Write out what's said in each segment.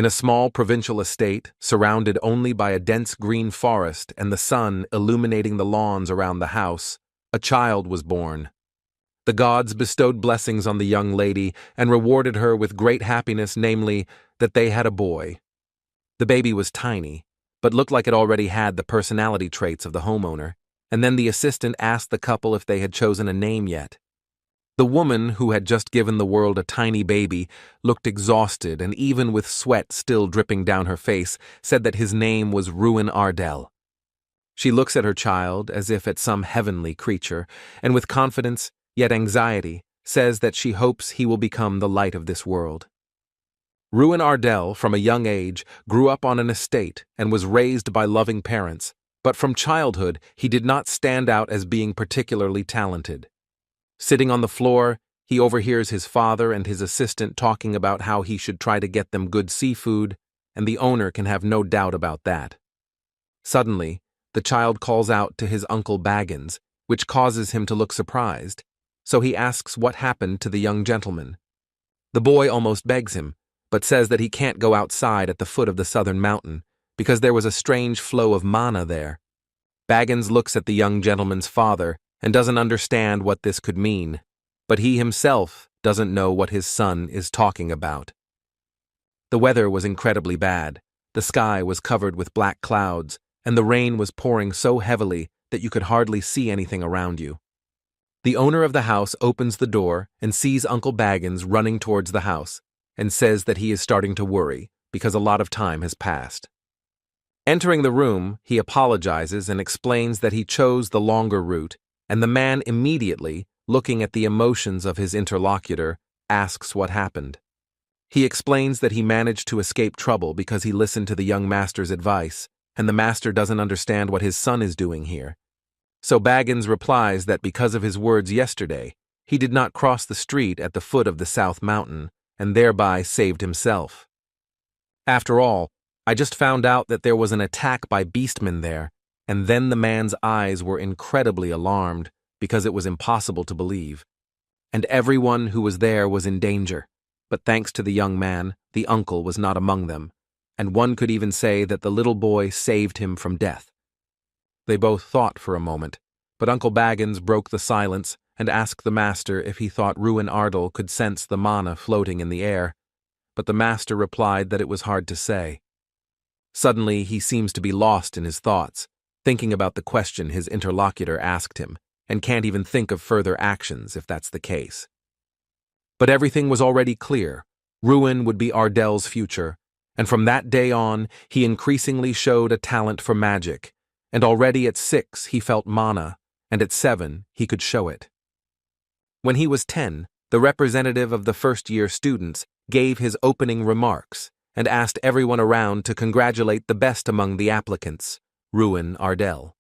In a small provincial estate, surrounded only by a dense green forest and the sun illuminating the lawns around the house, a child was born. The gods bestowed blessings on the young lady and rewarded her with great happiness, namely, that they had a boy. The baby was tiny, but looked like it already had the personality traits of the homeowner, and then the assistant asked the couple if they had chosen a name yet. The woman, who had just given the world a tiny baby, looked exhausted and even with sweat still dripping down her face, said that his name was Ruin Ardell. She looks at her child as if at some heavenly creature, and with confidence, yet anxiety, says that she hopes he will become the light of this world. Ruin Ardell, from a young age, grew up on an estate and was raised by loving parents, but from childhood he did not stand out as being particularly talented. Sitting on the floor, he overhears his father and his assistant talking about how he should try to get them good seafood, and the owner can have no doubt about that. Suddenly, the child calls out to his uncle Baggins, which causes him to look surprised, so he asks what happened to the young gentleman. The boy almost begs him, but says that he can't go outside at the foot of the southern mountain, because there was a strange flow of mana there. Baggins looks at the young gentleman's father and doesn't understand what this could mean, but he himself doesn't know what his son is talking about. The weather was incredibly bad. The sky was covered with black clouds, and the rain was pouring so heavily that you could hardly see anything around you. The owner of the house opens the door and sees Uncle Baggins running towards the house, and says that he is starting to worry because a lot of time has passed. Entering the room, he apologizes and explains that he chose the longer route, and the man immediately, looking at the emotions of his interlocutor, asks what happened. He explains that he managed to escape trouble because he listened to the young master's advice, and the master doesn't understand what his son is doing here. So Baggins replies that because of his words yesterday, he did not cross the street at the foot of the South Mountain, and thereby saved himself. After all, I just found out that there was an attack by beastmen there, and then the man's eyes were incredibly alarmed because it was impossible to believe. And everyone who was there was in danger, but thanks to the young man, the uncle was not among them, and one could even say that the little boy saved him from death. They both thought for a moment, but Uncle Baggins broke the silence and asked the master if he thought Ruin Ardell could sense the mana floating in the air, but the master replied that it was hard to say. Suddenly, he seems to be lost in his thoughts, thinking about the question his interlocutor asked him, and can't even think of further actions if that's the case. But everything was already clear. Ruin would be Ardell's future, and from that day on, he increasingly showed a talent for magic, and already at 6 he felt mana, and at 7 he could show it. When he was 10, the representative of the first-year students gave his opening remarks and asked everyone around to congratulate the best among the applicants, Ruin Ardell.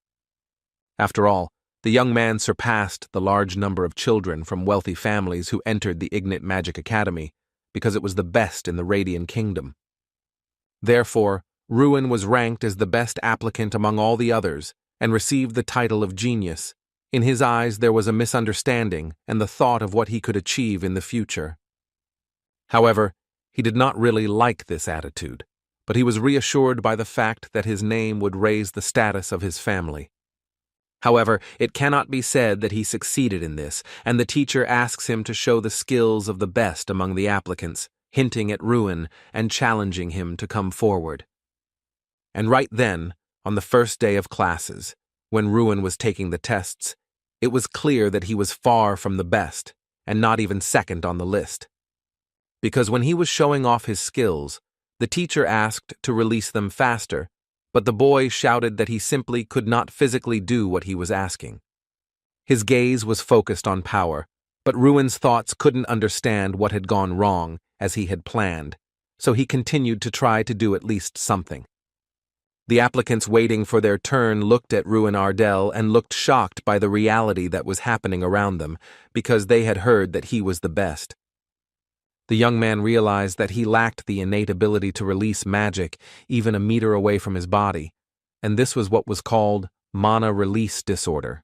After all, the young man surpassed the large number of children from wealthy families who entered the Ignite Magic Academy because it was the best in the Radiant Kingdom. Therefore, Ruin was ranked as the best applicant among all the others and received the title of genius. In his eyes there was a misunderstanding and the thought of what he could achieve in the future. However, he did not really like this attitude, but he was reassured by the fact that his name would raise the status of his family. However, it cannot be said that he succeeded in this, and the teacher asks him to show the skills of the best among the applicants, hinting at Ruin and challenging him to come forward. And right then, on the first day of classes, when Ruin was taking the tests, it was clear that he was far from the best, and not even second on the list. Because when he was showing off his skills, the teacher asked to release them faster, but the boy shouted that he simply could not physically do what he was asking. His gaze was focused on power, but Ruin's thoughts couldn't understand what had gone wrong as he had planned, so he continued to try to do at least something. The applicants waiting for their turn looked at Ruin Ardell and looked shocked by the reality that was happening around them, because they had heard that he was the best. The young man realized that he lacked the innate ability to release magic even a meter away from his body, and this was what was called mana release disorder.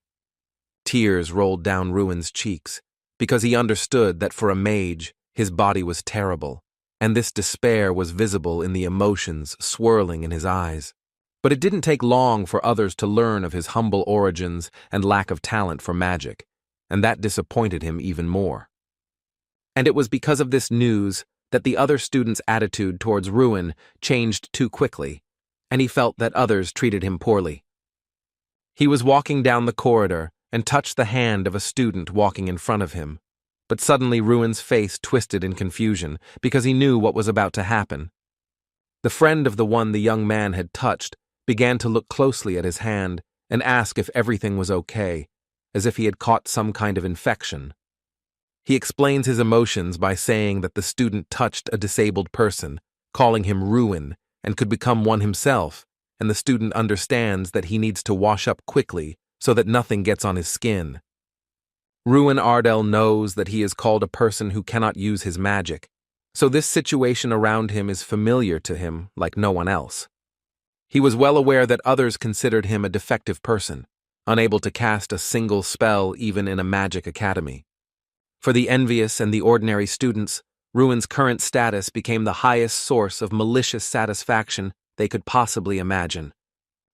Tears rolled down Ruin's cheeks, because he understood that for a mage, his body was terrible, and this despair was visible in the emotions swirling in his eyes. But it didn't take long for others to learn of his humble origins and lack of talent for magic, and that disappointed him even more. And it was because of this news that the other students' attitude towards Ruin changed too quickly, and he felt that others treated him poorly. He was walking down the corridor and touched the hand of a student walking in front of him, but suddenly Ruin's face twisted in confusion because he knew what was about to happen. The friend of the one the young man had touched began to look closely at his hand and ask if everything was okay, as if he had caught some kind of infection. He explains his emotions by saying that the student touched a disabled person, calling him Ruin, and could become one himself, and the student understands that he needs to wash up quickly so that nothing gets on his skin. Ruin Ardell knows that he is called a person who cannot use his magic, so this situation around him is familiar to him like no one else. He was well aware that others considered him a defective person, unable to cast a single spell even in a magic academy. For the envious and the ordinary students, Ruin's current status became the highest source of malicious satisfaction they could possibly imagine.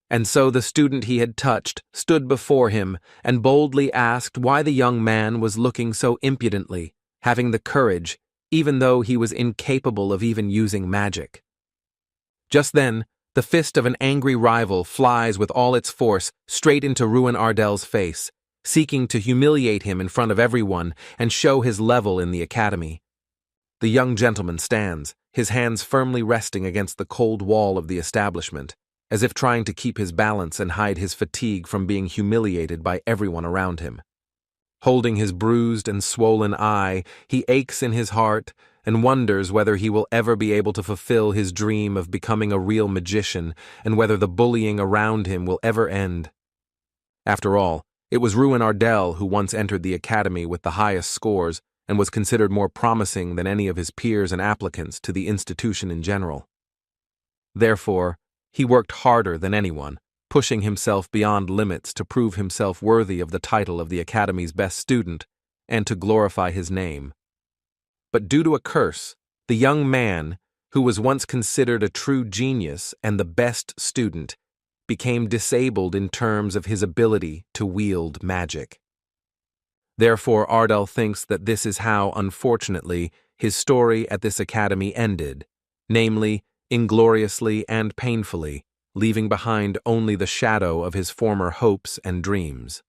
And so the student he had touched stood before him and boldly asked why the young man was looking so impudently, having the courage, even though he was incapable of even using magic. Just then, the fist of an angry rival flies with all its force straight into Ruin Ardell's face, seeking to humiliate him in front of everyone and show his level in the academy. The young gentleman stands, his hands firmly resting against the cold wall of the establishment, as if trying to keep his balance and hide his fatigue from being humiliated by everyone around him. Holding his bruised and swollen eye, he aches in his heart and wonders whether he will ever be able to fulfill his dream of becoming a real magician and whether the bullying around him will ever end. After all, it was Ruin Ardell who once entered the academy with the highest scores and was considered more promising than any of his peers and applicants to the institution in general. Therefore, he worked harder than anyone, pushing himself beyond limits to prove himself worthy of the title of the academy's best student and to glorify his name. But due to a curse, the young man, who was once considered a true genius and the best student, became disabled in terms of his ability to wield magic. Therefore, Ardell thinks that this is how, unfortunately, his story at this academy ended, namely, ingloriously and painfully, leaving behind only the shadow of his former hopes and dreams.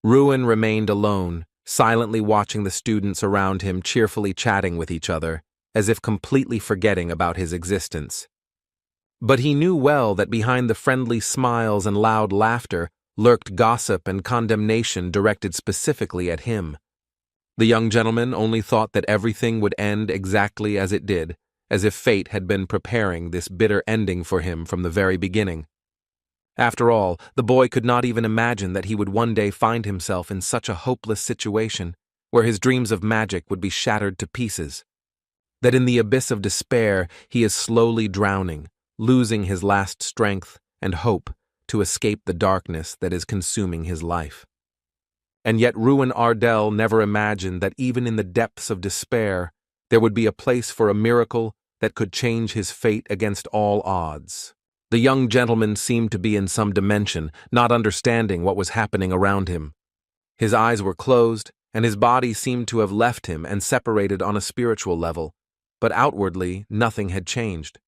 Ruin remained alone, silently watching the students around him cheerfully chatting with each other, as if completely forgetting about his existence. But he knew well that behind the friendly smiles and loud laughter lurked gossip and condemnation directed specifically at him. The young gentleman only thought that everything would end exactly as it did, as if fate had been preparing this bitter ending for him from the very beginning. After all, the boy could not even imagine that he would one day find himself in such a hopeless situation, where his dreams of magic would be shattered to pieces. That in the abyss of despair he is slowly drowning, losing his last strength and hope to escape the darkness that is consuming his life. And yet Ruin Ardell never imagined that even in the depths of despair, there would be a place for a miracle that could change his fate against all odds. The young gentleman seemed to be in some dimension, not understanding what was happening around him. His eyes were closed, and his body seemed to have left him and separated on a spiritual level, but outwardly nothing had changed.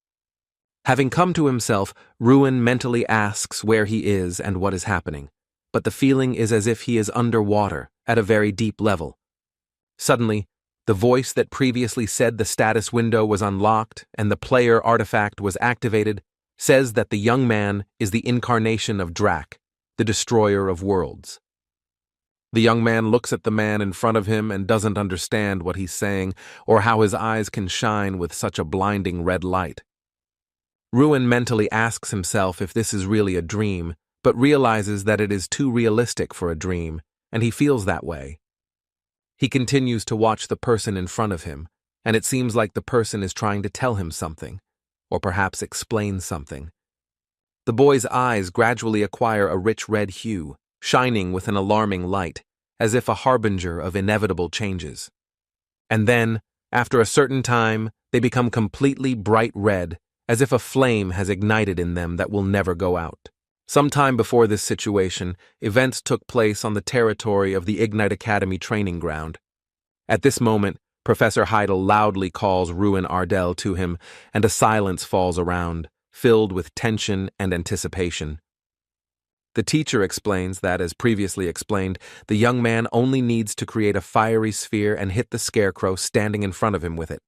Having come to himself, Ruin mentally asks where he is and what is happening, but the feeling is as if he is underwater, at a very deep level. Suddenly, the voice that previously said the status window was unlocked and the player artifact was activated says that the young man is the incarnation of Drak, the destroyer of worlds. The young man looks at the man in front of him and doesn't understand what he's saying or how his eyes can shine with such a blinding red light. Ruin mentally asks himself if this is really a dream, but realizes that it is too realistic for a dream, and he feels that way. He continues to watch the person in front of him, and it seems like the person is trying to tell him something, or perhaps explain something. The boy's eyes gradually acquire a rich red hue, shining with an alarming light, as if a harbinger of inevitable changes. And then, After a certain time, they become completely bright red, as if a flame has ignited in them that will never go out. Sometime before this situation, events took place on the territory of the Ignite Academy training ground. At this moment, Professor Heidel loudly calls Ruin Ardell to him, and a silence falls around, filled with tension and anticipation. The teacher explains that, as previously explained, the young man only needs to create a fiery sphere and hit the scarecrow standing in front of him with it.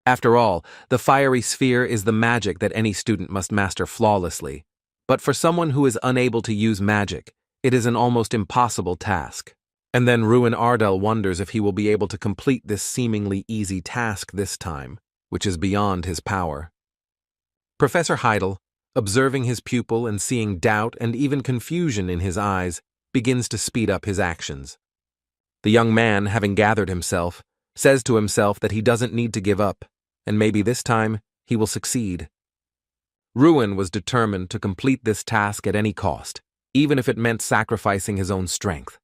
After all, the fiery sphere is the magic that any student must master flawlessly. But for someone who is unable to use magic, it is an almost impossible task. And then Ruin Ardell wonders if he will be able to complete this seemingly easy task this time, which is beyond his power. Professor Heidel, observing his pupil and seeing doubt and even confusion in his eyes, begins to speed up his actions. The young man, having gathered himself, says to himself that he doesn't need to give up, and maybe this time he will succeed. Ruin was determined to complete this task at any cost, even if it meant sacrificing his own strength.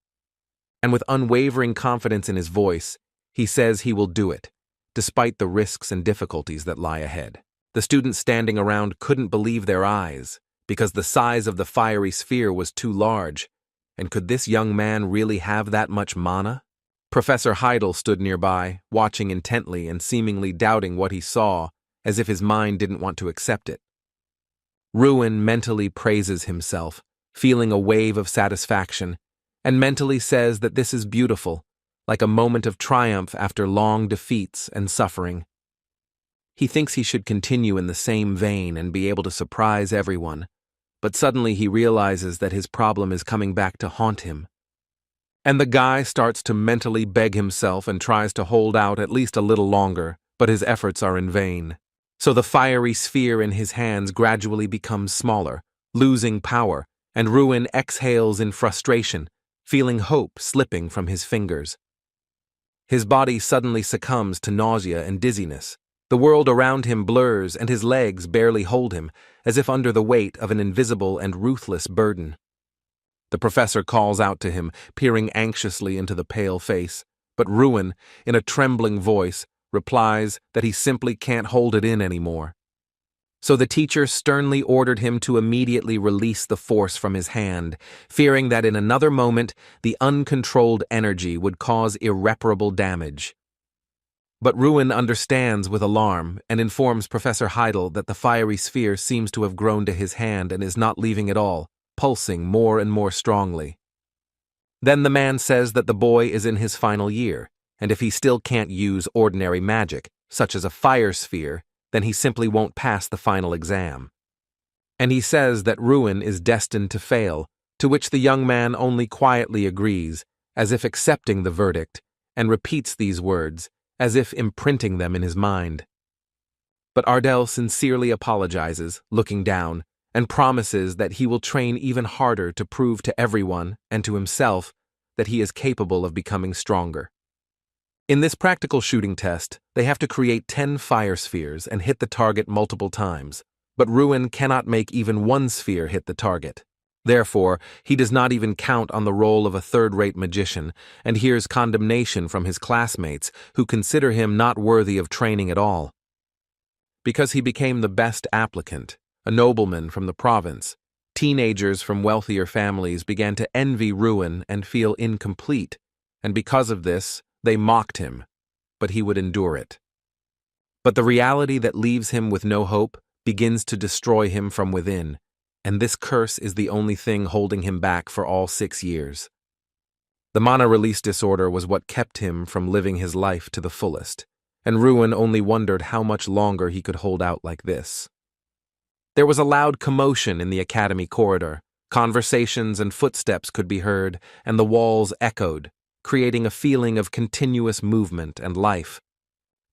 And with unwavering confidence in his voice, he says he will do it, despite the risks and difficulties that lie ahead. The students standing around couldn't believe their eyes, because the size of the fiery sphere was too large, and could this young man really have that much mana? Professor Heidel stood nearby, watching intently and seemingly doubting what he saw, as if his mind didn't want to accept it. Ruin mentally praises himself, feeling a wave of satisfaction, and mentally says that this is beautiful, like a moment of triumph after long defeats and suffering. He thinks he should continue in the same vein and be able to surprise everyone, but suddenly he realizes that his problem is coming back to haunt him. And the guy starts to mentally beg himself and tries to hold out at least a little longer, but his efforts are in vain. So the fiery sphere in his hands gradually becomes smaller, losing power, and Ruin exhales in frustration, feeling hope slipping from his fingers. His body suddenly succumbs to nausea and dizziness. The world around him blurs and his legs barely hold him, as if under the weight of an invisible and ruthless burden. The professor calls out to him, peering anxiously into the pale face, but Ruin, in a trembling voice, replies that he simply can't hold it in anymore. So the teacher sternly ordered him to immediately release the force from his hand, fearing that in another moment the uncontrolled energy would cause irreparable damage. But Ruin understands with alarm and informs Professor Heidel that the fiery sphere seems to have grown to his hand and is not leaving at all, pulsing more and more strongly. Then the man says that the boy is in his final year, and if he still can't use ordinary magic, such as a fire sphere, then he simply won't pass the final exam. And he says that Ruin is destined to fail, to which the young man only quietly agrees, as if accepting the verdict, and repeats these words, as if imprinting them in his mind. But Ardell sincerely apologizes, looking down, and promises that he will train even harder to prove to everyone and to himself that he is capable of becoming stronger. In this practical shooting test, they have to create 10 fire spheres and hit the target multiple times, but Ruin cannot make even one sphere hit the target. Therefore, he does not even count on the role of a third-rate magician and hears condemnation from his classmates who consider him not worthy of training at all. Because he became the best applicant, a nobleman from the province, teenagers from wealthier families began to envy Ruin and feel incomplete, and because of this, they mocked him, but he would endure it. But the reality that leaves him with no hope begins to destroy him from within, and this curse is the only thing holding him back for all 6 years. The mana release disorder was what kept him from living his life to the fullest, and Ruin only wondered how much longer he could hold out like this. There was a loud commotion in the academy corridor. Conversations and footsteps could be heard, and the walls echoed, creating a feeling of continuous movement and life.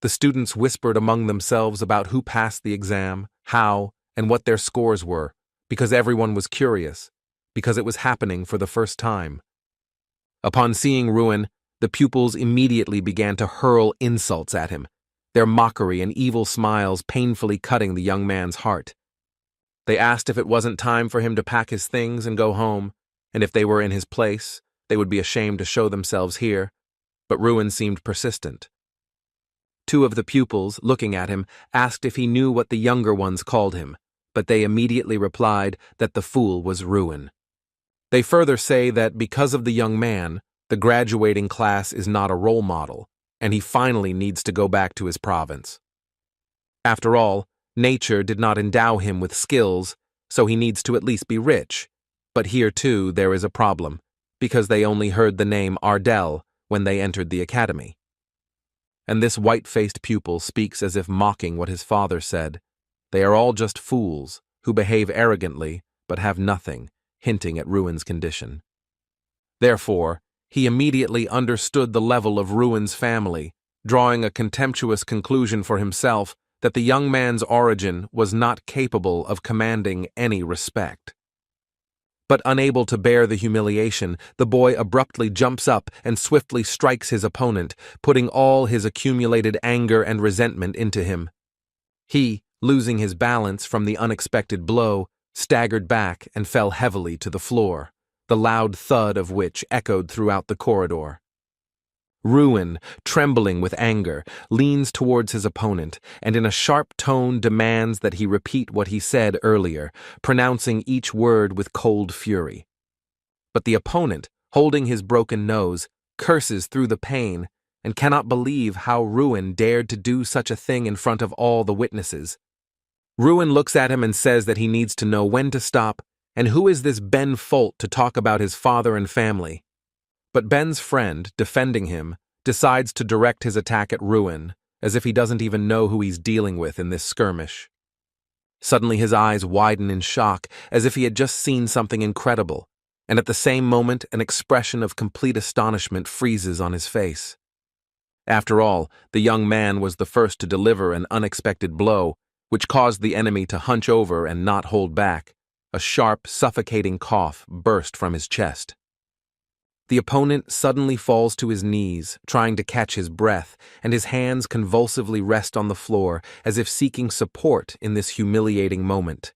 The students whispered among themselves about who passed the exam, how, and what their scores were, because everyone was curious, because it was happening for the first time. Upon seeing Ruin, the pupils immediately began to hurl insults at him, their mockery and evil smiles painfully cutting the young man's heart. They asked if it wasn't time for him to pack his things and go home, and if they were in his place, they would be ashamed to show themselves here, but Ruin seemed persistent. Two of the pupils, looking at him, asked if he knew what the younger ones called him, but they immediately replied that the fool was Ruin. They further say that because of the young man, the graduating class is not a role model, and he finally needs to go back to his province. After all, nature did not endow him with skills, so he needs to at least be rich. But here, too, there is a problem, because they only heard the name Ardell when they entered the academy. And this white-faced pupil speaks as if mocking what his father said. They are all just fools, who behave arrogantly, but have nothing, hinting at Ruin's condition. Therefore, he immediately understood the level of Ruin's family, drawing a contemptuous conclusion for himself that the young man's origin was not capable of commanding any respect. But unable to bear the humiliation, the boy abruptly jumps up and swiftly strikes his opponent, putting all his accumulated anger and resentment into him. He, losing his balance from the unexpected blow, staggered back and fell heavily to the floor, the loud thud of which echoed throughout the corridor. Ruin, trembling with anger, leans towards his opponent and in a sharp tone demands that he repeat what he said earlier, pronouncing each word with cold fury. But the opponent, holding his broken nose, curses through the pain and cannot believe how Ruin dared to do such a thing in front of all the witnesses. Ruin looks at him and says that he needs to know when to stop and who is this Ben Folt to talk about his father and family. But Ben's friend, defending him, decides to direct his attack at Ruin, as if he doesn't even know who he's dealing with in this skirmish. Suddenly his eyes widen in shock, as if he had just seen something incredible, and at the same moment an expression of complete astonishment freezes on his face. After all, the young man was the first to deliver an unexpected blow, which caused the enemy to hunch over and not hold back. A sharp, suffocating cough burst from his chest. The opponent suddenly falls to his knees, trying to catch his breath, and his hands convulsively rest on the floor as if seeking support in this humiliating moment.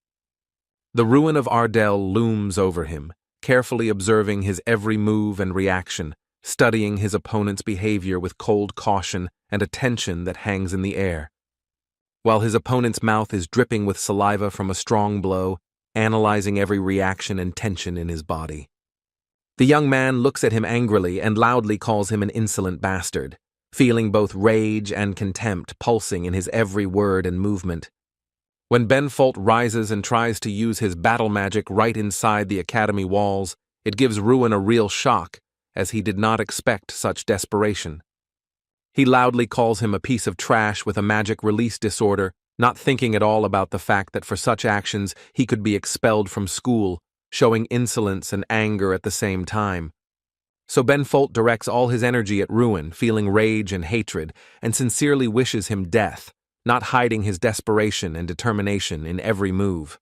The Ruin of Ardell looms over him, carefully observing his every move and reaction, studying his opponent's behavior with cold caution and a tension that hangs in the air. While his opponent's mouth is dripping with saliva from a strong blow, analyzing every reaction and tension in his body. The young man looks at him angrily and loudly calls him an insolent bastard, feeling both rage and contempt pulsing in his every word and movement. When Ben Folt rises and tries to use his battle magic right inside the academy walls, it gives Ruin a real shock, as he did not expect such desperation. He loudly calls him a piece of trash with a magic release disorder, not thinking at all about the fact that for such actions he could be expelled from school, showing insolence and anger at the same time. So Ben Folt directs all his energy at Ruin, feeling rage and hatred, and sincerely wishes him death, not hiding his desperation and determination in every move.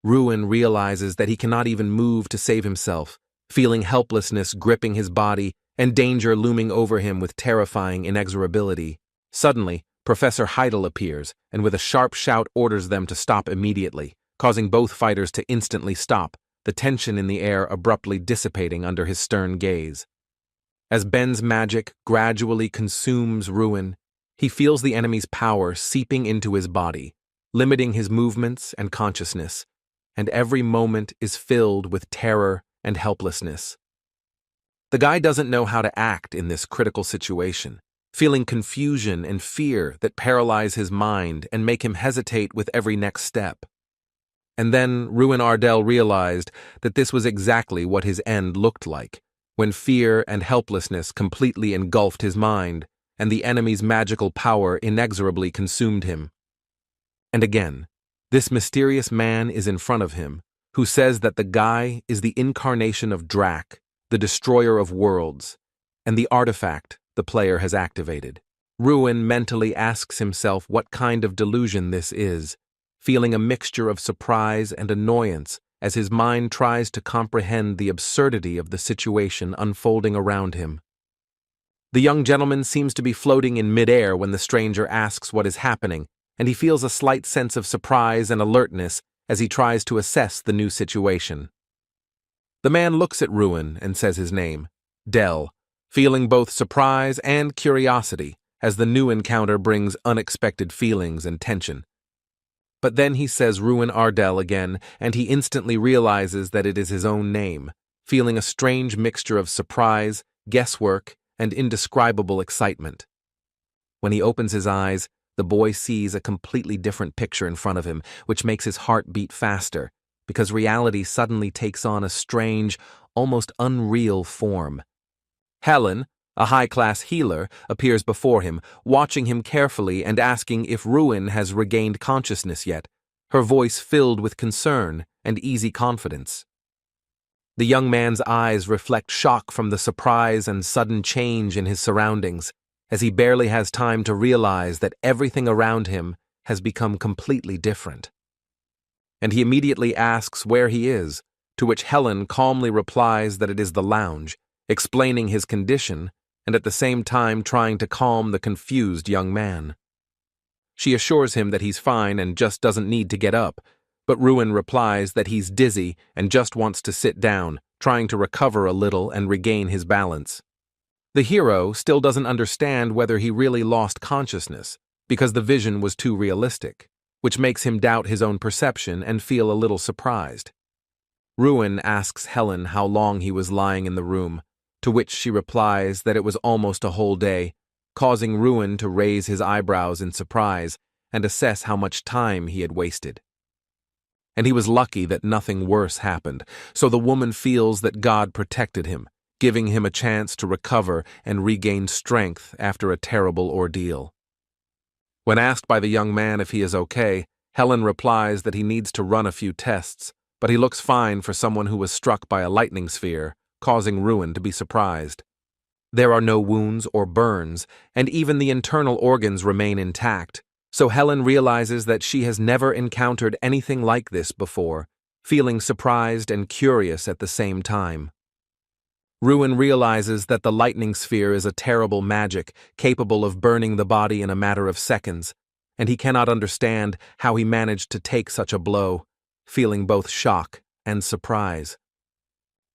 Ruin realizes that he cannot even move to save himself, feeling helplessness gripping his body and danger looming over him with terrifying inexorability. Suddenly, Professor Heidel appears and with a sharp shout orders them to stop immediately, causing both fighters to instantly stop, the tension in the air abruptly dissipating under his stern gaze. As Ben's magic gradually consumes Ruin, he feels the enemy's power seeping into his body, limiting his movements and consciousness, and every moment is filled with terror and helplessness. The guy doesn't know how to act in this critical situation, feeling confusion and fear that paralyze his mind and make him hesitate with every next step. And then Ruin Ardell realized that this was exactly what his end looked like, when fear and helplessness completely engulfed his mind, and the enemy's magical power inexorably consumed him. And again, this mysterious man is in front of him, who says that the guy is the incarnation of Drak, the destroyer of worlds, and the artifact the player has activated. Ruin mentally asks himself what kind of delusion this is, feeling a mixture of surprise and annoyance as his mind tries to comprehend the absurdity of the situation unfolding around him. The young gentleman seems to be floating in midair when the stranger asks what is happening, and he feels a slight sense of surprise and alertness as he tries to assess the new situation. The man looks at Ruin and says his name, Dell, feeling both surprise and curiosity as the new encounter brings unexpected feelings and tension. But then he says Ruin Ardell again, and he instantly realizes that it is his own name, feeling a strange mixture of surprise, guesswork, and indescribable excitement. When he opens his eyes, the boy sees a completely different picture in front of him, which makes his heart beat faster, because reality suddenly takes on a strange, almost unreal form. Helen, a high-class healer, appears before him, watching him carefully and asking if Ruin has regained consciousness yet, her voice filled with concern and easy confidence. The young man's eyes reflect shock from the surprise and sudden change in his surroundings, as he barely has time to realize that everything around him has become completely different. And he immediately asks where he is, to which Helen calmly replies that it is the lounge, explaining his condition and at the same time trying to calm the confused young man. She assures him that he's fine and just doesn't need to get up, but Ruin replies that he's dizzy and just wants to sit down, trying to recover a little and regain his balance. The hero still doesn't understand whether he really lost consciousness, because the vision was too realistic, which makes him doubt his own perception and feel a little surprised. Ruin asks Helen how long he was lying in the room, to which she replies that it was almost a whole day, causing Ruin to raise his eyebrows in surprise and assess how much time he had wasted. And he was lucky that nothing worse happened, so the woman feels that God protected him, giving him a chance to recover and regain strength after a terrible ordeal. When asked by the young man if he is okay, Helen replies that he needs to run a few tests, but he looks fine for someone who was struck by a lightning sphere, causing Ruin to be surprised. There are no wounds or burns, and even the internal organs remain intact, so Helen realizes that she has never encountered anything like this before, feeling surprised and curious at the same time. Ruin realizes that the lightning sphere is a terrible magic capable of burning the body in a matter of seconds, and he cannot understand how he managed to take such a blow, feeling both shock and surprise.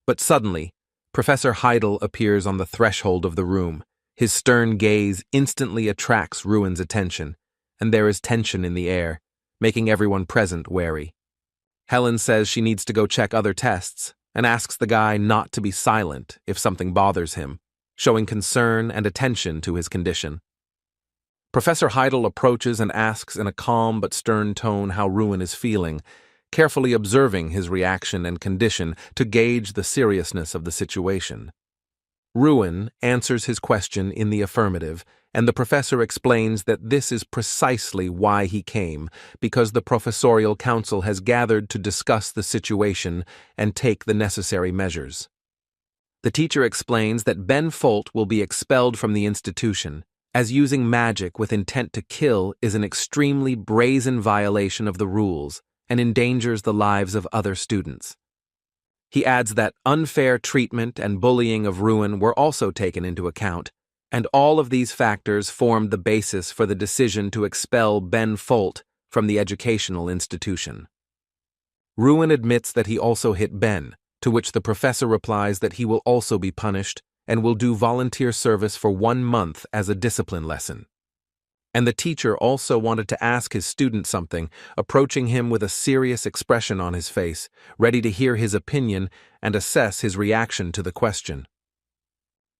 But suddenly, Professor Heidel appears on the threshold of the room. His stern gaze instantly attracts Ruin's attention, and there is tension in the air, making everyone present wary. Helen says she needs to go check other tests, and asks the guy not to be silent if something bothers him, showing concern and attention to his condition. Professor Heidel approaches and asks in a calm but stern tone how Ruin is feeling, carefully observing his reaction and condition to gauge the seriousness of the situation. Ruin answers his question in the affirmative, and the professor explains that this is precisely why he came, because the professorial council has gathered to discuss the situation and take the necessary measures. The teacher explains that Ben Folt will be expelled from the institution, as using magic with intent to kill is an extremely brazen violation of the rules and endangers the lives of other students. He adds that unfair treatment and bullying of Ruin were also taken into account, and all of these factors formed the basis for the decision to expel Ben Folt from the educational institution. Ruin admits that he also hit Ben, to which the professor replies that he will also be punished and will do volunteer service for 1 month as a discipline lesson. And the teacher also wanted to ask his student something, approaching him with a serious expression on his face, ready to hear his opinion and assess his reaction to the question.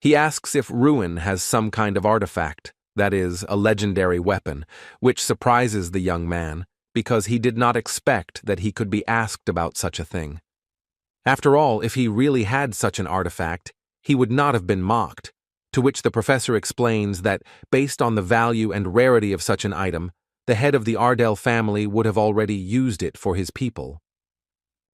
He asks if Ruin has some kind of artifact, that is, a legendary weapon, which surprises the young man, because he did not expect that he could be asked about such a thing. After all, if he really had such an artifact, he would not have been mocked. To which the professor explains that, based on the value and rarity of such an item, the head of the Ardell family would have already used it for his people.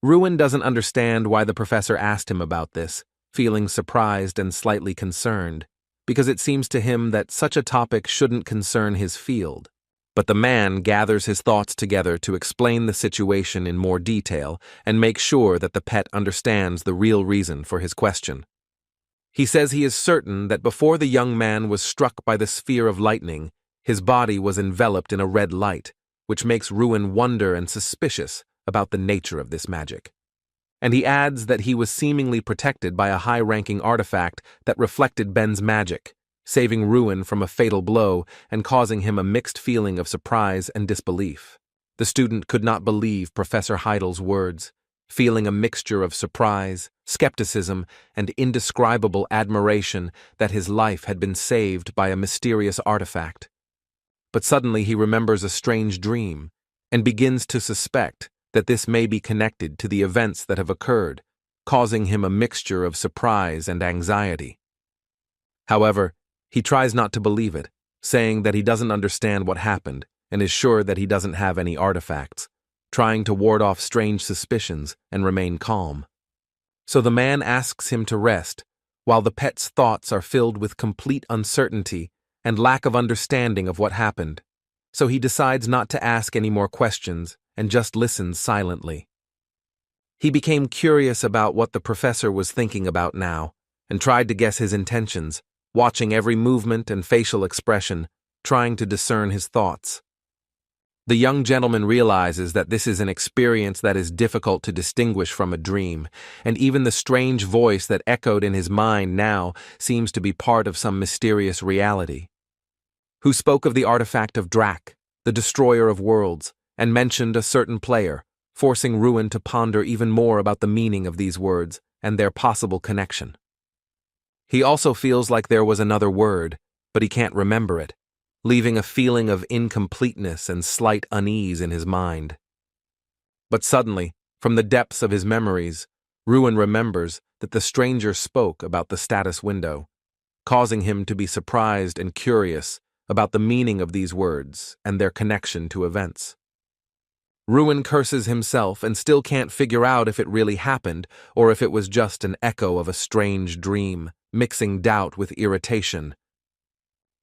Ruin doesn't understand why the professor asked him about this, feeling surprised and slightly concerned, because it seems to him that such a topic shouldn't concern his field. But the man gathers his thoughts together to explain the situation in more detail and make sure that the pet understands the real reason for his question. He says he is certain that before the young man was struck by the sphere of lightning, his body was enveloped in a red light, which makes Ruin wonder and suspicious about the nature of this magic. And he adds that he was seemingly protected by a high-ranking artifact that reflected Ben's magic, saving Ruin from a fatal blow and causing him a mixed feeling of surprise and disbelief. The student could not believe Professor Heidel's words, feeling a mixture of surprise, skepticism, and indescribable admiration that his life had been saved by a mysterious artifact. But suddenly he remembers a strange dream and begins to suspect that this may be connected to the events that have occurred, causing him a mixture of surprise and anxiety. However, he tries not to believe it, saying that he doesn't understand what happened and is sure that he doesn't have any artifacts, trying to ward off strange suspicions and remain calm. So the man asks him to rest, while the pet's thoughts are filled with complete uncertainty and lack of understanding of what happened. So he decides not to ask any more questions and just listens silently. He became curious about what the professor was thinking about now and tried to guess his intentions, watching every movement and facial expression, trying to discern his thoughts. The young gentleman realizes that this is an experience that is difficult to distinguish from a dream, and even the strange voice that echoed in his mind now seems to be part of some mysterious reality. Who spoke of the artifact of Drak, the destroyer of worlds, and mentioned a certain player, forcing Ruin to ponder even more about the meaning of these words and their possible connection. He also feels like there was another word, but he can't remember it, leaving a feeling of incompleteness and slight unease in his mind. But suddenly, from the depths of his memories, Ruin remembers that the stranger spoke about the status window, causing him to be surprised and curious about the meaning of these words and their connection to events. Ruin curses himself and still can't figure out if it really happened or if it was just an echo of a strange dream, mixing doubt with irritation.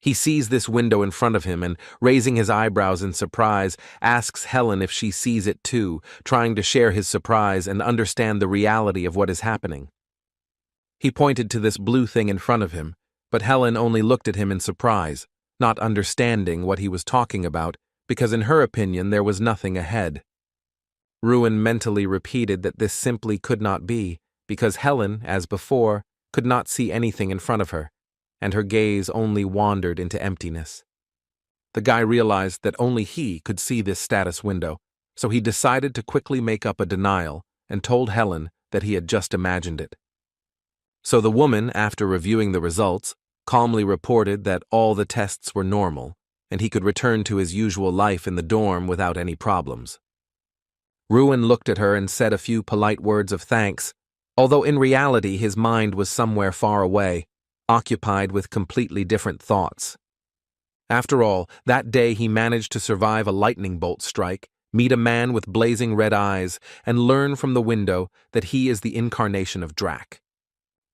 He sees this window in front of him and, raising his eyebrows in surprise, asks Helen if she sees it too, trying to share his surprise and understand the reality of what is happening. He pointed to this blue thing in front of him, but Helen only looked at him in surprise, not understanding what he was talking about, because in her opinion there was nothing ahead. Ruin mentally repeated that this simply could not be, because Helen, as before, could not see anything in front of her, and her gaze only wandered into emptiness. The guy realized that only he could see this status window, so he decided to quickly make up a denial and told Helen that he had just imagined it. So the woman, after reviewing the results, calmly reported that all the tests were normal, and he could return to his usual life in the dorm without any problems. Ruin looked at her and said a few polite words of thanks, although in reality his mind was somewhere far away, occupied with completely different thoughts. After all, that day he managed to survive a lightning bolt strike, meet a man with blazing red eyes, and learn from the window that he is the incarnation of Drak.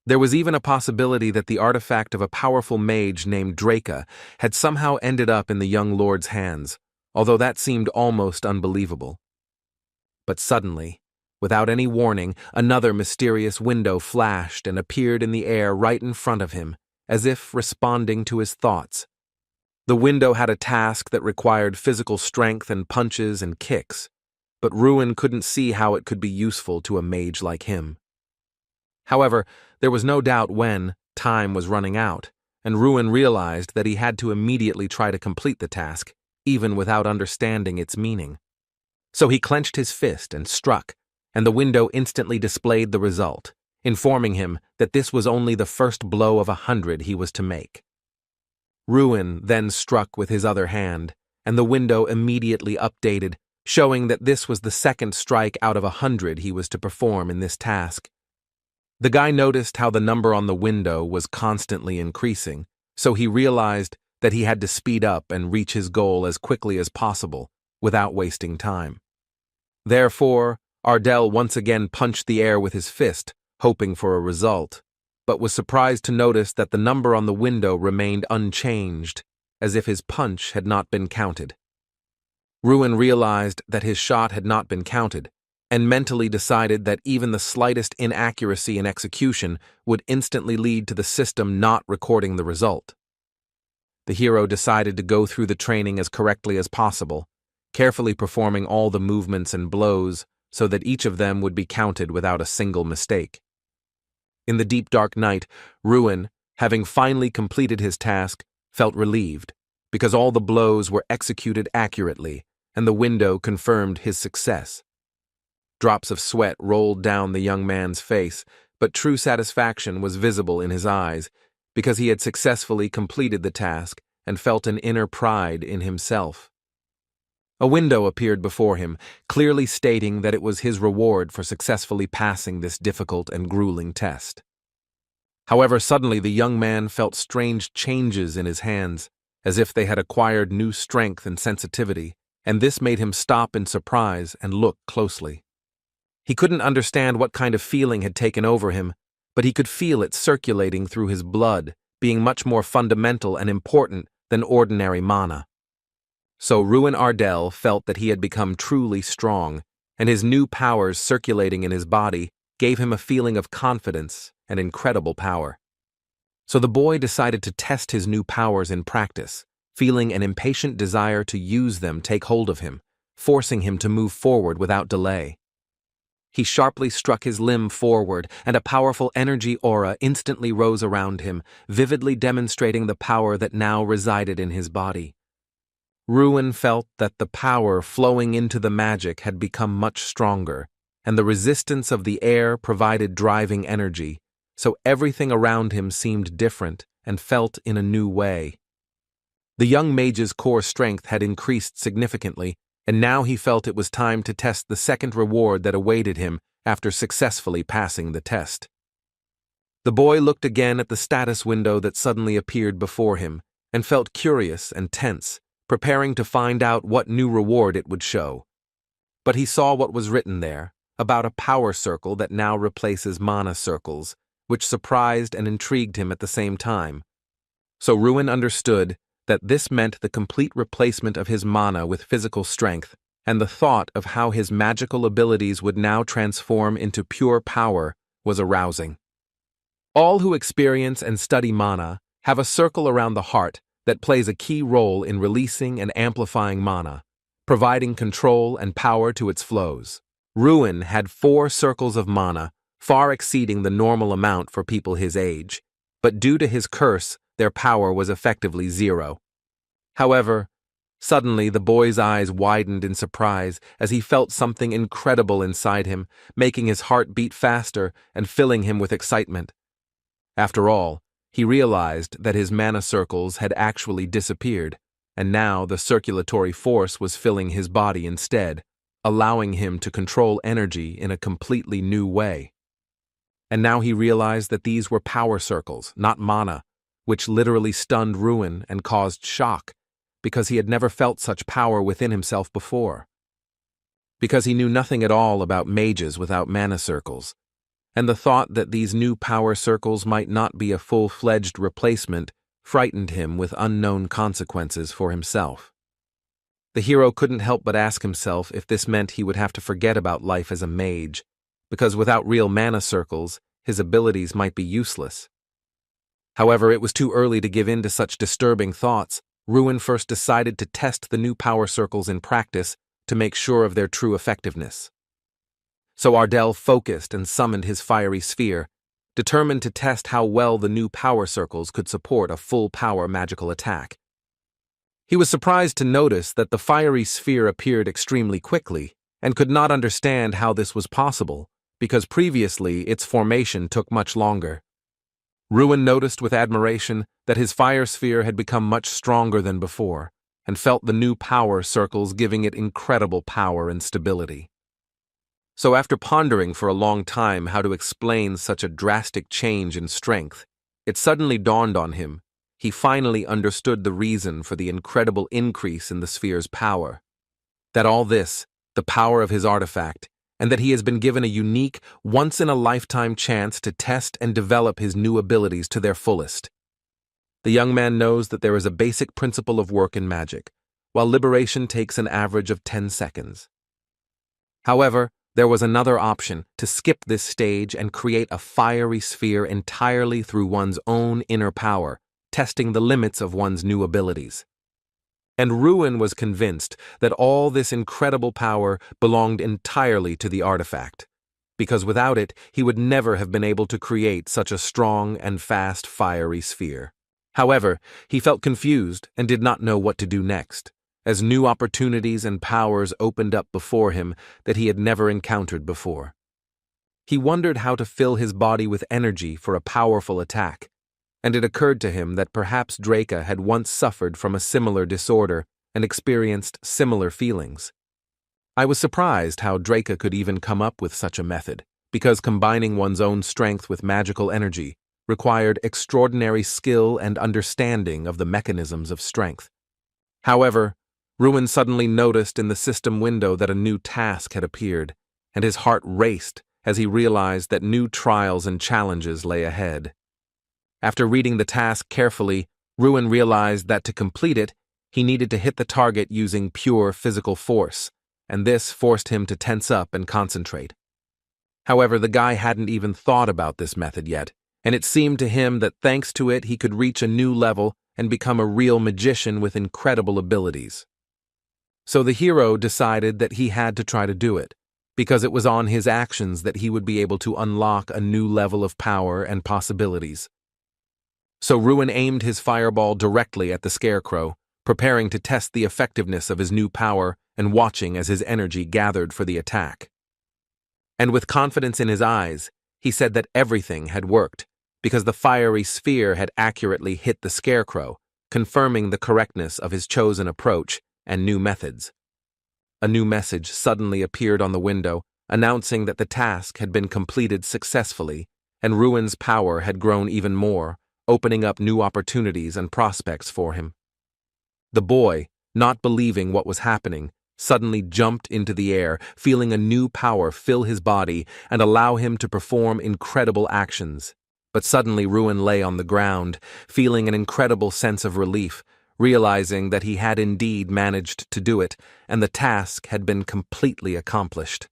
There was even a possibility that the artifact of a powerful mage named Draka had somehow ended up in the young lord's hands, although that seemed almost unbelievable. But suddenly, without any warning, another mysterious window flashed and appeared in the air right in front of him, as if responding to his thoughts. The window had a task that required physical strength and punches and kicks, but Ruin couldn't see how it could be useful to a mage like him. However, there was no doubt when time was running out, and Ruin realized that he had to immediately try to complete the task, even without understanding its meaning. So he clenched his fist and struck, and the window instantly displayed the result, informing him that this was only the first blow of 100 he was to make. Ruin then struck with his other hand, and the window immediately updated, showing that this was the second strike out of 100 he was to perform in this task. The guy noticed how the number on the window was constantly increasing, so he realized that he had to speed up and reach his goal as quickly as possible, without wasting time. Therefore, Ardell once again punched the air with his fist, hoping for a result, but was surprised to notice that the number on the window remained unchanged, as if his punch had not been counted. Ruin realized that his shot had not been counted, and mentally decided that even the slightest inaccuracy in execution would instantly lead to the system not recording the result. The hero decided to go through the training as correctly as possible, carefully performing all the movements and blows so that each of them would be counted without a single mistake. In the deep dark night, Ruin, having finally completed his task, felt relieved, because all the blows were executed accurately, and the window confirmed his success. Drops of sweat rolled down the young man's face, but true satisfaction was visible in his eyes, because he had successfully completed the task and felt an inner pride in himself. A window appeared before him, clearly stating that it was his reward for successfully passing this difficult and grueling test. However, suddenly the young man felt strange changes in his hands, as if they had acquired new strength and sensitivity, and this made him stop in surprise and look closely. He couldn't understand what kind of feeling had taken over him, but he could feel it circulating through his blood, being much more fundamental and important than ordinary mana. So Ruin Ardell felt that he had become truly strong, and his new powers circulating in his body gave him a feeling of confidence and incredible power. So the boy decided to test his new powers in practice, feeling an impatient desire to use them take hold of him, forcing him to move forward without delay. He sharply struck his limb forward, and a powerful energy aura instantly rose around him, vividly demonstrating the power that now resided in his body. Ruin felt that the power flowing into the magic had become much stronger, and the resistance of the air provided driving energy, so everything around him seemed different and felt in a new way. The young mage's core strength had increased significantly, and now he felt it was time to test the second reward that awaited him after successfully passing the test. The boy looked again at the status window that suddenly appeared before him, and felt curious and tense, preparing to find out what new reward it would show. But he saw what was written there, about a power circle that now replaces mana circles, which surprised and intrigued him at the same time. So Ruin understood that this meant the complete replacement of his mana with physical strength, and the thought of how his magical abilities would now transform into pure power was arousing. All who experience and study mana have a circle around the heart that plays a key role in releasing and amplifying mana, providing control and power to its flows. Ruin had 4 circles of mana, far exceeding the normal amount for people his age, but due to his curse, their power was effectively 0. However, suddenly the boy's eyes widened in surprise as he felt something incredible inside him, making his heart beat faster and filling him with excitement. After all, he realized that his mana circles had actually disappeared, and now the circulatory force was filling his body instead, allowing him to control energy in a completely new way. And now he realized that these were power circles, not mana, which literally stunned Ruin and caused shock, because he had never felt such power within himself before. Because he knew nothing at all about mages without mana circles, and the thought that these new power circles might not be a full-fledged replacement frightened him with unknown consequences for himself. The hero couldn't help but ask himself if this meant he would have to forget about life as a mage, because without real mana circles, his abilities might be useless. However, it was too early to give in to such disturbing thoughts. Ruin first decided to test the new power circles in practice to make sure of their true effectiveness. So Ardell focused and summoned his fiery sphere, determined to test how well the new power circles could support a full-power magical attack. He was surprised to notice that the fiery sphere appeared extremely quickly, and could not understand how this was possible, because previously its formation took much longer. Ruin noticed with admiration that his fire sphere had become much stronger than before, and felt the new power circles giving it incredible power and stability. So after pondering for a long time how to explain such a drastic change in strength, it suddenly dawned on him. He finally understood the reason for the incredible increase in the sphere's power. That all this, the power of his artifact, and that he has been given a unique, once-in-a-lifetime chance to test and develop his new abilities to their fullest. The young man knows that there is a basic principle of work in magic, while liberation takes an average of 10 seconds. However, there was another option, to skip this stage and create a fiery sphere entirely through one's own inner power, testing the limits of one's new abilities. And Ruin was convinced that all this incredible power belonged entirely to the artifact. because without it, he would never have been able to create such a strong and fast fiery sphere. However, he felt confused and did not know what to do next, as new opportunities and powers opened up before him that he had never encountered before. He wondered how to fill his body with energy for a powerful attack, and it occurred to him that perhaps Draca had once suffered from a similar disorder and experienced similar feelings. I was surprised how Draca could even come up with such a method, because combining one's own strength with magical energy required extraordinary skill and understanding of the mechanisms of strength. However, Ruin suddenly noticed in the system window that a new task had appeared, and his heart raced as he realized that new trials and challenges lay ahead. After reading the task carefully, Ruin realized that to complete it, he needed to hit the target using pure physical force, and this forced him to tense up and concentrate. However, the guy hadn't even thought about this method yet, and it seemed to him that thanks to it he could reach a new level and become a real magician with incredible abilities. So the hero decided that he had to try to do it, because it was on his actions that he would be able to unlock a new level of power and possibilities. So Ruin aimed his fireball directly at the scarecrow, preparing to test the effectiveness of his new power and watching as his energy gathered for the attack. And with confidence in his eyes, he said that everything had worked, because the fiery sphere had accurately hit the scarecrow, confirming the correctness of his chosen approach and new methods. A new message suddenly appeared on the window, announcing that the task had been completed successfully, and Ruin's power had grown even more, opening up new opportunities and prospects for him. The boy, not believing what was happening, suddenly jumped into the air, feeling a new power fill his body and allow him to perform incredible actions. But suddenly Ruin lay on the ground, feeling an incredible sense of relief, realizing that he had indeed managed to do it, and the task had been completely accomplished.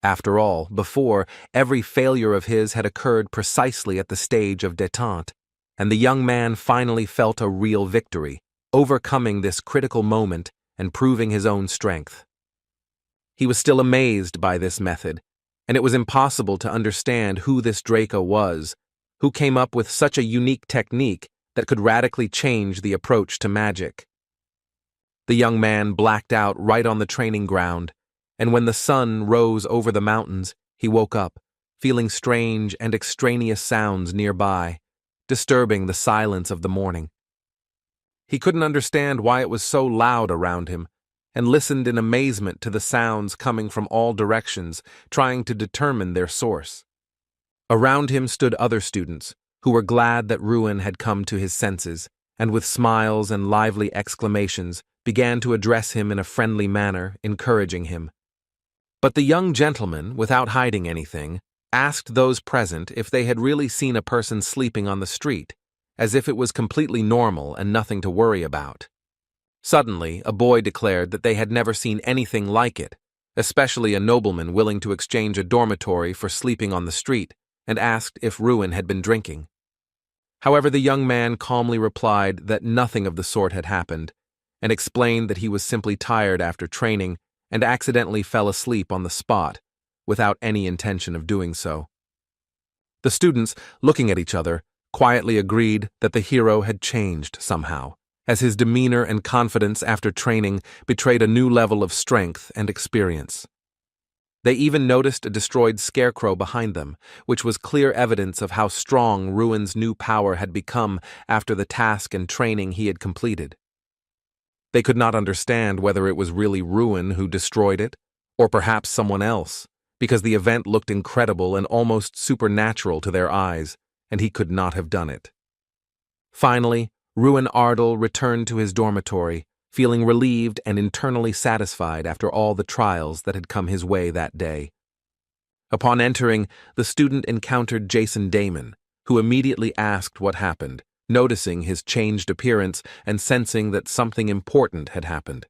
After all, before, every failure of his had occurred precisely at the stage of détente, and the young man finally felt a real victory, overcoming this critical moment and proving his own strength. He was still amazed by this method, and it was impossible to understand who this Draca was, who came up with such a unique technique that could radically change the approach to magic. The young man blacked out right on the training ground, and when the sun rose over the mountains, he woke up, feeling strange and extraneous sounds nearby, disturbing the silence of the morning. He couldn't understand why it was so loud around him, and listened in amazement to the sounds coming from all directions, trying to determine their source. Around him stood other students, who were glad that Ruin had come to his senses, and with smiles and lively exclamations began to address him in a friendly manner, encouraging him. But the young gentleman, without hiding anything, asked those present if they had really seen a person sleeping on the street, as if it was completely normal and nothing to worry about. Suddenly, a boy declared that they had never seen anything like it, especially a nobleman willing to exchange a dormitory for sleeping on the street, and asked if Ruin had been drinking. However, the young man calmly replied that nothing of the sort had happened, and explained that he was simply tired after training and accidentally fell asleep on the spot, without any intention of doing so. The students, looking at each other, quietly agreed that the hero had changed somehow, as his demeanor and confidence after training betrayed a new level of strength and experience. They even noticed a destroyed scarecrow behind them, which was clear evidence of how strong Ruin's new power had become after the task and training he had completed. They could not understand whether it was really Ruin who destroyed it, or perhaps someone else, because the event looked incredible and almost supernatural to their eyes, and he could not have done it. Finally, Ruin Ardal returned to his dormitory, feeling relieved and internally satisfied after all the trials that had come his way that day. Upon entering, the student encountered Jason Damon, who immediately asked what happened, noticing his changed appearance and sensing that something important had happened.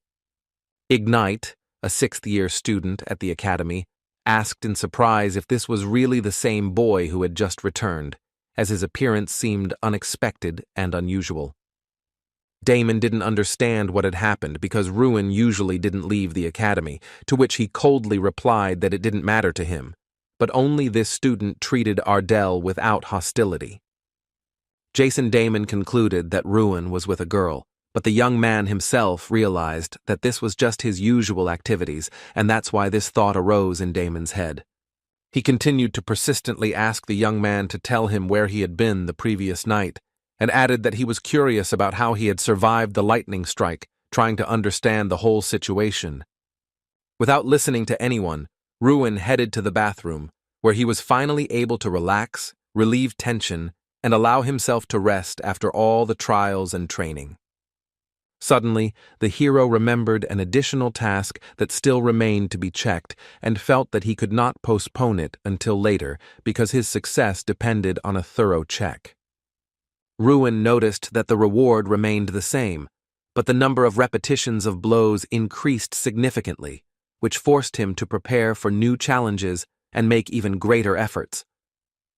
Ignite, a sixth-year student at the academy, asked in surprise if this was really the same boy who had just returned, as his appearance seemed unexpected and unusual. Damon didn't understand what had happened because Ruin usually didn't leave the academy, to which he coldly replied that it didn't matter to him, but only this student treated Ardell without hostility. Jason Damon concluded that Ruin was with a girl, but the young man himself realized that this was just his usual activities, and that's why this thought arose in Damon's head. He continued to persistently ask the young man to tell him where he had been the previous night, and added that he was curious about how he had survived the lightning strike, trying to understand the whole situation. Without listening to anyone, Ruin headed to the bathroom, where he was finally able to relax, relieve tension, and allow himself to rest after all the trials and training. Suddenly, the hero remembered an additional task that still remained to be checked and felt that he could not postpone it until later because his success depended on a thorough check. Ruin noticed that the reward remained the same, but the number of repetitions of blows increased significantly, which forced him to prepare for new challenges and make even greater efforts.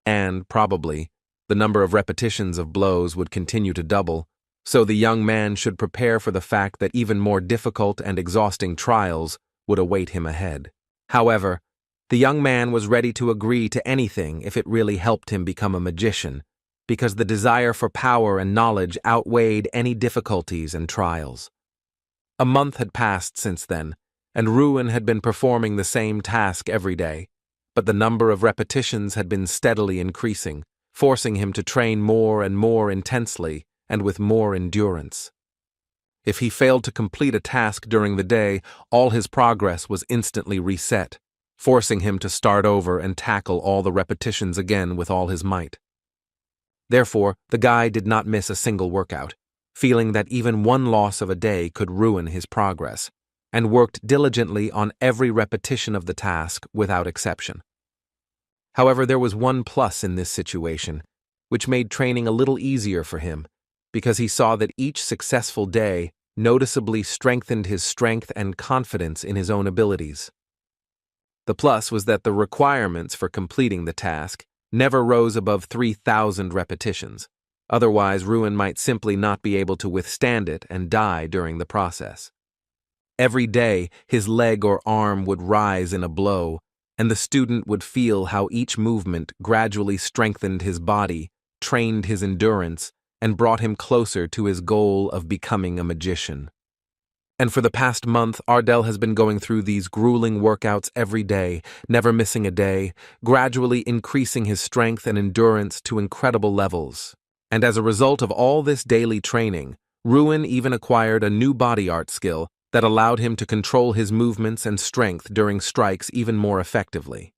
And, probably, the number of repetitions of blows would continue to double, so the young man should prepare for the fact that even more difficult and exhausting trials would await him ahead. However, the young man was ready to agree to anything if it really helped him become a magician, because the desire for power and knowledge outweighed any difficulties and trials. A month had passed since then, and Ruin had been performing the same task every day, but the number of repetitions had been steadily increasing, forcing him to train more and more intensely and with more endurance. If he failed to complete a task during the day, all his progress was instantly reset, forcing him to start over and tackle all the repetitions again with all his might. Therefore, the guy did not miss a single workout, feeling that even one loss of a day could ruin his progress, and worked diligently on every repetition of the task without exception. However, there was one plus in this situation, which made training a little easier for him, because he saw that each successful day noticeably strengthened his strength and confidence in his own abilities. The plus was that the requirements for completing the task never rose above 3,000 repetitions. Otherwise, Ruin might simply not be able to withstand it and die during the process. Every day, his leg or arm would rise in a blow, and the student would feel how each movement gradually strengthened his body, trained his endurance, and brought him closer to his goal of becoming a magician. And for the past month, Ardell has been going through these grueling workouts every day, never missing a day, gradually increasing his strength and endurance to incredible levels. And as a result of all this daily training, Ruin even acquired a new body art skill that allowed him to control his movements and strength during strikes even more effectively.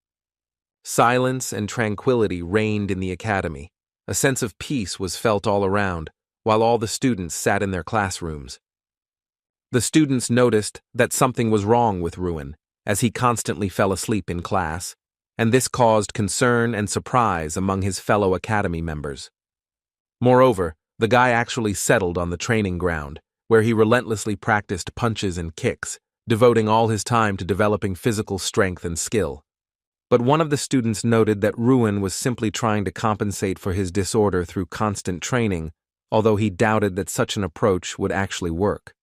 Silence and tranquility reigned in the academy. A sense of peace was felt all around, while all the students sat in their classrooms. The students noticed that something was wrong with Ruin, as he constantly fell asleep in class, and this caused concern and surprise among his fellow academy members. Moreover, the guy actually settled on the training ground, where he relentlessly practiced punches and kicks, devoting all his time to developing physical strength and skill. But one of the students noted that Ruin was simply trying to compensate for his disorder through constant training, although he doubted that such an approach would actually work.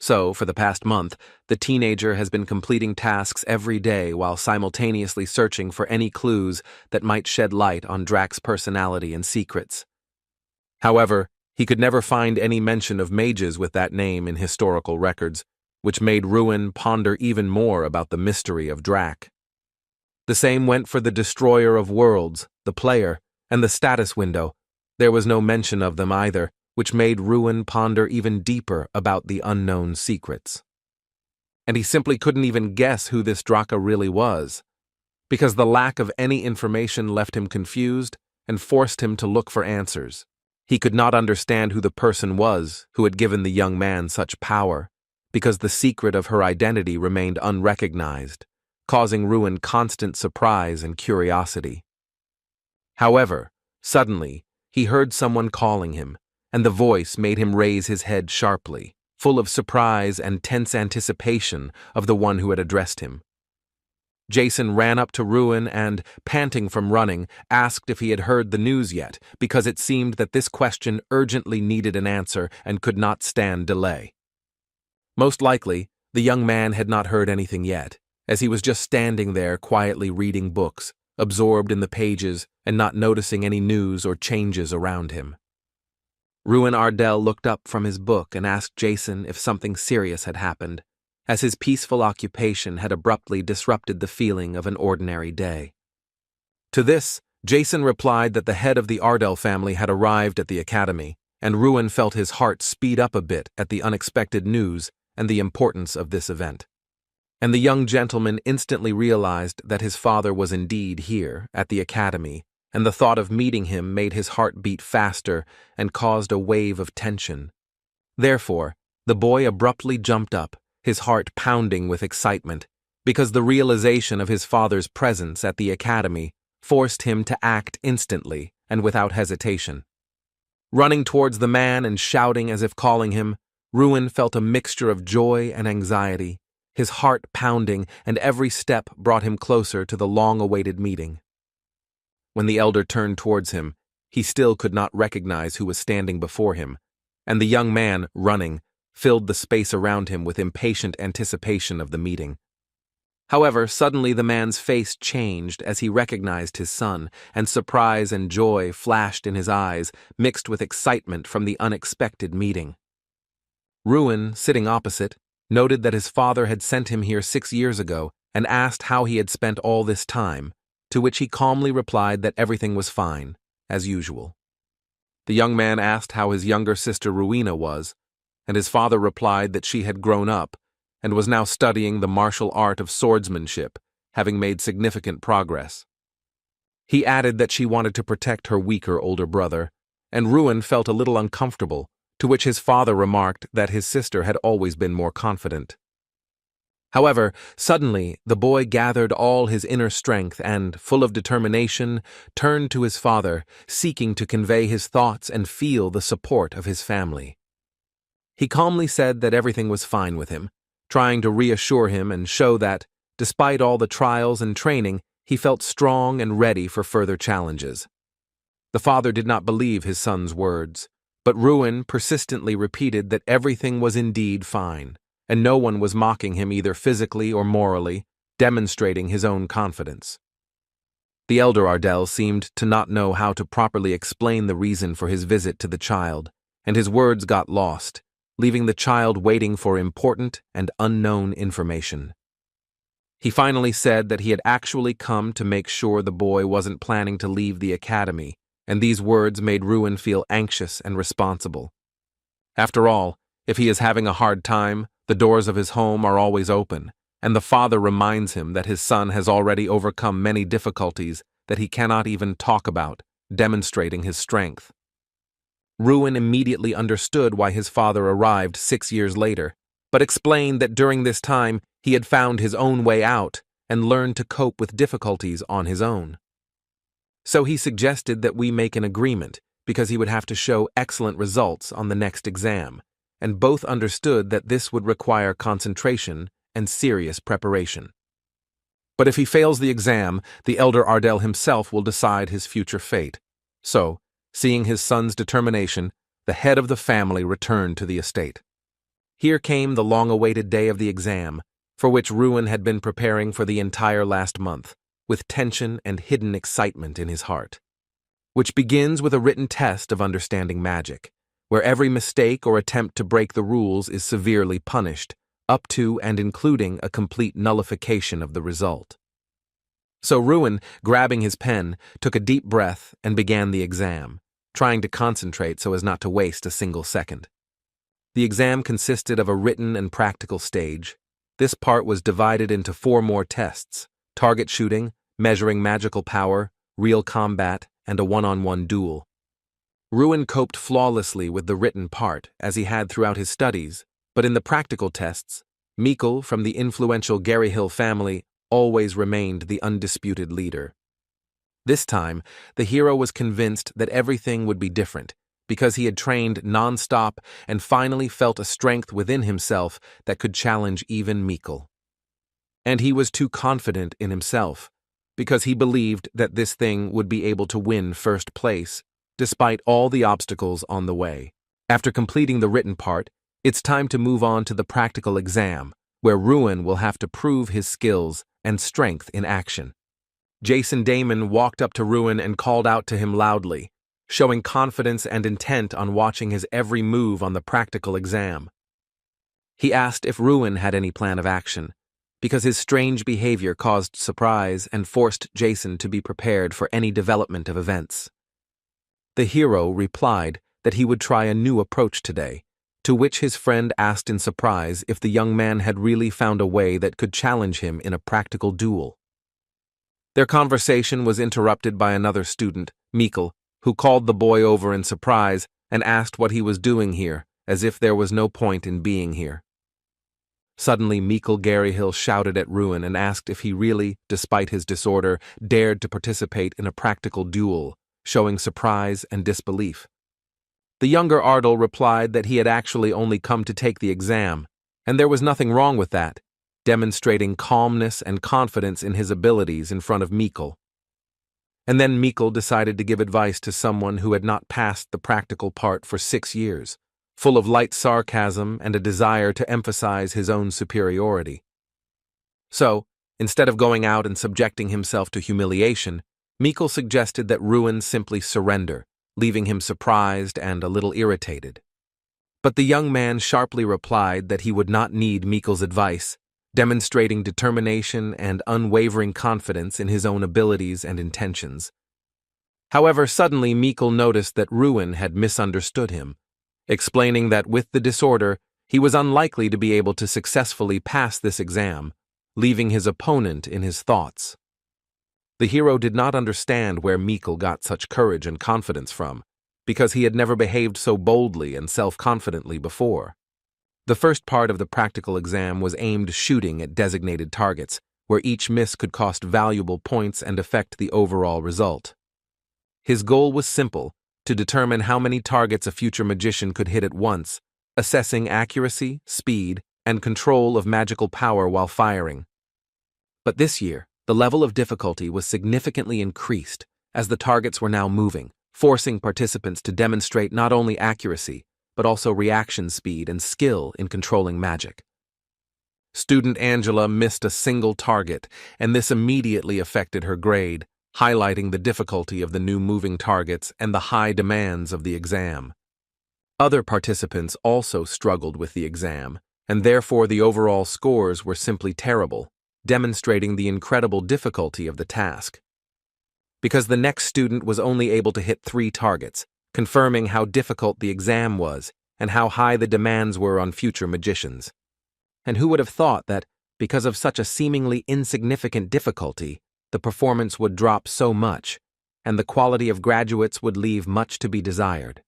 So, for the past month, the teenager has been completing tasks every day while simultaneously searching for any clues that might shed light on Drax's personality and secrets. However, he could never find any mention of mages with that name in historical records, which made Ruin ponder even more about the mystery of Drax. The same went for the Destroyer of Worlds, the player, and the status window. There was no mention of them either, which made Ruin ponder even deeper about the unknown secrets. And he simply couldn't even guess who this Draka really was, because the lack of any information left him confused and forced him to look for answers. He could not understand who the person was who had given the young man such power, because the secret of her identity remained unrecognized, causing Ruin constant surprise and curiosity. However, suddenly, he heard someone calling him, and the voice made him raise his head sharply, full of surprise and tense anticipation of the one who had addressed him. Jason ran up to Ruin and, panting from running, asked if he had heard the news yet, because it seemed that this question urgently needed an answer and could not stand delay. Most likely, the young man had not heard anything yet, as he was just standing there quietly reading books, absorbed in the pages and not noticing any news or changes around him. Ruin Ardell looked up from his book and asked Jason if something serious had happened, as his peaceful occupation had abruptly disrupted the feeling of an ordinary day. To this, Jason replied that the head of the Ardell family had arrived at the academy, and Ruin felt his heart speed up a bit at the unexpected news and the importance of this event. And the young gentleman instantly realized that his father was indeed here, at the academy, and the thought of meeting him made his heart beat faster and caused a wave of tension. Therefore, the boy abruptly jumped up, his heart pounding with excitement, because the realization of his father's presence at the academy forced him to act instantly and without hesitation. Running towards the man and shouting as if calling him, Ruin felt a mixture of joy and anxiety, his heart pounding, and every step brought him closer to the long-awaited meeting. When the elder turned towards him, he still could not recognize who was standing before him, and the young man, running, filled the space around him with impatient anticipation of the meeting. However, suddenly the man's face changed as he recognized his son, and surprise and joy flashed in his eyes, mixed with excitement from the unexpected meeting. Ruin, sitting opposite, noted that his father had sent him here 6 years ago and asked how he had spent all this time, to which he calmly replied that everything was fine, as usual. The young man asked how his younger sister Ruina was, and his father replied that she had grown up and was now studying the martial art of swordsmanship, having made significant progress. He added that she wanted to protect her weaker older brother, and Ruin felt a little uncomfortable, to which his father remarked that his sister had always been more confident. However, suddenly the boy gathered all his inner strength and, full of determination, turned to his father, seeking to convey his thoughts and feel the support of his family. He calmly said that everything was fine with him, trying to reassure him and show that, despite all the trials and training, he felt strong and ready for further challenges. The father did not believe his son's words, but Ruin persistently repeated that everything was indeed fine, and no one was mocking him either physically or morally, demonstrating his own confidence. The elder Ardell seemed to not know how to properly explain the reason for his visit to the child, and his words got lost, leaving the child waiting for important and unknown information. He finally said that he had actually come to make sure the boy wasn't planning to leave the academy, and these words made Ruin feel anxious and responsible. After all, if he is having a hard time, the doors of his home are always open, and the father reminds him that his son has already overcome many difficulties that he cannot even talk about, demonstrating his strength. Ruin immediately understood why his father arrived 6 years later, but explained that during this time he had found his own way out and learned to cope with difficulties on his own. So he suggested that we make an agreement, because he would have to show excellent results on the next exam, and both understood that this would require concentration and serious preparation. But if he fails the exam, the elder Ardell himself will decide his future fate. So, seeing his son's determination, the head of the family returned to the estate. Here came the long-awaited day of the exam, for which Ruin had been preparing for the entire last month, with tension and hidden excitement in his heart, which begins with a written test of understanding magic, where every mistake or attempt to break the rules is severely punished, up to and including a complete nullification of the result. So Ruin, grabbing his pen, took a deep breath and began the exam, trying to concentrate so as not to waste a single second. The exam consisted of a written and practical stage. This part was divided into 4 more tests: target shooting, measuring magical power, real combat, and a one-on-one duel. Ruin coped flawlessly with the written part, as he had throughout his studies, but in the practical tests, Mikkel from the influential Gary Hill family always remained the undisputed leader. This time, the hero was convinced that everything would be different, because he had trained non-stop and finally felt a strength within himself that could challenge even Mikkel. And he was too confident in himself, because he believed that this thing would be able to win first place, despite all the obstacles on the way. After completing the written part, it's time to move on to the practical exam, where Ruin will have to prove his skills and strength in action. Jason Damon walked up to Ruin and called out to him loudly, showing confidence and intent on watching his every move on the practical exam. He asked if Ruin had any plan of action, because his strange behavior caused surprise and forced Jason to be prepared for any development of events. The hero replied that he would try a new approach today, to which his friend asked in surprise if the young man had really found a way that could challenge him in a practical duel. Their conversation was interrupted by another student, Mikkel, who called the boy over in surprise and asked what he was doing here, as if there was no point in being here. Suddenly, Mikkel Garyhill shouted at Ruin and asked if he really, despite his disorder, dared to participate in a practical duel, showing surprise and disbelief. The younger Ardal replied that he had actually only come to take the exam, and there was nothing wrong with that, demonstrating calmness and confidence in his abilities in front of Mikkel. And then Mikkel decided to give advice to someone who had not passed the practical part for 6 years, full of light sarcasm and a desire to emphasize his own superiority. So, instead of going out and subjecting himself to humiliation, Mikkel suggested that Ruin simply surrender, leaving him surprised and a little irritated. But the young man sharply replied that he would not need Mikkel's advice, demonstrating determination and unwavering confidence in his own abilities and intentions. However, suddenly Mikkel noticed that Ruin had misunderstood him, explaining that with the disorder, he was unlikely to be able to successfully pass this exam, leaving his opponent in his thoughts. The hero did not understand where Mikkel got such courage and confidence from, because he had never behaved so boldly and self-confidently before. The first part of the practical exam was aimed shooting at designated targets, where each miss could cost valuable points and affect the overall result. His goal was simple: to determine how many targets a future magician could hit at once, assessing accuracy, speed, and control of magical power while firing. But this year, the level of difficulty was significantly increased, as the targets were now moving, forcing participants to demonstrate not only accuracy, but also reaction speed and skill in controlling magic. Student Angela missed a single target, and this immediately affected her grade, highlighting the difficulty of the new moving targets and the high demands of the exam. Other participants also struggled with the exam, and therefore the overall scores were simply terrible, demonstrating the incredible difficulty of the task. Because the next student was only able to hit 3 targets, confirming how difficult the exam was and how high the demands were on future magicians. And who would have thought that, because of such a seemingly insignificant difficulty, the performance would drop so much, and the quality of graduates would leave much to be desired.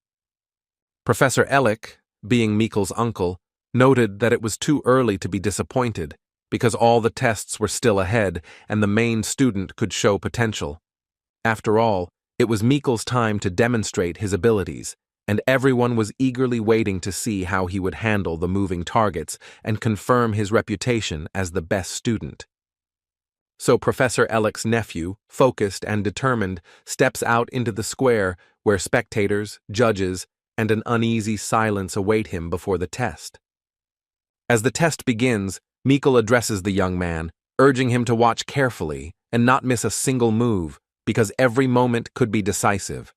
Professor Ellick, being Mikkel's uncle, noted that it was too early to be disappointed, because all the tests were still ahead and the main student could show potential. After all, it was Mikkel's time to demonstrate his abilities, and everyone was eagerly waiting to see how he would handle the moving targets and confirm his reputation as the best student. So Professor Ellick's nephew, focused and determined, steps out into the square where spectators, judges, and an uneasy silence await him before the test. As the test begins, Mikkel addresses the young man, urging him to watch carefully and not miss a single move, because every moment could be decisive.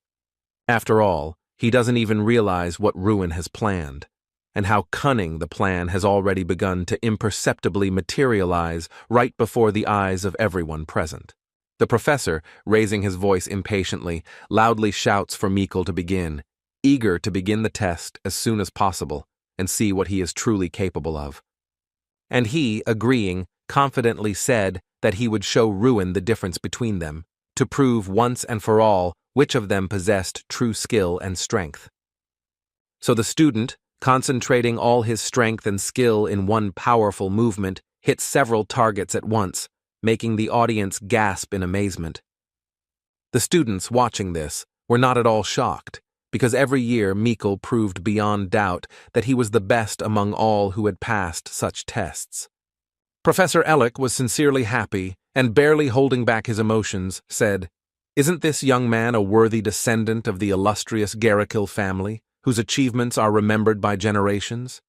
After all, he doesn't even realize what Ruin has planned, and how cunning the plan has already begun to imperceptibly materialize right before the eyes of everyone present. The professor, raising his voice impatiently, loudly shouts for Mikkel to begin, eager to begin the test as soon as possible and see what he is truly capable of. And he, agreeing, confidently said that he would show Ruin the difference between them, to prove once and for all which of them possessed true skill and strength. So the student, concentrating all his strength and skill in one powerful movement, hit several targets at once, making the audience gasp in amazement. The students watching this were not at all shocked, because every year Mikkel proved beyond doubt that he was the best among all who had passed such tests. Professor Ellick was sincerely happy, and barely holding back his emotions, said, "Isn't this young man a worthy descendant of the illustrious Garrikill family, whose achievements are remembered by generations?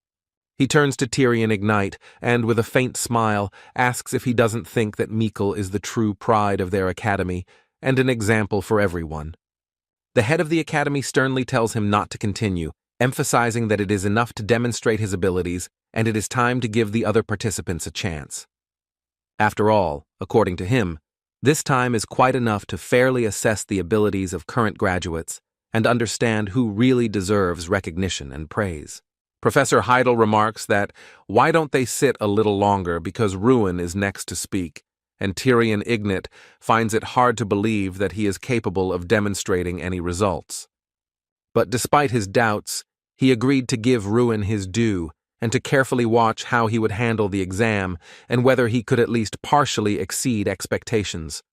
He turns to Tyrion Ignite and, with a faint smile, asks if he doesn't think that Mikkel is the true pride of their academy and an example for everyone. The head of the academy sternly tells him not to continue, emphasizing that it is enough to demonstrate his abilities and it is time to give the other participants a chance. After all, according to him, this time is quite enough to fairly assess the abilities of current graduates and understand who really deserves recognition and praise. Professor Heidel remarks that, why don't they sit a little longer because Ruin is next to speak, and Tyrion Ignite finds it hard to believe that he is capable of demonstrating any results. But despite his doubts, he agreed to give Ruin his due and to carefully watch how he would handle the exam and whether he could at least partially exceed expectations.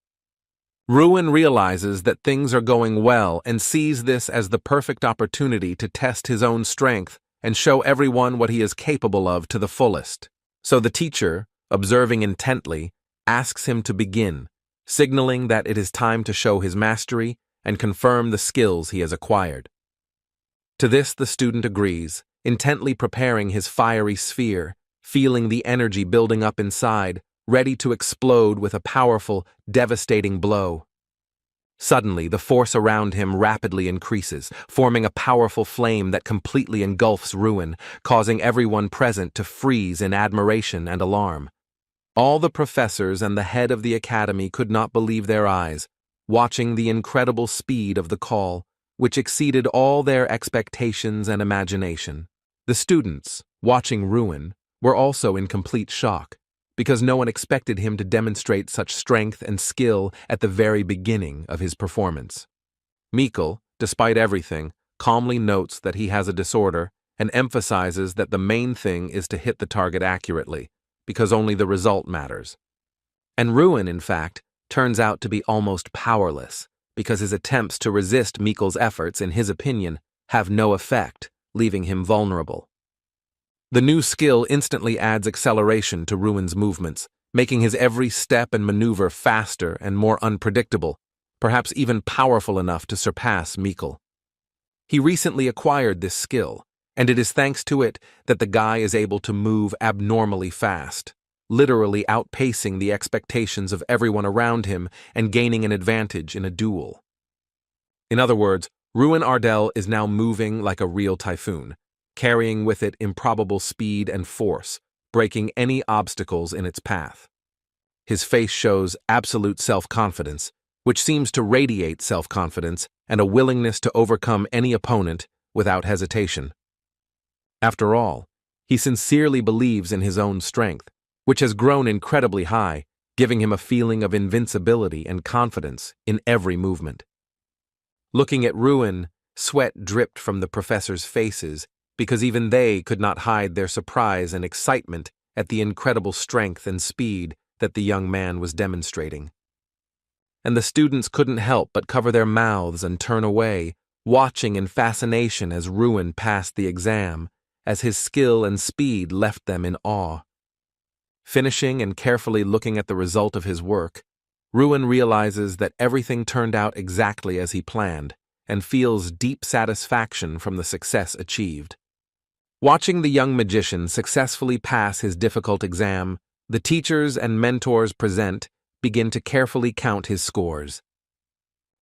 Ruin realizes that things are going well and sees this as the perfect opportunity to test his own strength and show everyone what he is capable of to the fullest. So the teacher, observing intently, asks him to begin, signaling that it is time to show his mastery and confirm the skills he has acquired. To this the student agrees, intently preparing his fiery sphere, feeling the energy building up inside, ready to explode with a powerful, devastating blow. Suddenly, the force around him rapidly increases, forming a powerful flame that completely engulfs Ruin, causing everyone present to freeze in admiration and alarm. All the professors and the head of the academy could not believe their eyes, watching the incredible speed of the call, which exceeded all their expectations and imagination. The students, watching Ruin, were also in complete shock, because no one expected him to demonstrate such strength and skill at the very beginning of his performance. Mikkel, despite everything, calmly notes that he has a disorder and emphasizes that the main thing is to hit the target accurately, because only the result matters. And Ruin, in fact, turns out to be almost powerless, because his attempts to resist Mikkel's efforts, in his opinion, have no effect, leaving him vulnerable. The new skill instantly adds acceleration to Ruin's movements, making his every step and maneuver faster and more unpredictable, perhaps even powerful enough to surpass Mikkel. He recently acquired this skill, and it is thanks to it that the guy is able to move abnormally fast, literally outpacing the expectations of everyone around him and gaining an advantage in a duel. In other words, Ruin Ardell is now moving like a real typhoon, carrying with it improbable speed and force, breaking any obstacles in its path. His face shows absolute self-confidence, which seems to radiate self-confidence and a willingness to overcome any opponent without hesitation. After all, he sincerely believes in his own strength, which has grown incredibly high, giving him a feeling of invincibility and confidence in every movement. Looking at Ruin, sweat dripped from the professors' faces, because even they could not hide their surprise and excitement at the incredible strength and speed that the young man was demonstrating. And the students couldn't help but cover their mouths and turn away, watching in fascination as Ruin passed the exam, as his skill and speed left them in awe. Finishing and carefully looking at the result of his work, Ruin realizes that everything turned out exactly as he planned, and feels deep satisfaction from the success achieved. Watching the young magician successfully pass his difficult exam, the teachers and mentors present begin to carefully count his scores.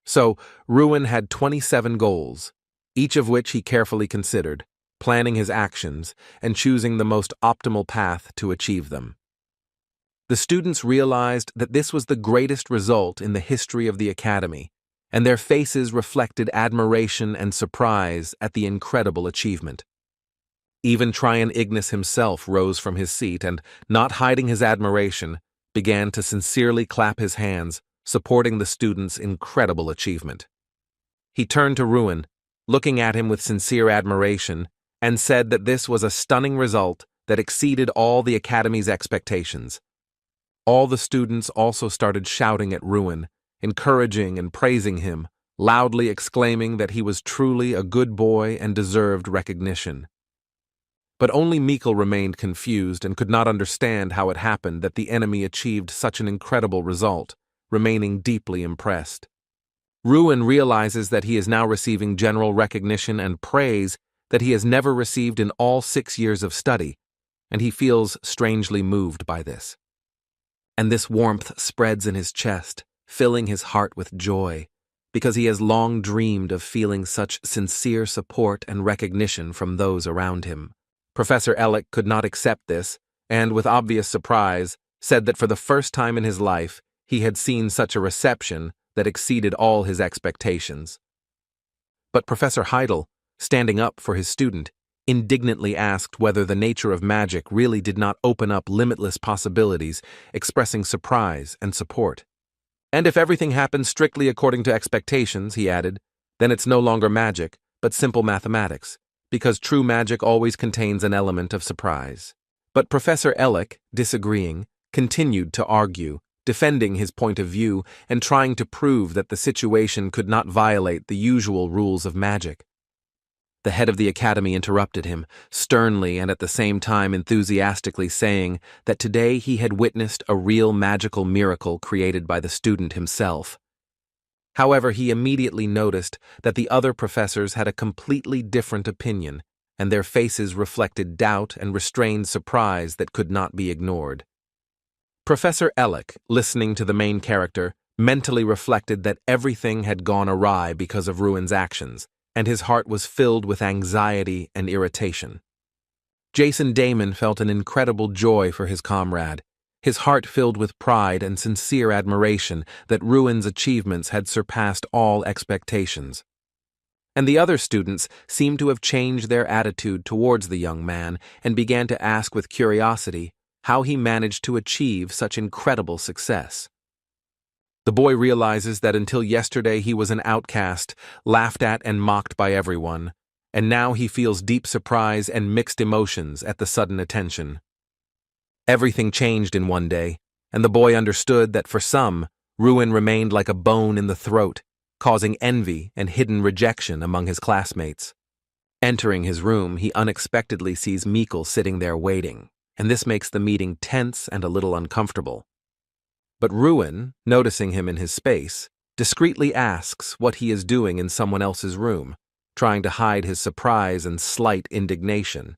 So, Ruin had 27 goals, each of which he carefully considered, planning his actions and choosing the most optimal path to achieve them. The students realized that this was the greatest result in the history of the academy, and their faces reflected admiration and surprise at the incredible achievement. Even Tryon Ignis himself rose from his seat and, not hiding his admiration, began to sincerely clap his hands, supporting the student's incredible achievement. He turned to Ruin, looking at him with sincere admiration, and said that this was a stunning result that exceeded all the academy's expectations. All the students also started shouting at Ruin, encouraging and praising him, loudly exclaiming that he was truly a good boy and deserved recognition. But only Mikkel remained confused and could not understand how it happened that the enemy achieved such an incredible result, remaining deeply impressed. Ruin realizes that he is now receiving general recognition and praise that he has never received in all 6 years of study, and he feels strangely moved by this. And this warmth spreads in his chest, filling his heart with joy, because he has long dreamed of feeling such sincere support and recognition from those around him. Professor Ellick could not accept this, and with obvious surprise, said that for the first time in his life, he had seen such a reception that exceeded all his expectations. But Professor Heidel, standing up for his student, indignantly asked whether the nature of magic really did not open up limitless possibilities, expressing surprise and support. And if everything happens strictly according to expectations, he added, then it's no longer magic, but simple mathematics, because true magic always contains an element of surprise. But Professor Ellick, disagreeing, continued to argue, defending his point of view and trying to prove that the situation could not violate the usual rules of magic. The head of the academy interrupted him, sternly and at the same time enthusiastically saying that today he had witnessed a real magical miracle created by the student himself. However, he immediately noticed that the other professors had a completely different opinion, and their faces reflected doubt and restrained surprise that could not be ignored. Professor Ellick, listening to the main character, mentally reflected that everything had gone awry because of Ruin's actions, and his heart was filled with anxiety and irritation. Jason Damon felt an incredible joy for his comrade, his heart filled with pride and sincere admiration that Ruin's achievements had surpassed all expectations. And the other students seemed to have changed their attitude towards the young man and began to ask with curiosity how he managed to achieve such incredible success. The boy realizes that until yesterday he was an outcast, laughed at and mocked by everyone, and now he feels deep surprise and mixed emotions at the sudden attention. Everything changed in one day, and the boy understood that for some, Ruin remained like a bone in the throat, causing envy and hidden rejection among his classmates. Entering his room, he unexpectedly sees Mikkel sitting there waiting, and this makes the meeting tense and a little uncomfortable. But Ruin, noticing him in his space, discreetly asks what he is doing in someone else's room, trying to hide his surprise and slight indignation.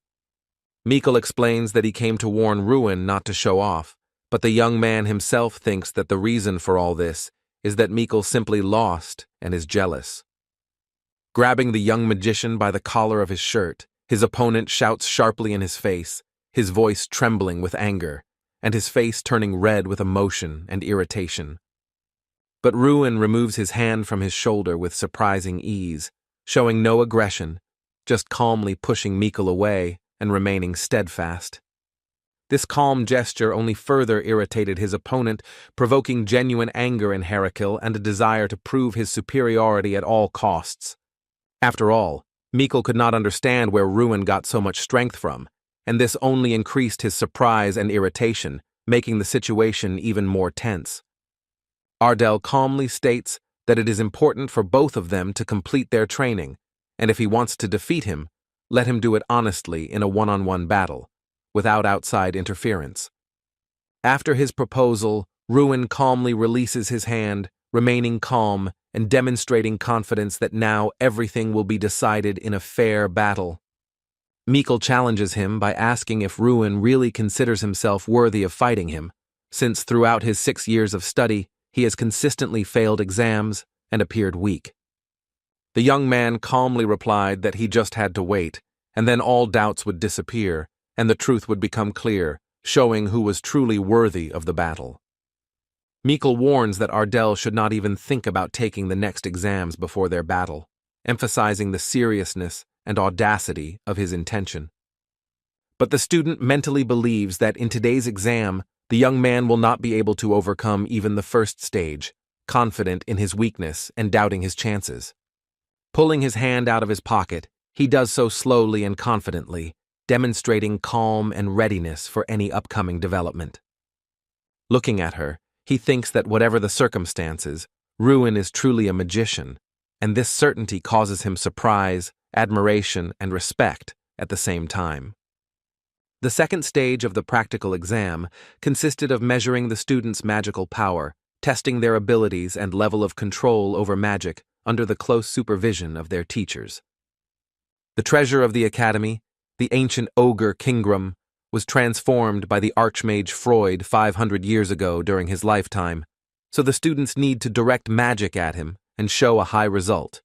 Mikkel explains that he came to warn Ruin not to show off, but the young man himself thinks that the reason for all this is that Mikkel simply lost and is jealous. Grabbing the young magician by the collar of his shirt, his opponent shouts sharply in his face, his voice trembling with anger, and his face turning red with emotion and irritation. But Ruin removes his hand from his shoulder with surprising ease, showing no aggression, just calmly pushing Mikkel away and remaining steadfast. This calm gesture only further irritated his opponent, provoking genuine anger in Heracles and a desire to prove his superiority at all costs. After all, Mikkel could not understand where Ruin got so much strength from, and this only increased his surprise and irritation, making the situation even more tense. Ardell calmly states that it is important for both of them to complete their training, and if he wants to defeat him, let him do it honestly in a one-on-one battle, without outside interference. After his proposal, Ruin calmly releases his hand, remaining calm and demonstrating confidence that now everything will be decided in a fair battle. Mikkel challenges him by asking if Ruin really considers himself worthy of fighting him, since throughout his 6 years of study, he has consistently failed exams and appeared weak. The young man calmly replied that he just had to wait, and then all doubts would disappear, and the truth would become clear, showing who was truly worthy of the battle. Mikkel warns that Ardell should not even think about taking the next exams before their battle, emphasizing the seriousness and audacity of his intention. But the student mentally believes that in today's exam, the young man will not be able to overcome even the first stage, confident in his weakness and doubting his chances. Pulling his hand out of his pocket, he does so slowly and confidently, demonstrating calm and readiness for any upcoming development. Looking at her, he thinks that whatever the circumstances, Ruin is truly a magician, and this certainty causes him surprise, admiration, and respect at the same time. The second stage of the practical exam consisted of measuring the students' magical power, testing their abilities and level of control over magic under the close supervision of their teachers. The treasure of the academy, the ancient ogre Kingram, was transformed by the Archmage Freud 500 years ago during his lifetime, so the students need to direct magic at him and show a high result.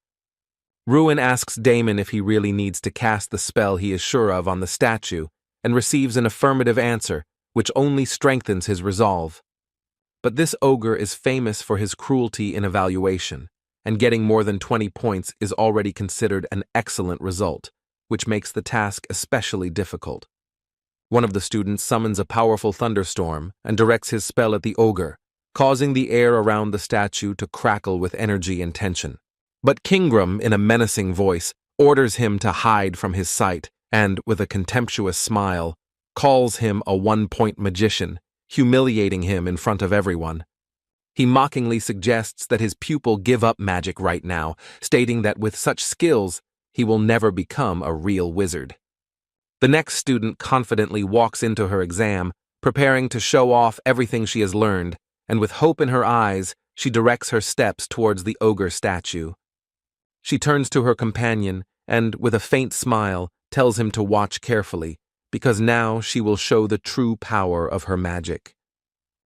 Ruin asks Damon if he really needs to cast the spell he is sure of on the statue and receives an affirmative answer, which only strengthens his resolve. But this ogre is famous for his cruelty in evaluation, and getting more than 20 points is already considered an excellent result, which makes the task especially difficult. One of the students summons a powerful thunderstorm and directs his spell at the ogre, causing the air around the statue to crackle with energy and tension. But Kingram, in a menacing voice, orders him to hide from his sight and, with a contemptuous smile, calls him a one-point magician, humiliating him in front of everyone. He mockingly suggests that his pupil give up magic right now, stating that with such skills, he will never become a real wizard. The next student confidently walks into her exam, preparing to show off everything she has learned, and with hope in her eyes, she directs her steps towards the ogre statue. She turns to her companion and, with a faint smile, tells him to watch carefully, because now she will show the true power of her magic.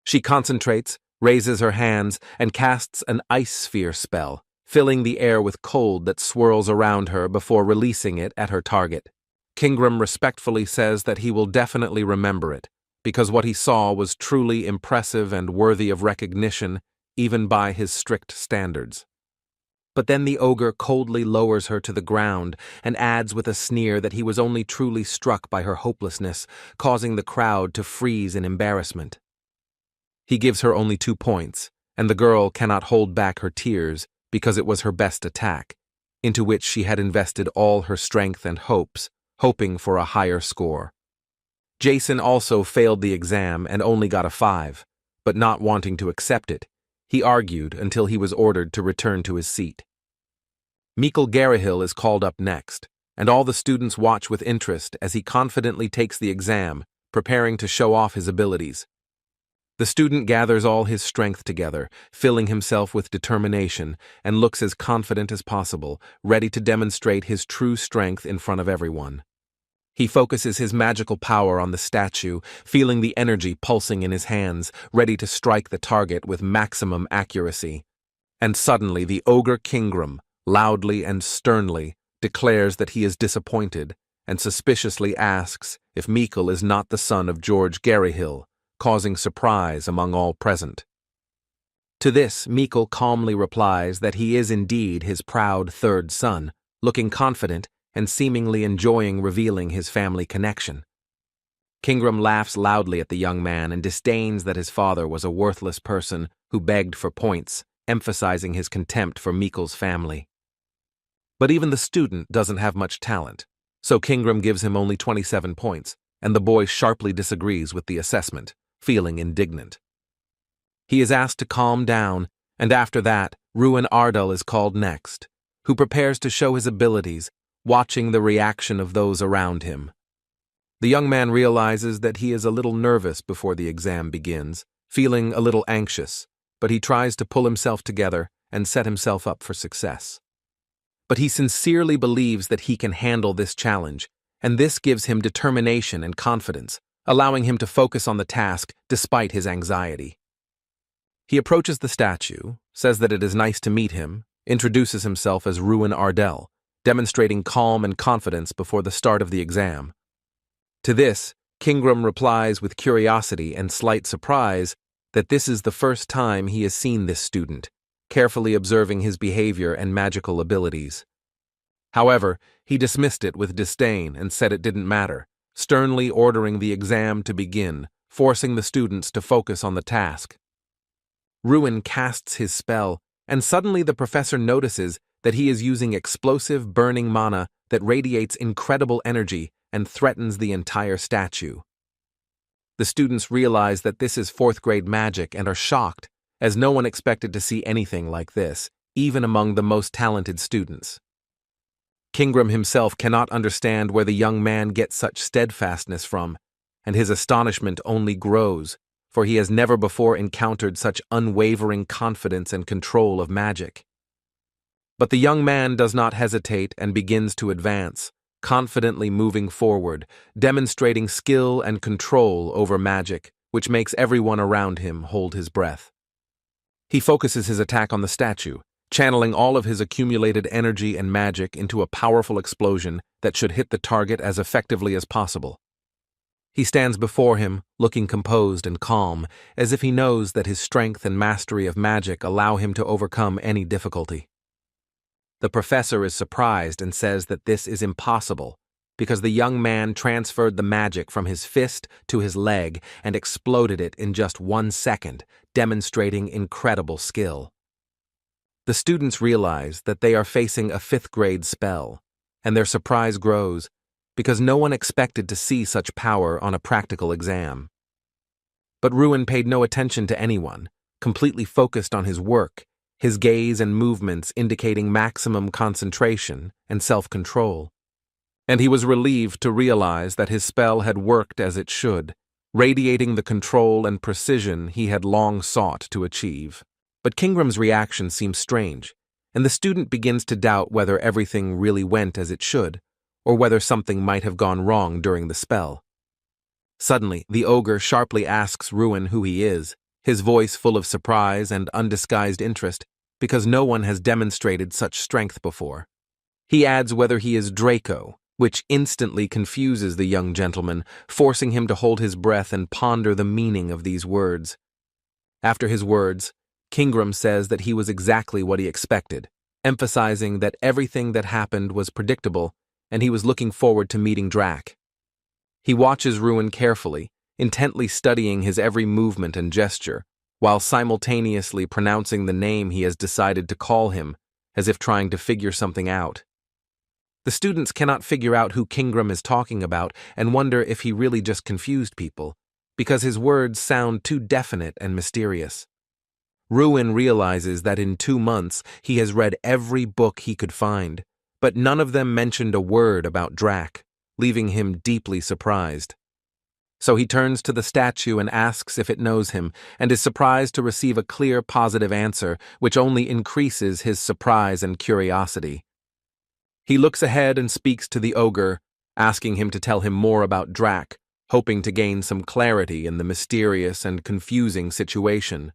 She concentrates, raises her hands, and casts an ice sphere spell, filling the air with cold that swirls around her before releasing it at her target. Kingram respectfully says that he will definitely remember it, because what he saw was truly impressive and worthy of recognition, even by his strict standards. But then the ogre coldly lowers her to the ground and adds with a sneer that he was only truly struck by her hopelessness, causing the crowd to freeze in embarrassment. He gives her only 2 points, and the girl cannot hold back her tears because it was her best attack, into which she had invested all her strength and hopes, hoping for a higher score. Jason also failed the exam and only got a 5, but not wanting to accept it, he argued until he was ordered to return to his seat. Mikkel Garahill is called up next, and all the students watch with interest as he confidently takes the exam, preparing to show off his abilities. The student gathers all his strength together, filling himself with determination, and looks as confident as possible, ready to demonstrate his true strength in front of everyone. He focuses his magical power on the statue, feeling the energy pulsing in his hands, ready to strike the target with maximum accuracy. And suddenly the ogre Kingram, loudly and sternly, declares that he is disappointed and suspiciously asks if Mikkel is not the son of George Garahill, causing surprise among all present. To this, Mikkel calmly replies that he is indeed his proud third son, looking confident and seemingly enjoying revealing his family connection. Kingram laughs loudly at the young man and disdains that his father was a worthless person who begged for points, emphasizing his contempt for Mikkel's family. But even the student doesn't have much talent, so Kingram gives him only 27 points, and the boy sharply disagrees with the assessment, feeling indignant. He is asked to calm down, and after that, Ruin Ardal is called next, who prepares to show his abilities, watching the reaction of those around him. The young man realizes that he is a little nervous before the exam begins, feeling a little anxious, but he tries to pull himself together and set himself up for success. But he sincerely believes that he can handle this challenge, and this gives him determination and confidence, allowing him to focus on the task despite his anxiety. He approaches the statue, says that it is nice to meet him, introduces himself as Ruin Ardal, demonstrating calm and confidence before the start of the exam. To this, Kingram replies with curiosity and slight surprise that this is the first time he has seen this student, carefully observing his behavior and magical abilities. However, he dismissed it with disdain and said it didn't matter, sternly ordering the exam to begin, forcing the students to focus on the task. Ruin casts his spell, and suddenly the professor notices that he is using explosive burning mana that radiates incredible energy and threatens the entire statue. The students realize that this is 4th grade magic and are shocked, as no one expected to see anything like this, even among the most talented students. Kingram himself cannot understand where the young man gets such steadfastness from, and his astonishment only grows, for he has never before encountered such unwavering confidence and control of magic. But the young man does not hesitate and begins to advance, confidently moving forward, demonstrating skill and control over magic, which makes everyone around him hold his breath. He focuses his attack on the statue, channeling all of his accumulated energy and magic into a powerful explosion that should hit the target as effectively as possible. He stands before him, looking composed and calm, as if he knows that his strength and mastery of magic allow him to overcome any difficulty. The professor is surprised and says that this is impossible, because the young man transferred the magic from his fist to his leg and exploded it in just 1 second, demonstrating incredible skill. The students realize that they are facing a 5th-grade spell, and their surprise grows because no one expected to see such power on a practical exam. But Ruin paid no attention to anyone, completely focused on his work, his gaze and movements indicating maximum concentration and self-control. And he was relieved to realize that his spell had worked as it should, radiating the control and precision he had long sought to achieve. But Kingram's reaction seems strange, and the student begins to doubt whether everything really went as it should, or whether something might have gone wrong during the spell. Suddenly, the ogre sharply asks Ruin who he is, his voice full of surprise and undisguised interest, because no one has demonstrated such strength before. He adds whether he is Draco, which instantly confuses the young gentleman, forcing him to hold his breath and ponder the meaning of these words. After his words, Kingram says that he was exactly what he expected, emphasizing that everything that happened was predictable and he was looking forward to meeting Drac. He watches Ruin carefully, intently studying his every movement and gesture, while simultaneously pronouncing the name he has decided to call him, as if trying to figure something out. The students cannot figure out who Kingram is talking about and wonder if he really just confused people, because his words sound too definite and mysterious. Ruin realizes that in 2 months he has read every book he could find, but none of them mentioned a word about Drac, leaving him deeply surprised. So he turns to the statue and asks if it knows him, and is surprised to receive a clear, positive answer, which only increases his surprise and curiosity. He looks ahead and speaks to the ogre, asking him to tell him more about Drac, hoping to gain some clarity in the mysterious and confusing situation.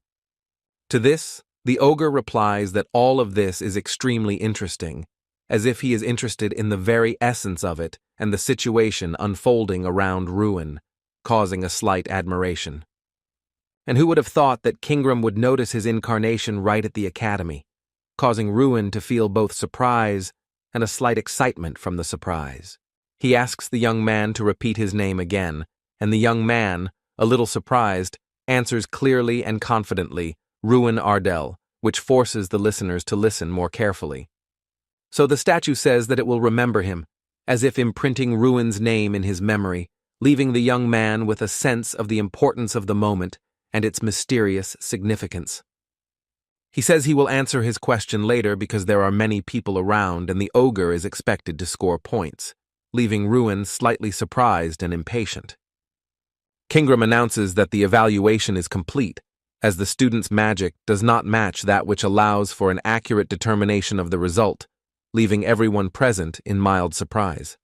To this, the ogre replies that all of this is extremely interesting, as if he is interested in the very essence of it and the situation unfolding around Ruin, causing a slight admiration. And who would have thought that Kingram would notice his incarnation right at the academy, causing Ruin to feel both surprise and a slight excitement from the surprise. He asks the young man to repeat his name again, and the young man, a little surprised, answers clearly and confidently, Ruin Ardell, which forces the listeners to listen more carefully. So the statue says that it will remember him, as if imprinting Ruin's name in his memory, leaving the young man with a sense of the importance of the moment and its mysterious significance. He says he will answer his question later because there are many people around and the ogre is expected to score points, leaving Ruin slightly surprised and impatient. Kingram announces that the evaluation is complete, as the student's magic does not match that which allows for an accurate determination of the result, leaving everyone present in mild surprise.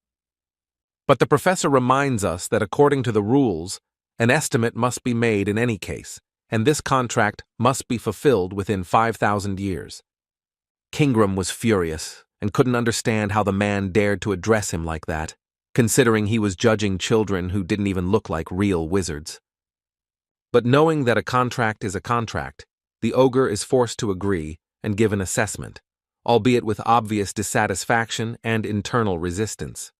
But the professor reminds us that according to the rules, an estimate must be made in any case, and this contract must be fulfilled within 5,000 years. Kingram was furious and couldn't understand how the man dared to address him like that, considering he was judging children who didn't even look like real wizards. But knowing that a contract is a contract, the ogre is forced to agree and give an assessment, albeit with obvious dissatisfaction and internal resistance.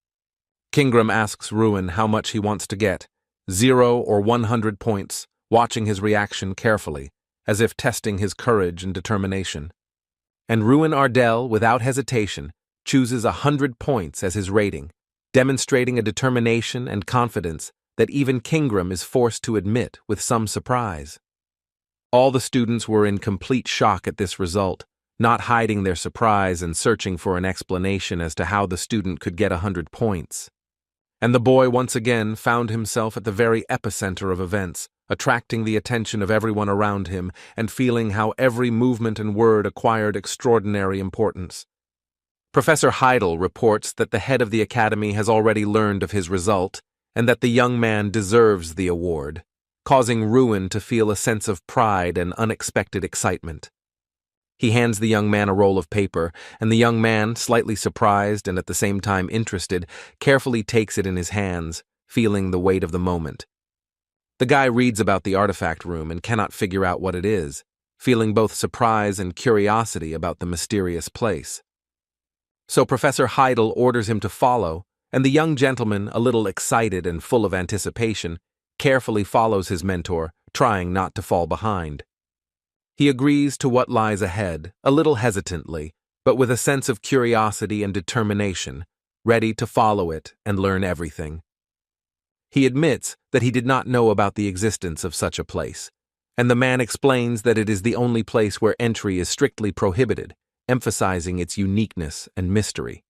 Kingram asks Ruin how much he wants to get, 0 or 100 points, watching his reaction carefully, as if testing his courage and determination. And Ruin Ardell, without hesitation, chooses 100 points as his rating, demonstrating a determination and confidence that even Kingram is forced to admit with some surprise. All the students were in complete shock at this result, not hiding their surprise and searching for an explanation as to how the student could get 100 points. And the boy once again found himself at the very epicenter of events, attracting the attention of everyone around him and feeling how every movement and word acquired extraordinary importance. Professor Heidel reports that the head of the academy has already learned of his result and that the young man deserves the award, causing Ruin to feel a sense of pride and unexpected excitement. He hands the young man a roll of paper, and the young man, slightly surprised and at the same time interested, carefully takes it in his hands, feeling the weight of the moment. The guy reads about the artifact room and cannot figure out what it is, feeling both surprise and curiosity about the mysterious place. So Professor Heidel orders him to follow, and the young gentleman, a little excited and full of anticipation, carefully follows his mentor, trying not to fall behind. He agrees to what lies ahead, a little hesitantly, but with a sense of curiosity and determination, ready to follow it and learn everything. He admits that he did not know about the existence of such a place, and the man explains that it is the only place where entry is strictly prohibited, emphasizing its uniqueness and mystery.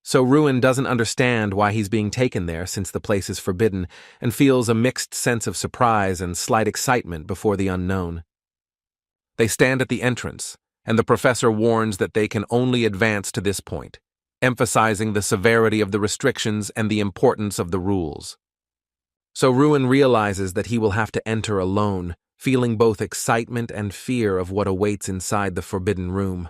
So Ruin doesn't understand why he's being taken there since the place is forbidden, and feels a mixed sense of surprise and slight excitement before the unknown. They stand at the entrance, and the professor warns that they can only advance to this point, emphasizing the severity of the restrictions and the importance of the rules. So Ruin realizes that he will have to enter alone, feeling both excitement and fear of what awaits inside the forbidden room.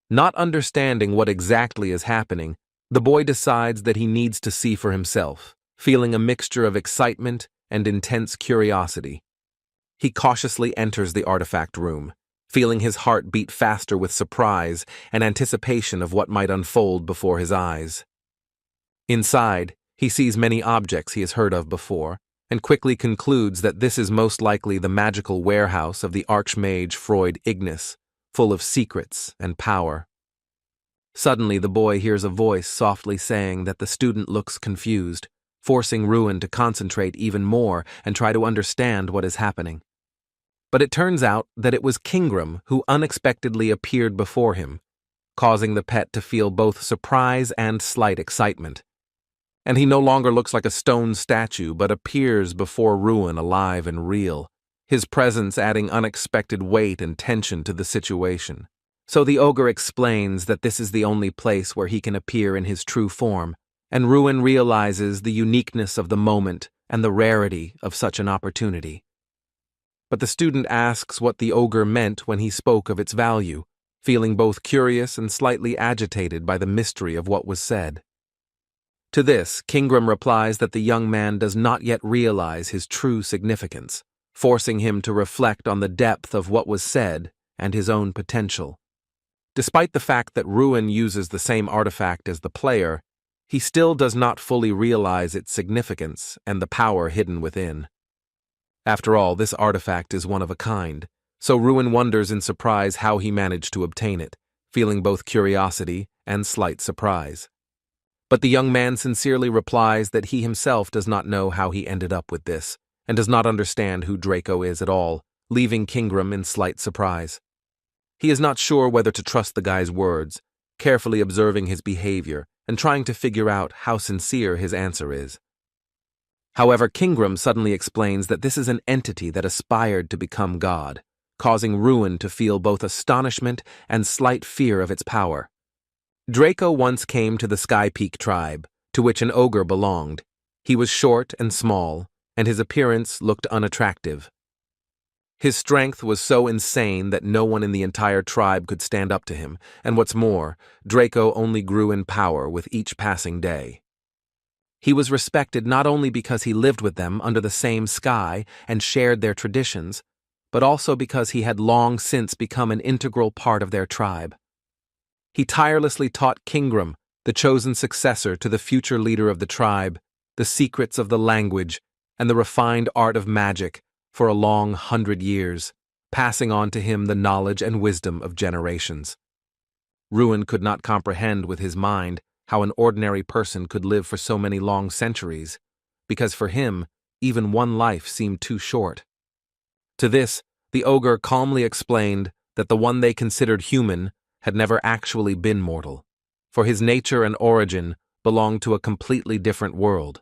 Not understanding what exactly is happening, the boy decides that he needs to see for himself, feeling a mixture of excitement and intense curiosity. He cautiously enters the artifact room, feeling his heart beat faster with surprise and anticipation of what might unfold before his eyes. Inside, he sees many objects he has heard of before, and quickly concludes that this is most likely the magical warehouse of the Archmage Freud Ignis, full of secrets and power. Suddenly the boy hears a voice softly saying that the student looks confused, forcing Ruin to concentrate even more and try to understand what is happening. But it turns out that it was Kingram who unexpectedly appeared before him, causing the pet to feel both surprise and slight excitement. And he no longer looks like a stone statue, but appears before Ruin alive and real, his presence adding unexpected weight and tension to the situation. So the ogre explains that this is the only place where he can appear in his true form, and Ruin realizes the uniqueness of the moment and the rarity of such an opportunity. But the student asks what the ogre meant when he spoke of its value, feeling both curious and slightly agitated by the mystery of what was said. To this, Kingram replies that the young man does not yet realize his true significance, forcing him to reflect on the depth of what was said and his own potential. Despite the fact that Ruin uses the same artifact as the player, he still does not fully realize its significance and the power hidden within. After all, this artifact is one of a kind, so Ruin wonders in surprise how he managed to obtain it, feeling both curiosity and slight surprise. But the young man sincerely replies that he himself does not know how he ended up with this, and does not understand who Draco is at all, leaving Kingram in slight surprise. He is not sure whether to trust the guy's words, carefully observing his behavior and trying to figure out how sincere his answer is. However, Kingram suddenly explains that this is an entity that aspired to become God, causing Ruin to feel both astonishment and slight fear of its power. Draco once came to the Sky Peak tribe, to which an ogre belonged. He was short and small, and his appearance looked unattractive. His strength was so insane that no one in the entire tribe could stand up to him, and what's more, Draco only grew in power with each passing day. He was respected not only because he lived with them under the same sky and shared their traditions, but also because he had long since become an integral part of their tribe. He tirelessly taught Kingram, the chosen successor to the future leader of the tribe, the secrets of the language and the refined art of magic for a long 100 years, passing on to him the knowledge and wisdom of generations. Ruin could not comprehend with his mind how an ordinary person could live for so many long centuries, because for him, even one life seemed too short. To this, the ogre calmly explained that the one they considered human had never actually been mortal, for his nature and origin belonged to a completely different world.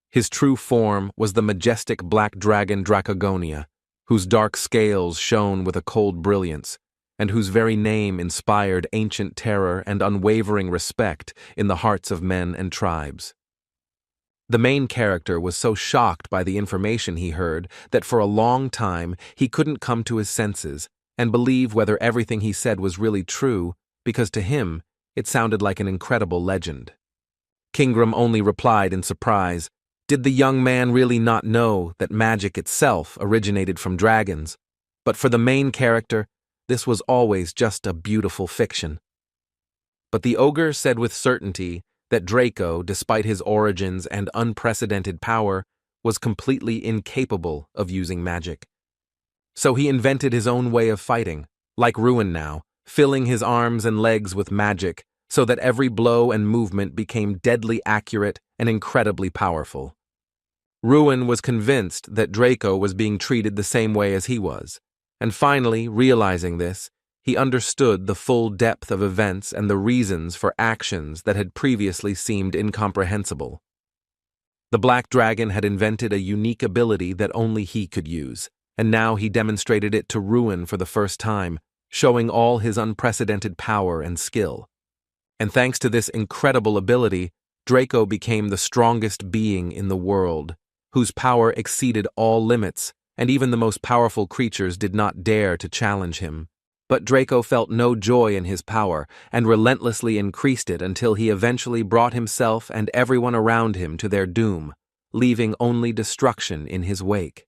His true form was the majestic black dragon Dracogonia, whose dark scales shone with a cold brilliance, and whose very name inspired ancient terror and unwavering respect in the hearts of men and tribes. The main character was so shocked by the information he heard that for a long time he couldn't come to his senses and believe whether everything he said was really true, because to him it sounded like an incredible legend. Kingram only replied in surprise, did the young man really not know that magic itself originated from dragons? But for the main character, this was always just a beautiful fiction. But the ogre said with certainty that Draco, despite his origins and unprecedented power, was completely incapable of using magic. So he invented his own way of fighting, like Ruin now, filling his arms and legs with magic so that every blow and movement became deadly accurate and incredibly powerful. Ruin was convinced that Draco was being treated the same way as he was, and finally, realizing this, he understood the full depth of events and the reasons for actions that had previously seemed incomprehensible. The Black Dragon had invented a unique ability that only he could use, and now he demonstrated it to Ruin for the first time, showing all his unprecedented power and skill. And thanks to this incredible ability, Draco became the strongest being in the world, whose power exceeded all limits, and even the most powerful creatures did not dare to challenge him. But Draco felt no joy in his power, and relentlessly increased it until he eventually brought himself and everyone around him to their doom, leaving only destruction in his wake.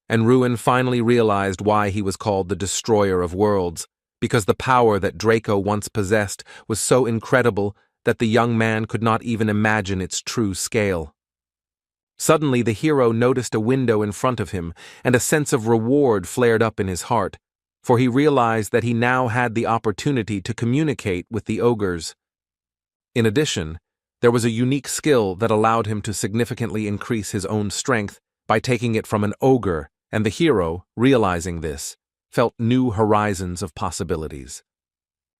And Ruin finally realized why he was called the Destroyer of Worlds, because the power that Draco once possessed was so incredible that the young man could not even imagine its true scale. Suddenly the hero noticed a window in front of him, and a sense of reward flared up in his heart, for he realized that he now had the opportunity to communicate with the ogres. In addition, there was a unique skill that allowed him to significantly increase his own strength by taking it from an ogre, and the hero, realizing this, felt new horizons of possibilities.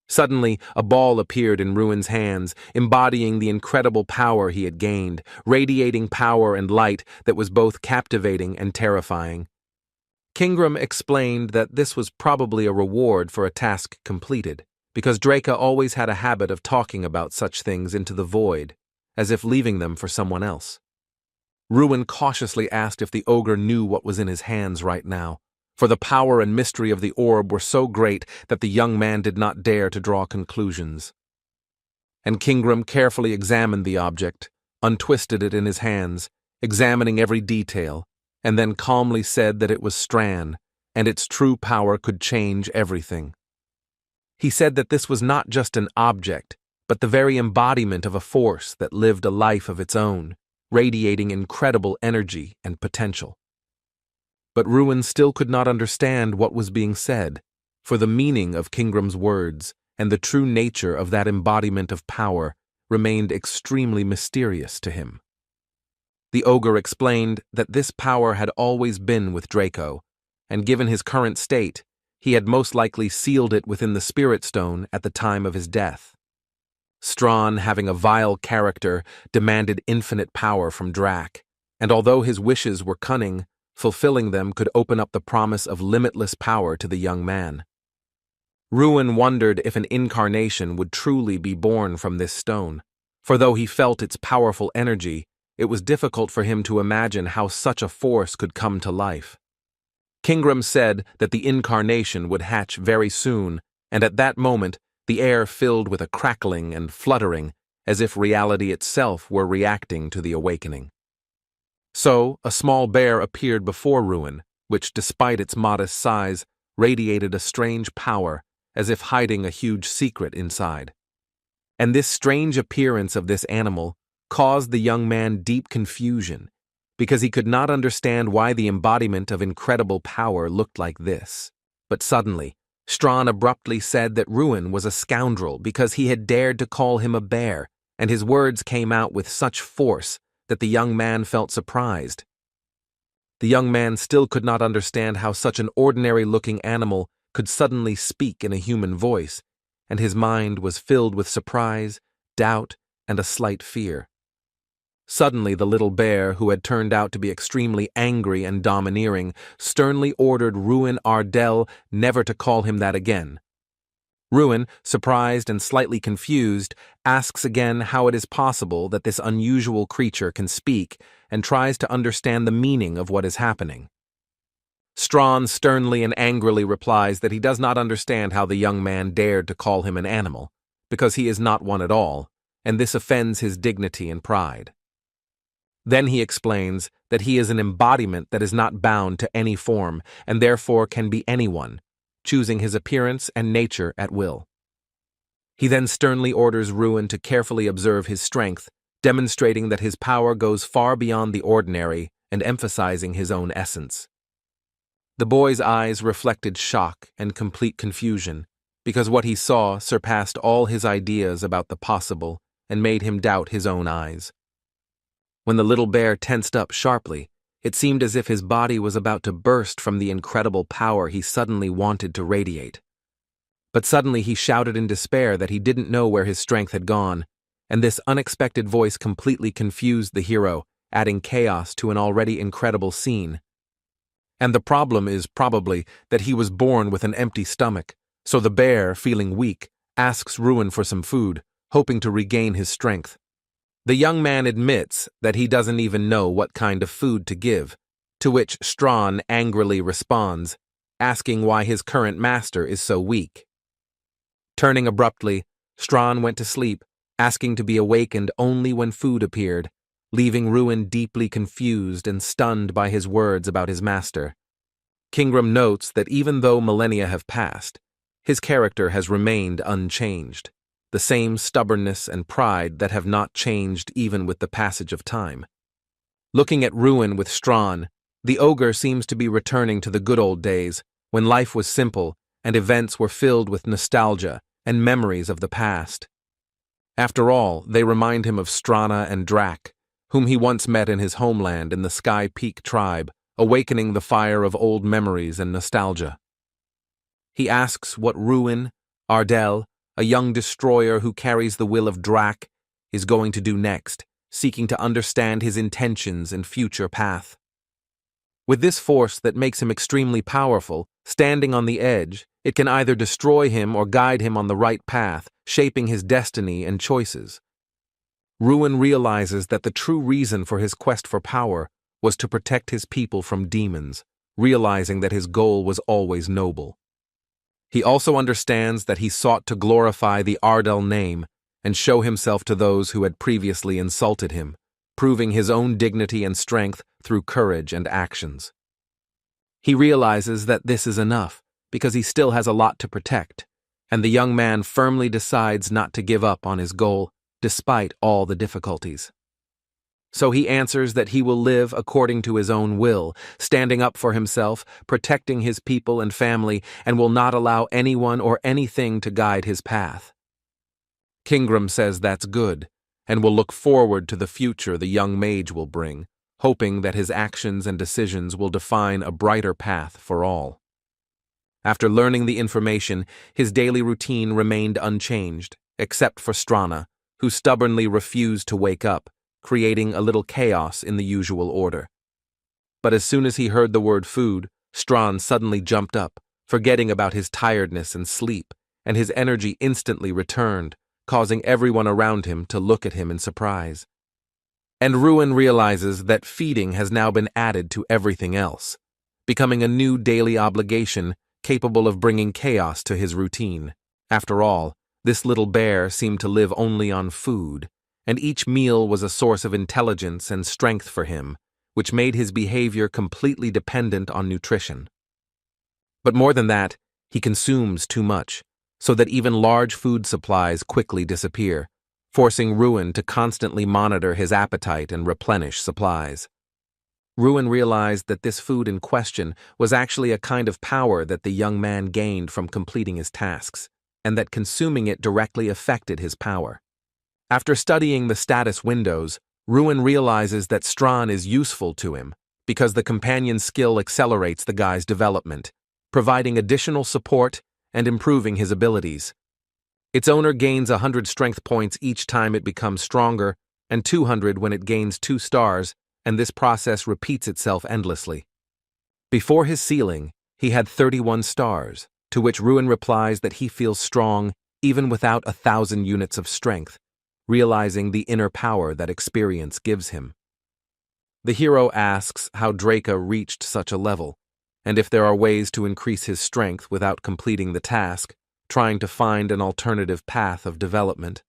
Suddenly, a ball appeared in Ruin's hands, embodying the incredible power he had gained, radiating power and light that was both captivating and terrifying. Kingram explained that this was probably a reward for a task completed, because Draco always had a habit of talking about such things into the void, as if leaving them for someone else. Ruin cautiously asked if the ogre knew what was in his hands right now, for the power and mystery of the orb were so great that the young man did not dare to draw conclusions. And Kingram carefully examined the object, untwisted it in his hands, examining every detail, and then calmly said that it was Stran, and its true power could change everything. He said that this was not just an object, but the very embodiment of a force that lived a life of its own, radiating incredible energy and potential. But Ruin still could not understand what was being said, for the meaning of Kingram's words and the true nature of that embodiment of power remained extremely mysterious to him. The ogre explained that this power had always been with Draco, and given his current state, he had most likely sealed it within the Spirit Stone at the time of his death. Strawn, having a vile character, demanded infinite power from Drac, and although his wishes were cunning, fulfilling them could open up the promise of limitless power to the young man. Ruin wondered if an incarnation would truly be born from this stone, for though he felt its powerful energy, it was difficult for him to imagine how such a force could come to life. Kingram said that the incarnation would hatch very soon, and at that moment, the air filled with a crackling and fluttering, as if reality itself were reacting to the awakening. So, a small bear appeared before Ruin, which, despite its modest size, radiated a strange power, as if hiding a huge secret inside. And this strange appearance of this animal caused the young man deep confusion, because he could not understand why the embodiment of incredible power looked like this. But suddenly, Strawn abruptly said that Ruin was a scoundrel because he had dared to call him a bear, and his words came out with such force that the young man felt surprised. The young man still could not understand how such an ordinary-looking animal could suddenly speak in a human voice, and his mind was filled with surprise, doubt, and a slight fear. Suddenly, the little bear, who had turned out to be extremely angry and domineering, sternly ordered Ruin Ardell never to call him that again. Ruin, surprised and slightly confused, asks again how it is possible that this unusual creature can speak and tries to understand the meaning of what is happening. Strawn sternly and angrily replies that he does not understand how the young man dared to call him an animal, because he is not one at all, and this offends his dignity and pride. Then he explains that he is an embodiment that is not bound to any form, and therefore can be anyone, choosing his appearance and nature at will. He then sternly orders Ruin to carefully observe his strength, demonstrating that his power goes far beyond the ordinary and emphasizing his own essence. The boy's eyes reflected shock and complete confusion, because what he saw surpassed all his ideas about the possible and made him doubt his own eyes. When the little bear tensed up sharply, it seemed as if his body was about to burst from the incredible power he suddenly wanted to radiate. But suddenly he shouted in despair that he didn't know where his strength had gone, and this unexpected voice completely confused the hero, adding chaos to an already incredible scene. And the problem is probably that he was born with an empty stomach, so the bear, feeling weak, asks Ruin for some food, hoping to regain his strength. The young man admits that he doesn't even know what kind of food to give, to which Strawn angrily responds, asking why his current master is so weak. Turning abruptly, Strawn went to sleep, asking to be awakened only when food appeared, leaving Ruin deeply confused and stunned by his words about his master. Kingram notes that even though millennia have passed, his character has remained unchanged, the same stubbornness and pride that have not changed even with the passage of time. Looking at Ruin with Strawn, the ogre seems to be returning to the good old days, when life was simple and events were filled with nostalgia and memories of the past. After all, they remind him of Strana and Drak, whom he once met in his homeland in the Sky Peak tribe, awakening the fire of old memories and nostalgia. He asks what Ruin Ardell, a young destroyer who carries the will of Drak, is going to do next, seeking to understand his intentions and future path. With this force that makes him extremely powerful, standing on the edge, it can either destroy him or guide him on the right path, shaping his destiny and choices. Ruin realizes that the true reason for his quest for power was to protect his people from demons, realizing that his goal was always noble. He also understands that he sought to glorify the Ardell name and show himself to those who had previously insulted him, proving his own dignity and strength through courage and actions. He realizes that this is enough, because he still has a lot to protect, and the young man firmly decides not to give up on his goal, despite all the difficulties. So he answers that he will live according to his own will, standing up for himself, protecting his people and family, and will not allow anyone or anything to guide his path. Kingram says that's good, and will look forward to the future the young mage will bring, hoping that his actions and decisions will define a brighter path for all. After learning the information, his daily routine remained unchanged, except for Strana, who stubbornly refused to wake up, creating a little chaos in the usual order. But as soon as he heard the word food, Strawn suddenly jumped up, forgetting about his tiredness and sleep, and his energy instantly returned, causing everyone around him to look at him in surprise. And Ruin realizes that feeding has now been added to everything else, becoming a new daily obligation capable of bringing chaos to his routine. After all, this little bear seemed to live only on food, and each meal was a source of intelligence and strength for him, which made his behavior completely dependent on nutrition. But more than that, he consumes too much, so that even large food supplies quickly disappear, forcing Ruin to constantly monitor his appetite and replenish supplies. Ruin realized that this food in question was actually a kind of power that the young man gained from completing his tasks, and that consuming it directly affected his power. After studying the status windows, Ruin realizes that Strawn is useful to him because the companion skill accelerates the guy's development, providing additional support and improving his abilities. Its owner gains 100 strength points each time it becomes stronger, and 200 when it gains 2 stars, and this process repeats itself endlessly. Before his ceiling, he had 31 stars, to which Ruin replies that he feels strong even without 1,000 units of strength, realizing the inner power that experience gives him. The hero asks how Draca reached such a level, and if there are ways to increase his strength without completing the task, trying to find an alternative path of development.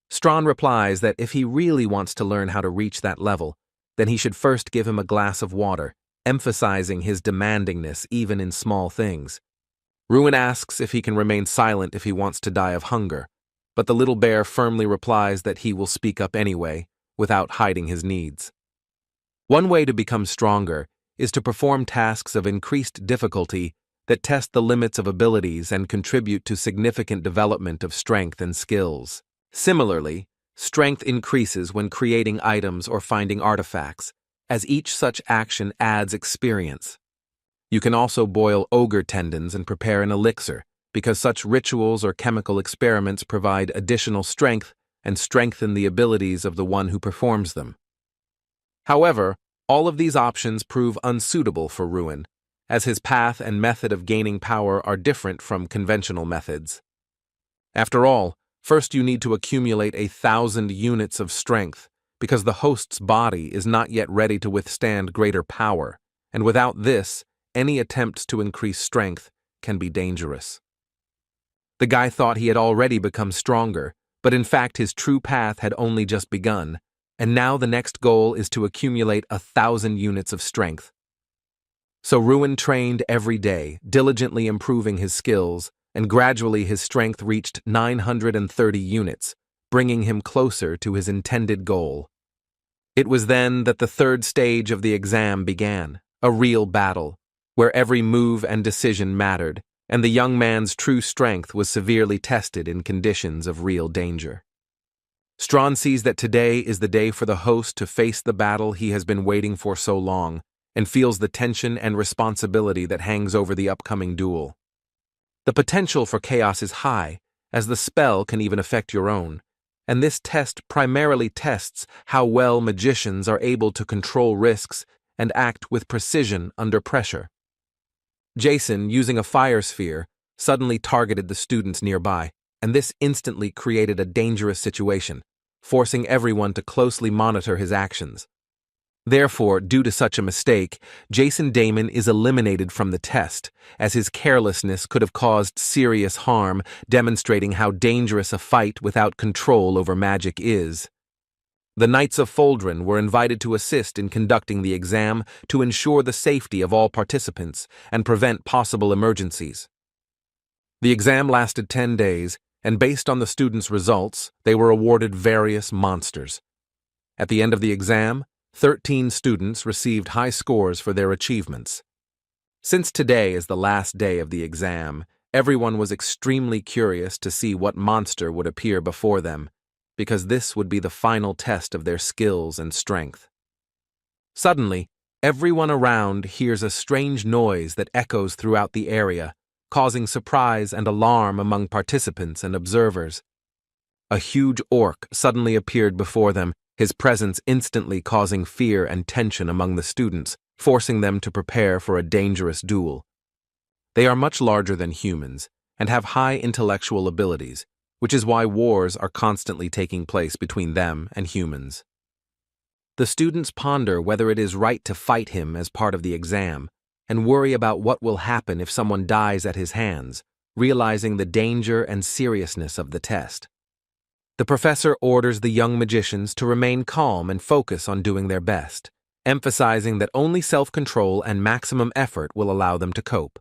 Strawn replies that if he really wants to learn how to reach that level, then he should first give him a glass of water, emphasizing his demandingness even in small things. Ruin asks if he can remain silent if he wants to die of hunger, but the little bear firmly replies that he will speak up anyway, without hiding his needs. One way to become stronger is to perform tasks of increased difficulty that test the limits of abilities and contribute to significant development of strength and skills. Similarly, strength increases when creating items or finding artifacts, as each such action adds experience. You can also boil ogre tendons and prepare an elixir, because such rituals or chemical experiments provide additional strength and strengthen the abilities of the one who performs them. However, all of these options prove unsuitable for Ruin, as his path and method of gaining power are different from conventional methods. After all, first you need to accumulate 1,000 units of strength, because the host's body is not yet ready to withstand greater power, and without this, any attempts to increase strength can be dangerous. The guy thought he had already become stronger, but in fact his true path had only just begun, and now the next goal is to accumulate 1,000 units of strength. So Ruin trained every day, diligently improving his skills, and gradually his strength reached 930 units, bringing him closer to his intended goal. It was then that the third stage of the exam began, a real battle, where every move and decision mattered, and the young man's true strength was severely tested in conditions of real danger. Strawn sees that today is the day for the host to face the battle he has been waiting for so long, and feels the tension and responsibility that hangs over the upcoming duel. The potential for chaos is high, as the spell can even affect your own, and this test primarily tests how well magicians are able to control risks and act with precision under pressure. Jason, using a fire sphere, suddenly targeted the students nearby, and this instantly created a dangerous situation, forcing everyone to closely monitor his actions. Therefore, due to such a mistake, Jason Damon is eliminated from the test, as his carelessness could have caused serious harm, demonstrating how dangerous a fight without control over magic is. The Knights of Foldren were invited to assist in conducting the exam to ensure the safety of all participants and prevent possible emergencies. The exam lasted 10 days, and based on the students' results, they were awarded various monsters. At the end of the exam, 13 students received high scores for their achievements. Since today is the last day of the exam, everyone was extremely curious to see what monster would appear before them, because this would be the final test of their skills and strength. Suddenly, everyone around hears a strange noise that echoes throughout the area, causing surprise and alarm among participants and observers. A huge orc suddenly appeared before them, his presence instantly causing fear and tension among the students, forcing them to prepare for a dangerous duel. They are much larger than humans and have high intellectual abilities, which is why wars are constantly taking place between them and humans. The students ponder whether it is right to fight him as part of the exam, and worry about what will happen if someone dies at his hands, realizing the danger and seriousness of the test. The professor orders the young magicians to remain calm and focus on doing their best, emphasizing that only self-control and maximum effort will allow them to cope.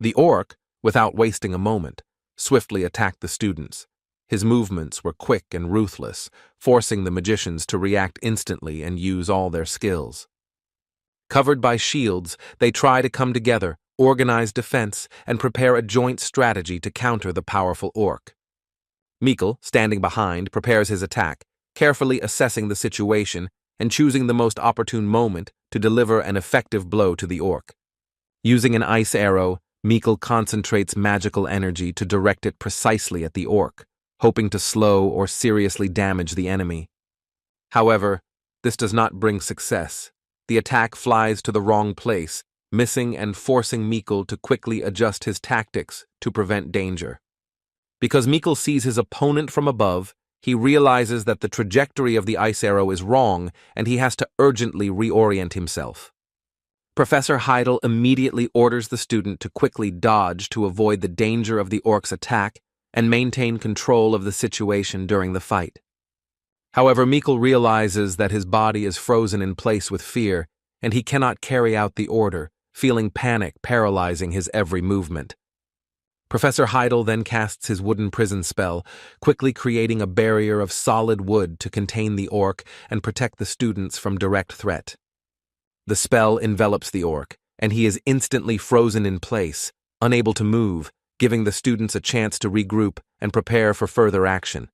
The orc, without wasting a moment, swiftly attacked the students. His movements were quick and ruthless, forcing the magicians to react instantly and use all their skills. Covered by shields, they try to come together, organize defense, and prepare a joint strategy to counter the powerful orc. Mikkel, standing behind, prepares his attack, carefully assessing the situation and choosing the most opportune moment to deliver an effective blow to the orc. Using an ice arrow, Mikkel concentrates magical energy to direct it precisely at the orc, hoping to slow or seriously damage the enemy. However, this does not bring success. The attack flies to the wrong place, missing and forcing Mikkel to quickly adjust his tactics to prevent danger. Because Mikkel sees his opponent from above, he realizes that the trajectory of the ice arrow is wrong and he has to urgently reorient himself. Professor Heidel immediately orders the student to quickly dodge to avoid the danger of the orc's attack and maintain control of the situation during the fight. However, Mikkel realizes that his body is frozen in place with fear, and he cannot carry out the order, feeling panic paralyzing his every movement. Professor Heidel then casts his wooden prison spell, quickly creating a barrier of solid wood to contain the orc and protect the students from direct threat. The spell envelops the orc, and he is instantly frozen in place, unable to move, giving the students a chance to regroup and prepare for further action.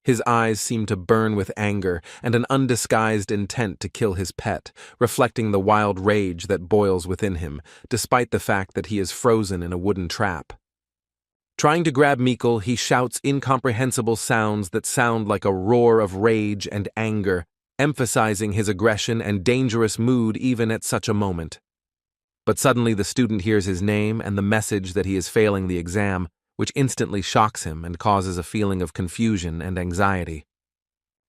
His eyes seem to burn with anger and an undisguised intent to kill his pet, reflecting the wild rage that boils within him, despite the fact that he is frozen in a wooden trap. Trying to grab Mikkel, he shouts incomprehensible sounds that sound like a roar of rage and anger, emphasizing his aggression and dangerous mood even at such a moment. But suddenly the student hears his name and the message that he is failing the exam, which instantly shocks him and causes a feeling of confusion and anxiety.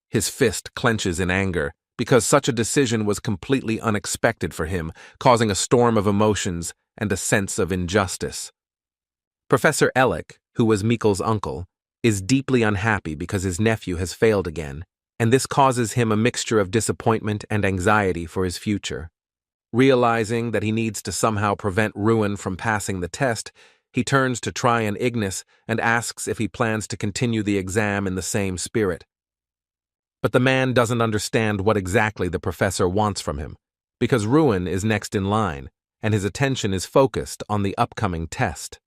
His fist clenches in anger, because such a decision was completely unexpected for him, causing a storm of emotions and a sense of injustice. Professor Ellick, who was Mikkel's uncle, is deeply unhappy because his nephew has failed again, and this causes him a mixture of disappointment and anxiety for his future. Realizing that he needs to somehow prevent Ruin from passing the test, he turns to Tryon Ignis and asks if he plans to continue the exam in the same spirit. But the man doesn't understand what exactly the professor wants from him, because Ruin is next in line, and his attention is focused on the upcoming test.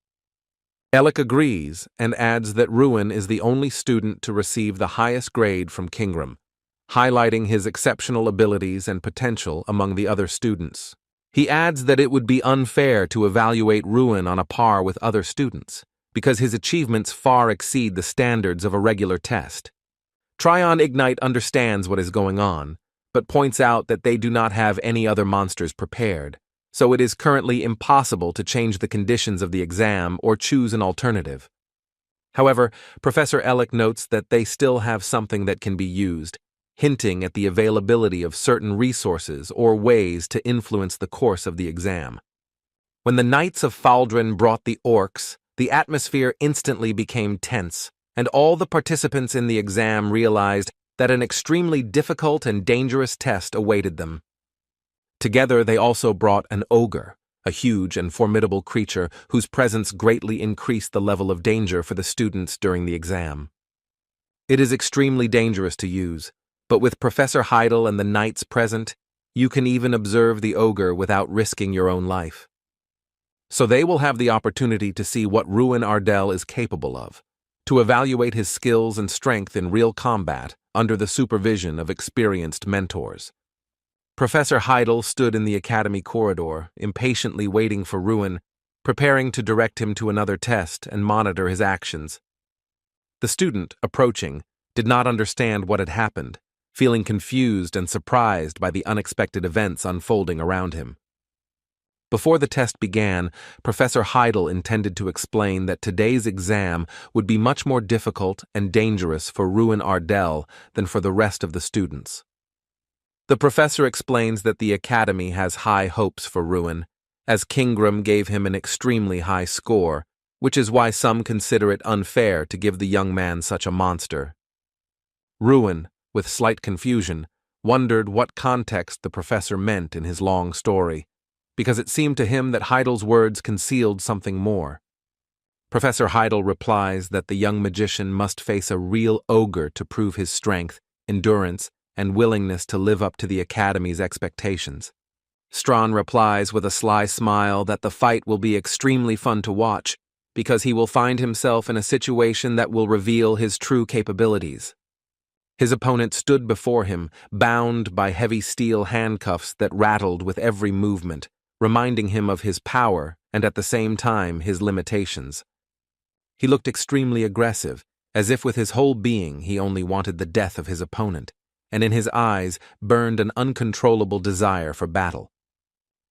Ellick agrees and adds that Ruin is the only student to receive the highest grade from Kingram, highlighting his exceptional abilities and potential among the other students. He adds that it would be unfair to evaluate Ruin on a par with other students, because his achievements far exceed the standards of a regular test. Tryon Ignite understands what is going on, but points out that they do not have any other monsters prepared, so it is currently impossible to change the conditions of the exam or choose an alternative. However, Professor Ellick notes that they still have something that can be used, hinting at the availability of certain resources or ways to influence the course of the exam. When the Knights of Faldrin brought the orcs, the atmosphere instantly became tense, and all the participants in the exam realized that an extremely difficult and dangerous test awaited them. Together they also brought an ogre, a huge and formidable creature whose presence greatly increased the level of danger for the students during the exam. It is extremely dangerous to use, but with Professor Heidel and the knights present, you can even observe the ogre without risking your own life. So they will have the opportunity to see what Ruin Ardell is capable of, to evaluate his skills and strength in real combat under the supervision of experienced mentors. Professor Heidel stood in the academy corridor, impatiently waiting for Ruin, preparing to direct him to another test and monitor his actions. The student, approaching, did not understand what had happened, feeling confused and surprised by the unexpected events unfolding around him. Before the test began, Professor Heidel intended to explain that today's exam would be much more difficult and dangerous for Ruin Ardell than for the rest of the students. The professor explains that the academy has high hopes for Ruin, as Kingram gave him an extremely high score, which is why some consider it unfair to give the young man such a monster. Ruin, with slight confusion, wondered what context the professor meant in his long story, because it seemed to him that Heidel's words concealed something more. Professor Heidel replies that the young magician must face a real ogre to prove his strength, endurance, and willingness to live up to the Academy's expectations. Strawn replies with a sly smile that the fight will be extremely fun to watch, because he will find himself in a situation that will reveal his true capabilities. His opponent stood before him, bound by heavy steel handcuffs that rattled with every movement, reminding him of his power and at the same time his limitations. He looked extremely aggressive, as if with his whole being he only wanted the death of his opponent, and in his eyes burned an uncontrollable desire for battle.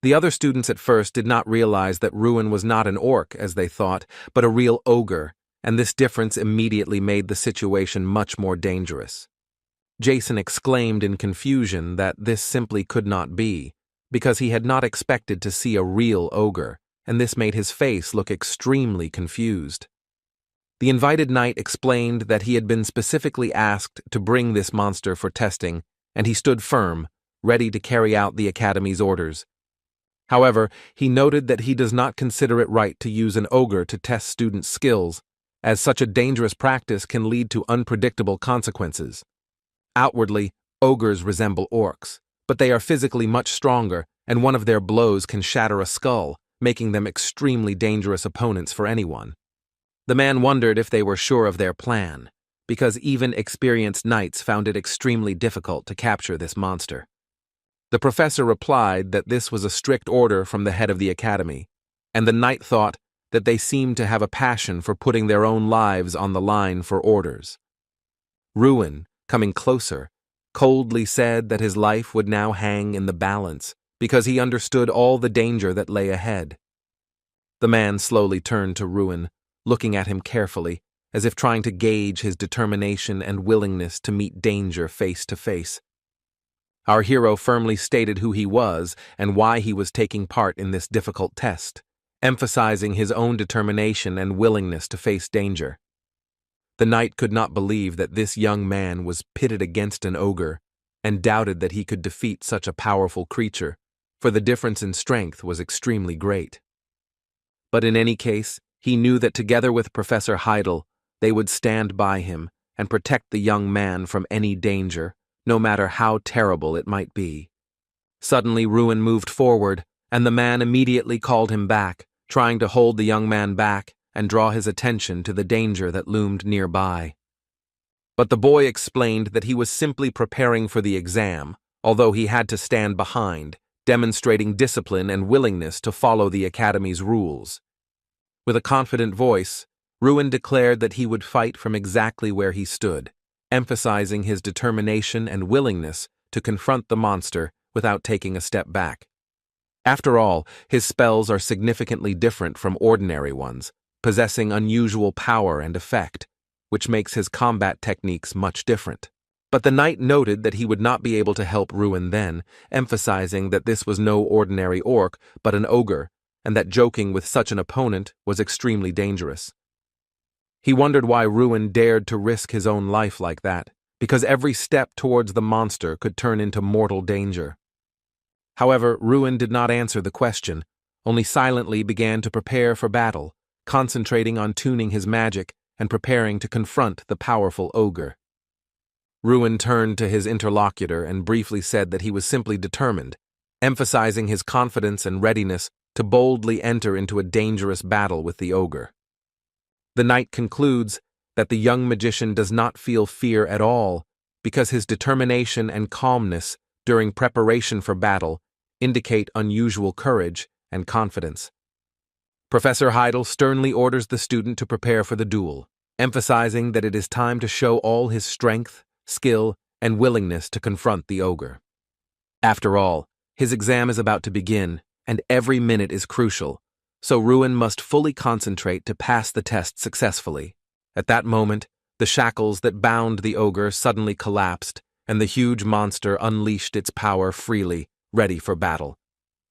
The other students at first did not realize that Ruin was not an orc, as they thought, but a real ogre, and this difference immediately made the situation much more dangerous. Jason exclaimed in confusion that this simply could not be, because he had not expected to see a real ogre, and this made his face look extremely confused. The invited knight explained that he had been specifically asked to bring this monster for testing, and he stood firm, ready to carry out the Academy's orders. However, he noted that he does not consider it right to use an ogre to test students' skills, as such a dangerous practice can lead to unpredictable consequences. Outwardly, ogres resemble orcs, but they are physically much stronger, and one of their blows can shatter a skull, making them extremely dangerous opponents for anyone. The man wondered if they were sure of their plan, because even experienced knights found it extremely difficult to capture this monster. The professor replied that this was a strict order from the head of the academy, and the knight thought that they seemed to have a passion for putting their own lives on the line for orders. Ruin, coming closer, coldly said that his life would now hang in the balance because he understood all the danger that lay ahead. The man slowly turned to Ruin, looking at him carefully, as if trying to gauge his determination and willingness to meet danger face to face. Our hero firmly stated who he was and why he was taking part in this difficult test, emphasizing his own determination and willingness to face danger. The knight could not believe that this young man was pitted against an ogre, and doubted that he could defeat such a powerful creature, for the difference in strength was extremely great. But in any case, he knew that together with Professor Heidel, they would stand by him and protect the young man from any danger, no matter how terrible it might be. Suddenly Ruin moved forward, and the man immediately called him back, trying to hold the young man back and draw his attention to the danger that loomed nearby. But the boy explained that he was simply preparing for the exam, although he had to stand behind, demonstrating discipline and willingness to follow the academy's rules. With a confident voice, Ruin declared that he would fight from exactly where he stood, emphasizing his determination and willingness to confront the monster without taking a step back. After all, his spells are significantly different from ordinary ones, possessing unusual power and effect, which makes his combat techniques much different. But the knight noted that he would not be able to help Ruin then, emphasizing that this was no ordinary orc but an ogre, and that joking with such an opponent was extremely dangerous. He wondered why Ruin dared to risk his own life like that, because every step towards the monster could turn into mortal danger. However, Ruin did not answer the question, only silently began to prepare for battle, concentrating on tuning his magic and preparing to confront the powerful ogre. Ruin turned to his interlocutor and briefly said that he was simply determined, emphasizing his confidence and readiness to boldly enter into a dangerous battle with the ogre. The knight concludes that the young magician does not feel fear at all because his determination and calmness during preparation for battle indicate unusual courage and confidence. Professor Heidel sternly orders the student to prepare for the duel, emphasizing that it is time to show all his strength, skill, and willingness to confront the ogre. After all, his exam is about to begin, and every minute is crucial, so Ruin must fully concentrate to pass the test successfully. At that moment, the shackles that bound the ogre suddenly collapsed, and the huge monster unleashed its power freely, ready for battle.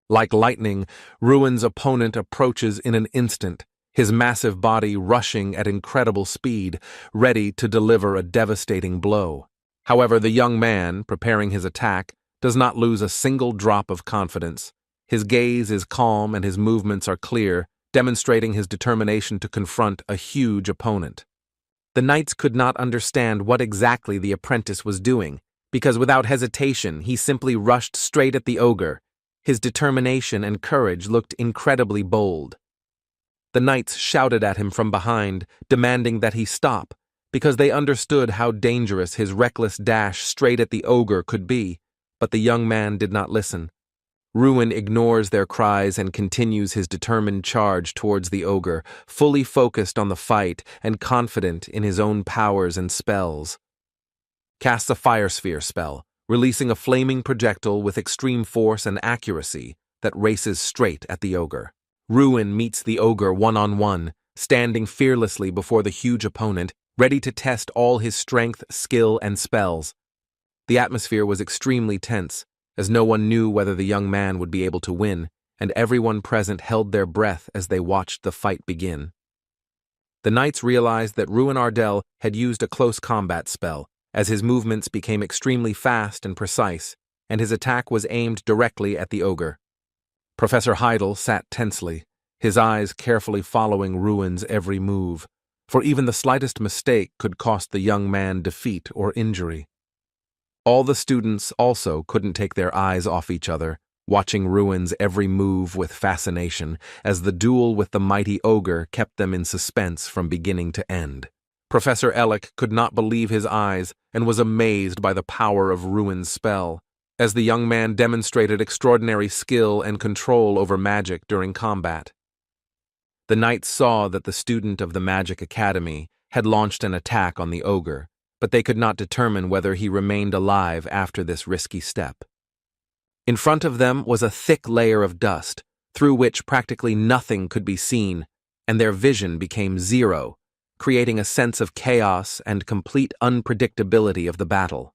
Like lightning, Ruin's opponent approaches in an instant, his massive body rushing at incredible speed, ready to deliver a devastating blow. However, the young man, preparing his attack, does not lose a single drop of confidence. His gaze is calm and his movements are clear, demonstrating his determination to confront a huge opponent. The knights could not understand what exactly the apprentice was doing, because without hesitation he simply rushed straight at the ogre. His determination and courage looked incredibly bold. The knights shouted at him from behind, demanding that he stop, because they understood how dangerous his reckless dash straight at the ogre could be, but the young man did not listen. Ruin ignores their cries and continues his determined charge towards the ogre, fully focused on the fight and confident in his own powers and spells. casts a fire sphere spell, releasing a flaming projectile with extreme force and accuracy that races straight at the ogre. Ruin meets the ogre one-on-one, standing fearlessly before the huge opponent, ready to test all his strength, skill, and spells. The atmosphere was extremely tense, as no one knew whether the young man would be able to win, and everyone present held their breath as they watched the fight begin. The knights realized that Ruin Ardell had used a close combat spell, as his movements became extremely fast and precise, and his attack was aimed directly at the ogre. Professor Heidel sat tensely, his eyes carefully following Ruin's every move, for even the slightest mistake could cost the young man defeat or injury. All the students also couldn't take their eyes off each other, watching Ruin's every move with fascination, as the duel with the mighty ogre kept them in suspense from beginning to end. Professor Ellick could not believe his eyes and was amazed by the power of Ruin's spell, as the young man demonstrated extraordinary skill and control over magic during combat. The knights saw that the student of the Magic Academy had launched an attack on the ogre, but they could not determine whether he remained alive after this risky step. In front of them was a thick layer of dust, through which practically nothing could be seen, and their vision became zero, creating a sense of chaos and complete unpredictability of the battle.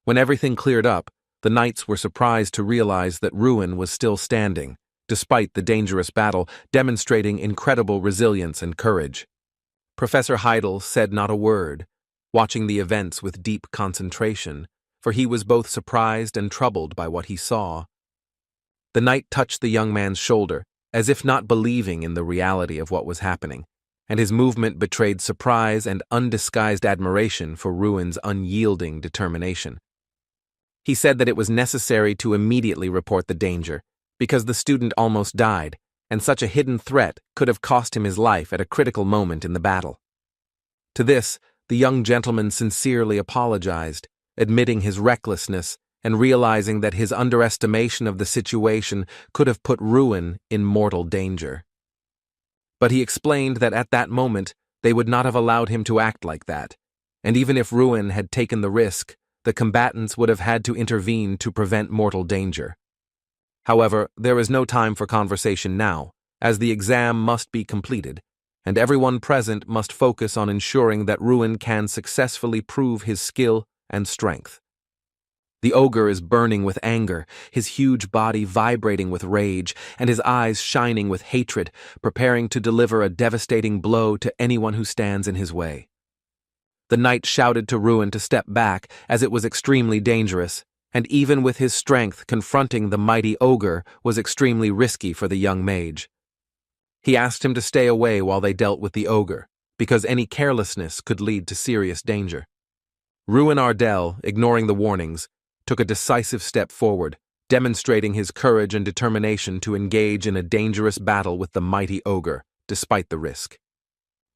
When everything cleared up, the knights were surprised to realize that Ruin was still standing, despite the dangerous battle, demonstrating incredible resilience and courage. Professor Heidel said not a word, watching the events with deep concentration, for he was both surprised and troubled by what he saw. The knight touched the young man's shoulder, as if not believing in the reality of what was happening, and his movement betrayed surprise and undisguised admiration for Ruin's unyielding determination. He said that it was necessary to immediately report the danger, because the student almost died, and such a hidden threat could have cost him his life at a critical moment in the battle. To this, the young gentleman sincerely apologized, admitting his recklessness and realizing that his underestimation of the situation could have put Ruin in mortal danger. But he explained that at that moment they would not have allowed him to act like that, and even if Ruin had taken the risk, the combatants would have had to intervene to prevent mortal danger. However, there is no time for conversation now, as the exam must be completed, and everyone present must focus on ensuring that Ruin can successfully prove his skill and strength. The ogre is burning with anger, his huge body vibrating with rage, and his eyes shining with hatred, preparing to deliver a devastating blow to anyone who stands in his way. The knight shouted to Ruin to step back, as it was extremely dangerous, and even with his strength, confronting the mighty ogre was extremely risky for the young mage. He asked him to stay away while they dealt with the ogre, because any carelessness could lead to serious danger. Ruin Ardell, ignoring the warnings, took a decisive step forward, demonstrating his courage and determination to engage in a dangerous battle with the mighty ogre, despite the risk.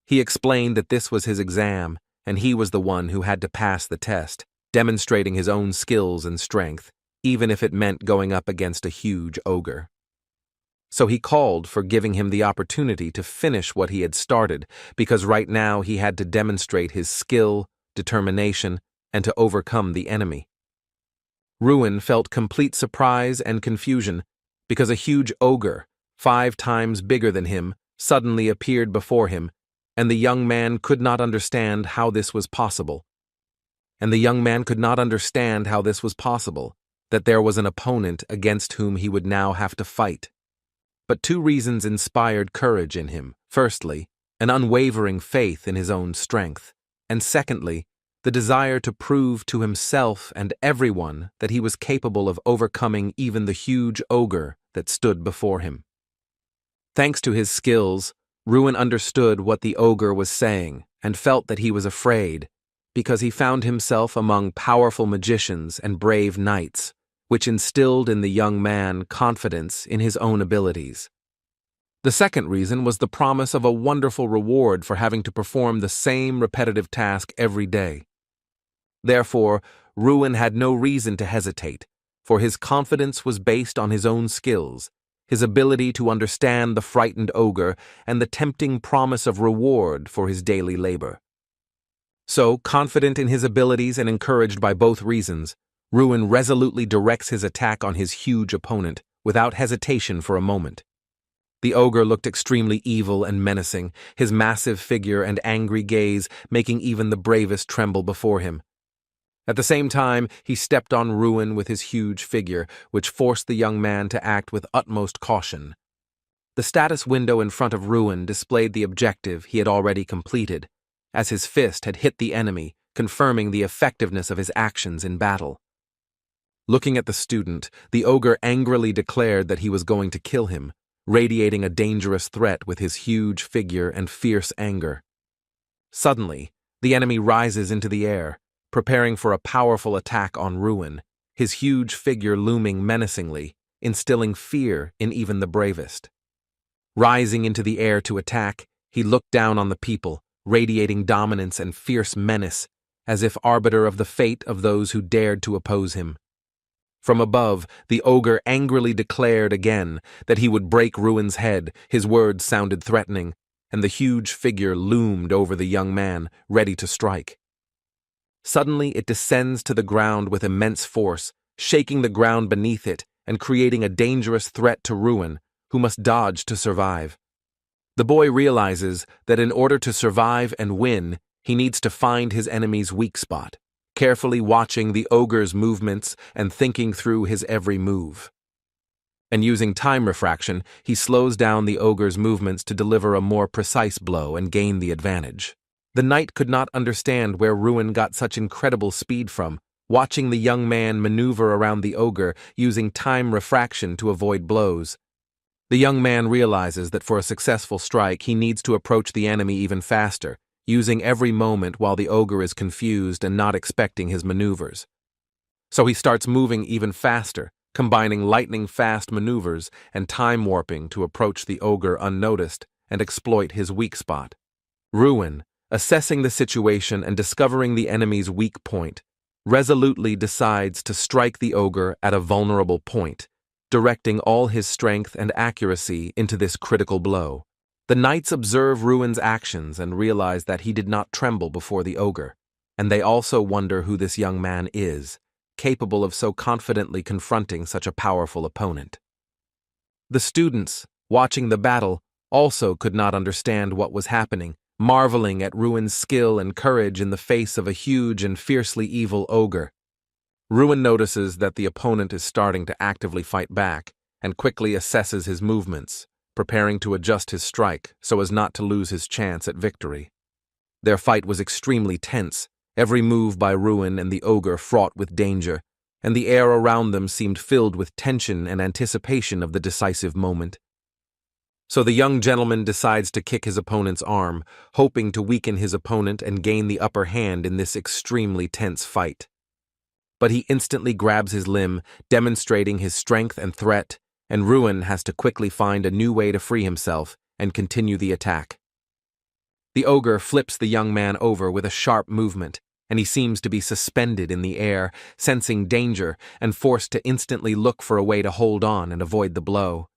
He explained that this was his exam, and he was the one who had to pass the test, demonstrating his own skills and strength, even if it meant going up against a huge ogre. So he called for giving him the opportunity to finish what he had started, because right now he had to demonstrate his skill, determination, and to overcome the enemy. Ruin felt complete surprise and confusion, because a huge ogre, 5 times bigger than him, suddenly appeared before him, and the young man could not understand how this was possible. That there was an opponent against whom he would now have to fight. But 2 reasons inspired courage in him. Firstly, an unwavering faith in his own strength, and secondly, the desire to prove to himself and everyone that he was capable of overcoming even the huge ogre that stood before him. Thanks to his skills, Ruin understood what the ogre was saying and felt that he was afraid, because he found himself among powerful magicians and brave knights, which instilled in the young man confidence in his own abilities. The second reason was the promise of a wonderful reward for having to perform the same repetitive task every day. Therefore, Ruin had no reason to hesitate, for his confidence was based on his own skills, his ability to understand the frightened ogre, and the tempting promise of reward for his daily labor. So, confident in his abilities and encouraged by both reasons, Ruin resolutely directs his attack on his huge opponent, without hesitation for a moment. The ogre looked extremely evil and menacing, his massive figure and angry gaze making even the bravest tremble before him. At the same time, he stepped on Ruin with his huge figure, which forced the young man to act with utmost caution. The status window in front of Ruin displayed the objective he had already completed, as his fist had hit the enemy, confirming the effectiveness of his actions in battle. Looking at the student, the ogre angrily declared that he was going to kill him, radiating a dangerous threat with his huge figure and fierce anger. Suddenly, the enemy rises into the air, preparing for a powerful attack on Ruin, his huge figure looming menacingly, instilling fear in even the bravest. Rising into the air to attack, he looked down on the people, radiating dominance and fierce menace, as if arbiter of the fate of those who dared to oppose him. From above, the ogre angrily declared again that he would break Ruin's head. His words sounded threatening, and the huge figure loomed over the young man, ready to strike. Suddenly it descends to the ground with immense force, shaking the ground beneath it and creating a dangerous threat to Ruin, who must dodge to survive. The boy realizes that in order to survive and win, he needs to find his enemy's weak spot, carefully watching the ogre's movements and thinking through his every move. And using time refraction, he slows down the ogre's movements to deliver a more precise blow and gain the advantage. The knight could not understand where Ruin got such incredible speed from, watching the young man maneuver around the ogre using time refraction to avoid blows. The young man realizes that for a successful strike he needs to approach the enemy even faster, using every moment while the ogre is confused and not expecting his maneuvers. So he starts moving even faster, combining lightning-fast maneuvers and time warping to approach the ogre unnoticed and exploit his weak spot. Ruin, assessing the situation and discovering the enemy's weak point, resolutely decides to strike the ogre at a vulnerable point, directing all his strength and accuracy into this critical blow. The knights observe Ruin's actions and realize that he did not tremble before the ogre, and they also wonder who this young man is, capable of so confidently confronting such a powerful opponent. The students, watching the battle, also could not understand what was happening, marveling at Ruin's skill and courage in the face of a huge and fiercely evil ogre. Ruin notices that the opponent is starting to actively fight back and quickly assesses his movements, preparing to adjust his strike so as not to lose his chance at victory. Their fight was extremely tense, every move by Ruin and the ogre fraught with danger, and the air around them seemed filled with tension and anticipation of the decisive moment. So the young gentleman decides to kick his opponent's arm, hoping to weaken his opponent and gain the upper hand in this extremely tense fight. But he instantly grabs his limb, demonstrating his strength and threat, and Ruin has to quickly find a new way to free himself and continue the attack. The ogre flips the young man over with a sharp movement, and he seems to be suspended in the air, sensing danger and forced to instantly look for a way to hold on and avoid the blow.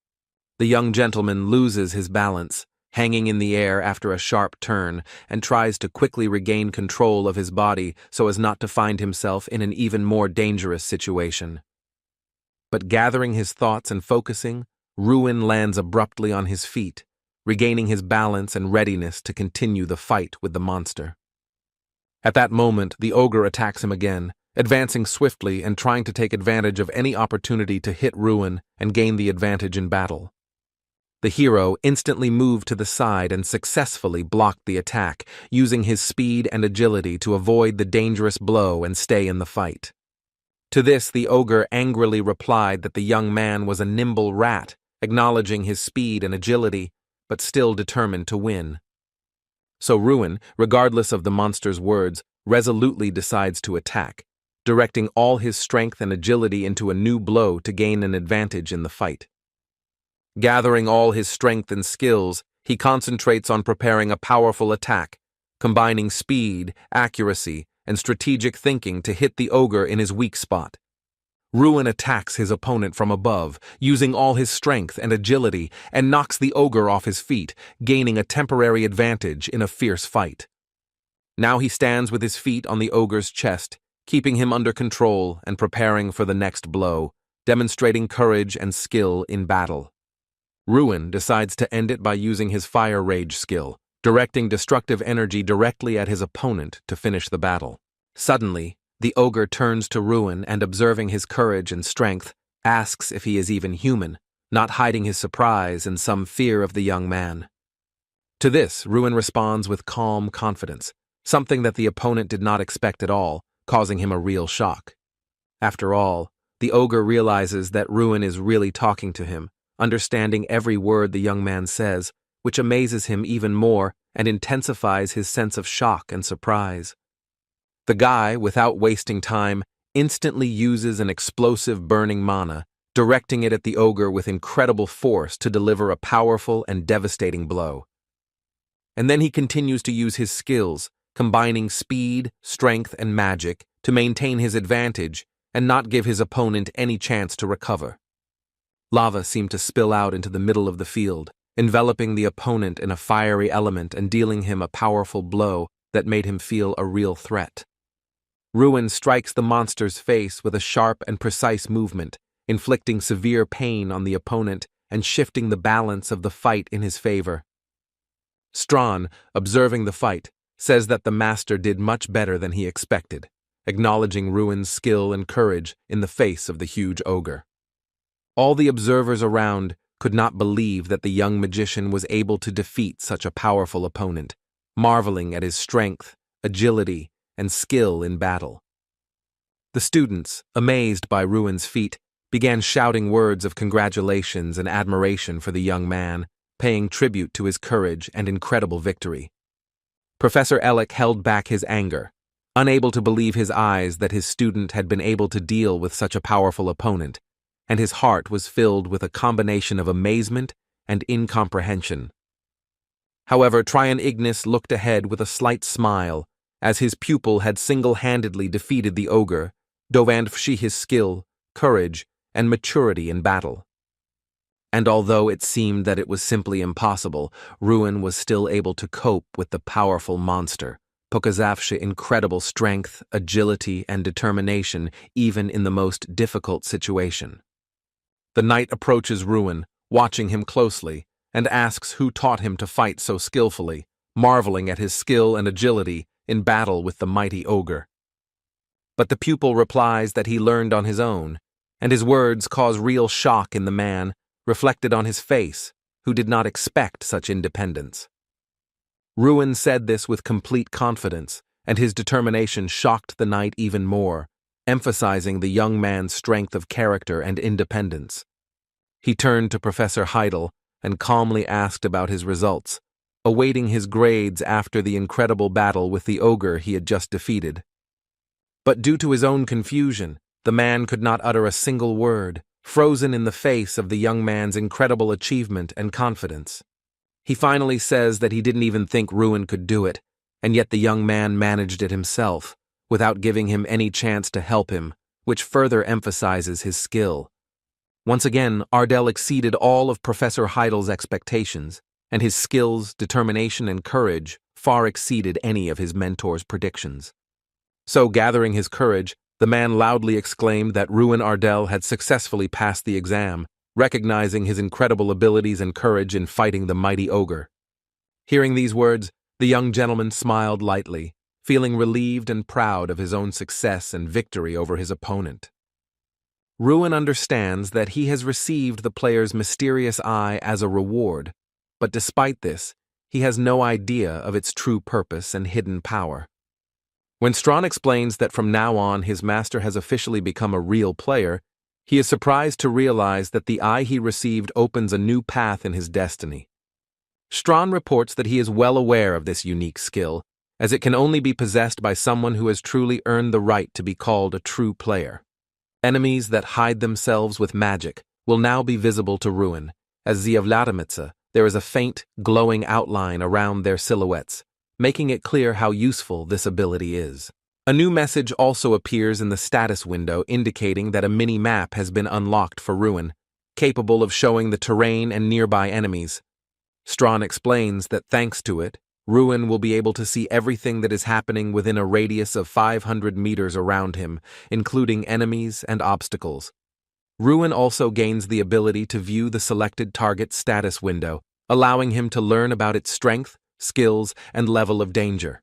The young gentleman loses his balance, hanging in the air after a sharp turn, and tries to quickly regain control of his body so as not to find himself in an even more dangerous situation. But gathering his thoughts and focusing, Ruin lands abruptly on his feet, regaining his balance and readiness to continue the fight with the monster. At that moment, the ogre attacks him again, advancing swiftly and trying to take advantage of any opportunity to hit Ruin and gain the advantage in battle. The hero instantly moved to the side and successfully blocked the attack, using his speed and agility to avoid the dangerous blow and stay in the fight. To this, the ogre angrily replied that the young man was a nimble rat, acknowledging his speed and agility, but still determined to win. So Ruin, regardless of the monster's words, resolutely decides to attack, directing all his strength and agility into a new blow to gain an advantage in the fight. Gathering all his strength and skills, he concentrates on preparing a powerful attack, combining speed, accuracy, and strategic thinking to hit the ogre in his weak spot. Ruin attacks his opponent from above, using all his strength and agility, and knocks the ogre off his feet, gaining a temporary advantage in a fierce fight. Now he stands with his feet on the ogre's chest, keeping him under control and preparing for the next blow, demonstrating courage and skill in battle. Ruin decides to end it by using his Fire Rage skill, directing destructive energy directly at his opponent to finish the battle. Suddenly, the ogre turns to Ruin and, observing his courage and strength, asks if he is even human, not hiding his surprise and some fear of the young man. To this, Ruin responds with calm confidence, something that the opponent did not expect at all, causing him a real shock. After all, the ogre realizes that Ruin is really talking to him, understanding every word the young man says, which amazes him even more and intensifies his sense of shock and surprise. The guy, without wasting time, instantly uses an explosive burning mana, directing it at the ogre with incredible force to deliver a powerful and devastating blow. And then he continues to use his skills, combining speed, strength, and magic to maintain his advantage and not give his opponent any chance to recover. Lava seemed to spill out into the middle of the field, enveloping the opponent in a fiery element and dealing him a powerful blow that made him feel a real threat. Ruin strikes the monster's face with a sharp and precise movement, inflicting severe pain on the opponent and shifting the balance of the fight in his favor. Strawn, observing the fight, says that the master did much better than he expected, acknowledging Ruin's skill and courage in the face of the huge ogre. All the observers around could not believe that the young magician was able to defeat such a powerful opponent, marveling at his strength, agility, and skill in battle. The students, amazed by Ruin's feat, began shouting words of congratulations and admiration for the young man, paying tribute to his courage and incredible victory. Professor Ellick held back his anger, unable to believe his eyes that his student had been able to deal with such a powerful opponent, and his heart was filled with a combination of amazement and incomprehension. However, Tryon Ignis looked ahead with a slight smile, as his pupil had single-handedly defeated the ogre, dovandfshi his skill, courage, and maturity in battle. And although it seemed that it was simply impossible, Ruin was still able to cope with the powerful monster, pokazavshi incredible strength, agility, and determination even in the most difficult situation. The knight approaches Ruin, watching him closely, and asks who taught him to fight so skillfully, marveling at his skill and agility in battle with the mighty ogre. But the pupil replies that he learned on his own, and his words cause real shock in the man, reflected on his face, who did not expect such independence. Ruin said this with complete confidence, and his determination shocked the knight even more, emphasizing the young man's strength of character and independence. He turned to Professor Heidel and calmly asked about his results, awaiting his grades after the incredible battle with the ogre he had just defeated. But due to his own confusion, the man could not utter a single word, frozen in the face of the young man's incredible achievement and confidence. He finally says that he didn't even think Ruin could do it, and yet the young man managed it himself, without giving him any chance to help him, which further emphasizes his skill. Once again, Ardell exceeded all of Professor Heidel's expectations, and his skills, determination, and courage far exceeded any of his mentor's predictions. So, gathering his courage, the man loudly exclaimed that Ruin Ardell had successfully passed the exam, recognizing his incredible abilities and courage in fighting the mighty ogre. Hearing these words, the young gentleman smiled lightly, feeling relieved and proud of his own success and victory over his opponent. Ruin understands that he has received the player's mysterious eye as a reward, but despite this, he has no idea of its true purpose and hidden power. When Strawn explains that from now on his master has officially become a real player, he is surprised to realize that the eye he received opens a new path in his destiny. Strawn reports that he is well aware of this unique skill, as it can only be possessed by someone who has truly earned the right to be called a true player. Enemies that hide themselves with magic will now be visible to Ruin, as Ziavladamitsa, there is a faint, glowing outline around their silhouettes, making it clear how useful this ability is. A new message also appears in the status window indicating that a mini-map has been unlocked for Ruin, capable of showing the terrain and nearby enemies. Strawn explains that thanks to it, Ruin will be able to see everything that is happening within a radius of 500 meters around him, including enemies and obstacles. Ruin also gains the ability to view the selected target's status window, allowing him to learn about its strength, skills, and level of danger.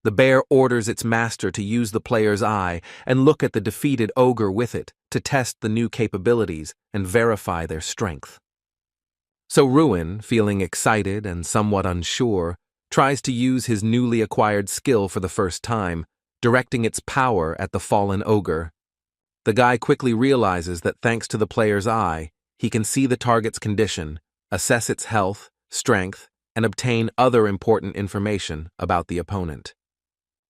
The bear orders its master to use the player's eye and look at the defeated ogre with it to test the new capabilities and verify their strength. So Ruin, feeling excited and somewhat unsure, tries to use his newly acquired skill for the first time, directing its power at the fallen ogre. The guy quickly realizes that thanks to the player's eye, he can see the target's condition, assess its health, strength, and obtain other important information about the opponent.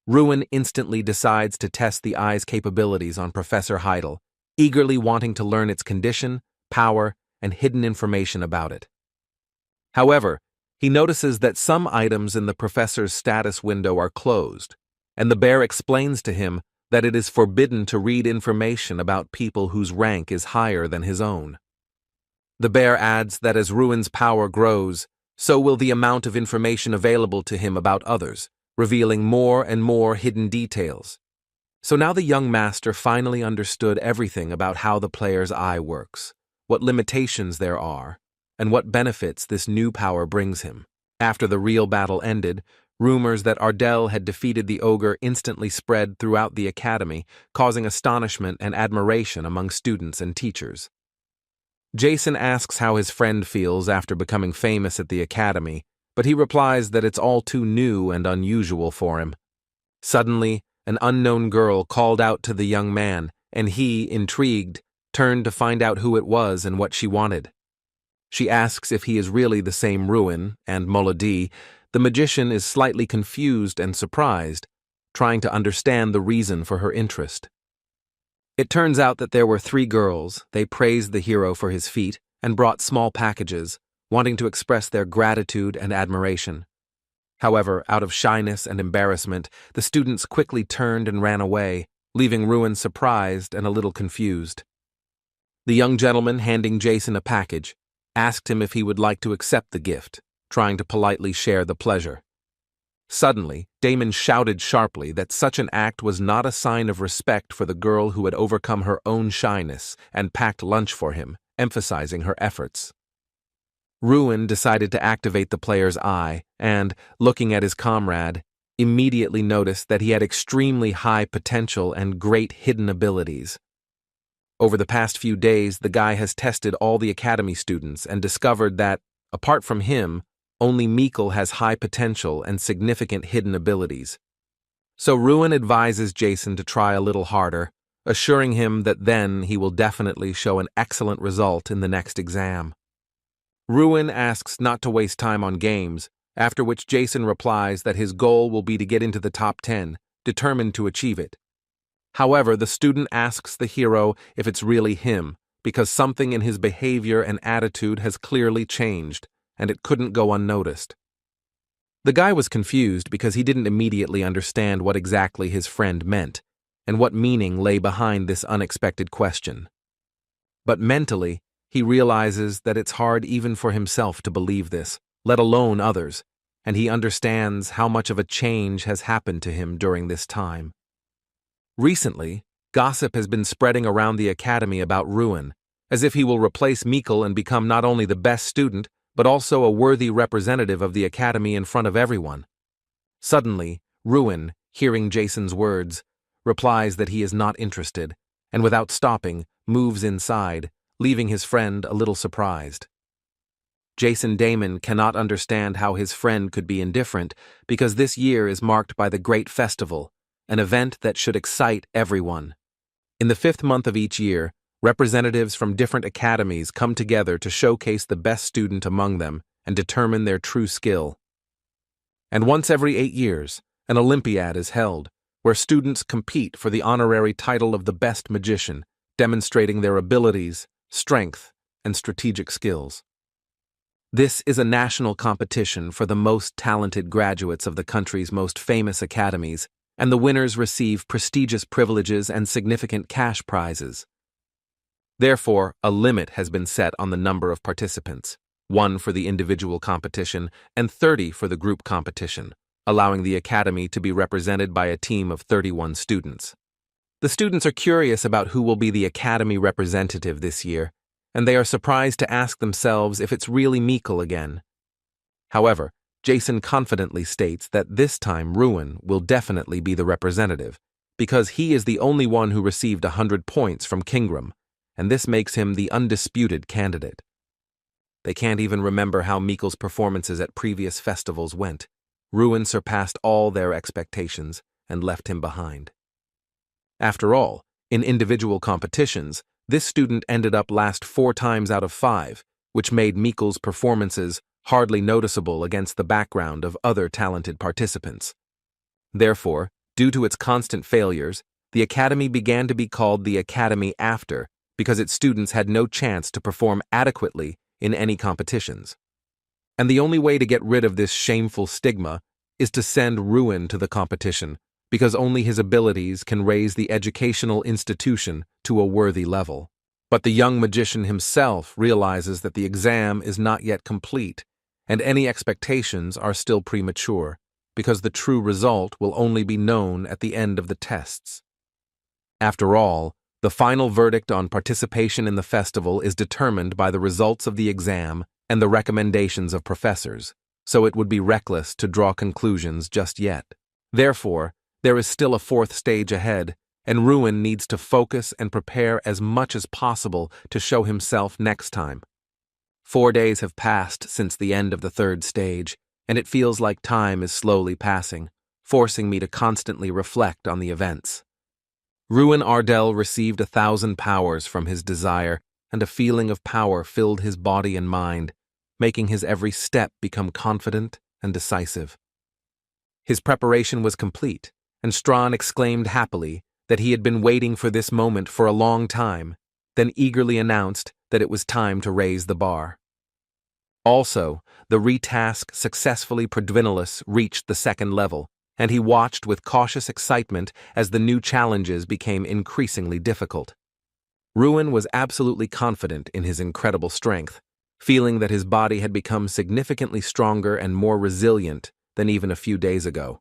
Ruin instantly decides to test the eye's capabilities on Professor Heidel, eagerly wanting to learn its condition, power, and hidden information about it. However, he notices that some items in the professor's status window are closed, and the bear explains to him that it is forbidden to read information about people whose rank is higher than his own. The bear adds that as Ruin's power grows, so will the amount of information available to him about others, revealing more and more hidden details. So now the young master finally understood everything about how the player's eye works, what limitations there are, and what benefits this new power brings him. After the real battle ended, rumors that Ardell had defeated the ogre instantly spread throughout the academy, causing astonishment and admiration among students and teachers. Jason asks how his friend feels after becoming famous at the academy, but he replies that it's all too new and unusual for him. Suddenly, an unknown girl called out to the young man, and he, intrigued, turned to find out who it was and what she wanted. She asks if he is really the same Ruin, and Molody, the magician, is slightly confused and surprised, trying to understand the reason for her interest. It turns out that there were 3 girls. They praised the hero for his feat and brought small packages, wanting to express their gratitude and admiration. However, out of shyness and embarrassment, the students quickly turned and ran away, leaving Ruin surprised and a little confused. The young gentleman, handing Jason a package, asked him if he would like to accept the gift, trying to politely share the pleasure. Suddenly, Damon shouted sharply that such an act was not a sign of respect for the girl who had overcome her own shyness and packed lunch for him, emphasizing her efforts. Ruin decided to activate the player's eye and, looking at his comrade, immediately noticed that he had extremely high potential and great hidden abilities. Over the past few days, the guy has tested all the academy students and discovered that, apart from him, only Mikkel has high potential and significant hidden abilities. So Ruin advises Jason to try a little harder, assuring him that then he will definitely show an excellent result in the next exam. Ruin asks not to waste time on games, after which Jason replies that his goal will be to get into the top 10, determined to achieve it. However, the student asks the hero if it's really him, because something in his behavior and attitude has clearly changed, and it couldn't go unnoticed. The guy was confused because he didn't immediately understand what exactly his friend meant, and what meaning lay behind this unexpected question. But mentally, he realizes that it's hard even for himself to believe this, let alone others, and he understands how much of a change has happened to him during this time. Recently, gossip has been spreading around the academy about Ruin, as if he will replace Mikkel and become not only the best student, but also a worthy representative of the academy in front of everyone. Suddenly, Ruin, hearing Jason's words, replies that he is not interested, and without stopping, moves inside, leaving his friend a little surprised. Jason Damon cannot understand how his friend could be indifferent because this year is marked by the Great Festival, an event that should excite everyone. In the 5th month of each year, representatives from different academies come together to showcase the best student among them and determine their true skill. And once every 8 years, an Olympiad is held, where students compete for the honorary title of the best magician, demonstrating their abilities, strength, and strategic skills. This is a national competition for the most talented graduates of the country's most famous academies, and the winners receive prestigious privileges and significant cash prizes. Therefore, a limit has been set on the number of participants. 1 for the individual competition and 30 for the group competition, allowing the academy to be represented by a team of 31 students. The students are curious about who will be the academy representative this year, and they are surprised to ask themselves if it's really Mikkel again. However, Jason confidently states that this time Ruin will definitely be the representative, because he is the only one who received 100 points from Kingram, and this makes him the undisputed candidate. They can't even remember how Mikkel's performances at previous festivals went. Ruin surpassed all their expectations and left him behind. After all, in individual competitions, this student ended up last 4 times out of 5, which made Mikkel's performances hardly noticeable against the background of other talented participants. Therefore, due to its constant failures, the academy began to be called the Academy After, because its students had no chance to perform adequately in any competitions. And the only way to get rid of this shameful stigma is to send Ruin to the competition, because only his abilities can raise the educational institution to a worthy level. But the young magician himself realizes that the exam is not yet complete, and any expectations are still premature, because the true result will only be known at the end of the tests. After all, the final verdict on participation in the festival is determined by the results of the exam and the recommendations of professors, so it would be reckless to draw conclusions just yet. Therefore, there is still a 4th stage ahead, and Ruin needs to focus and prepare as much as possible to show himself next time. 4 days have passed since the end of the 3rd stage, and it feels like time is slowly passing, forcing me to constantly reflect on the events. Ruin Ardell received 1,000 powers from his desire, and a feeling of power filled his body and mind, making his every step become confident and decisive. His preparation was complete, and Strawn exclaimed happily that he had been waiting for this moment for a long time, then eagerly announced that it was time to raise the bar. Also, the retask successfully Prodvinilus reached the 2nd level, and he watched with cautious excitement as the new challenges became increasingly difficult. Ruin was absolutely confident in his incredible strength, feeling that his body had become significantly stronger and more resilient than even a few days ago.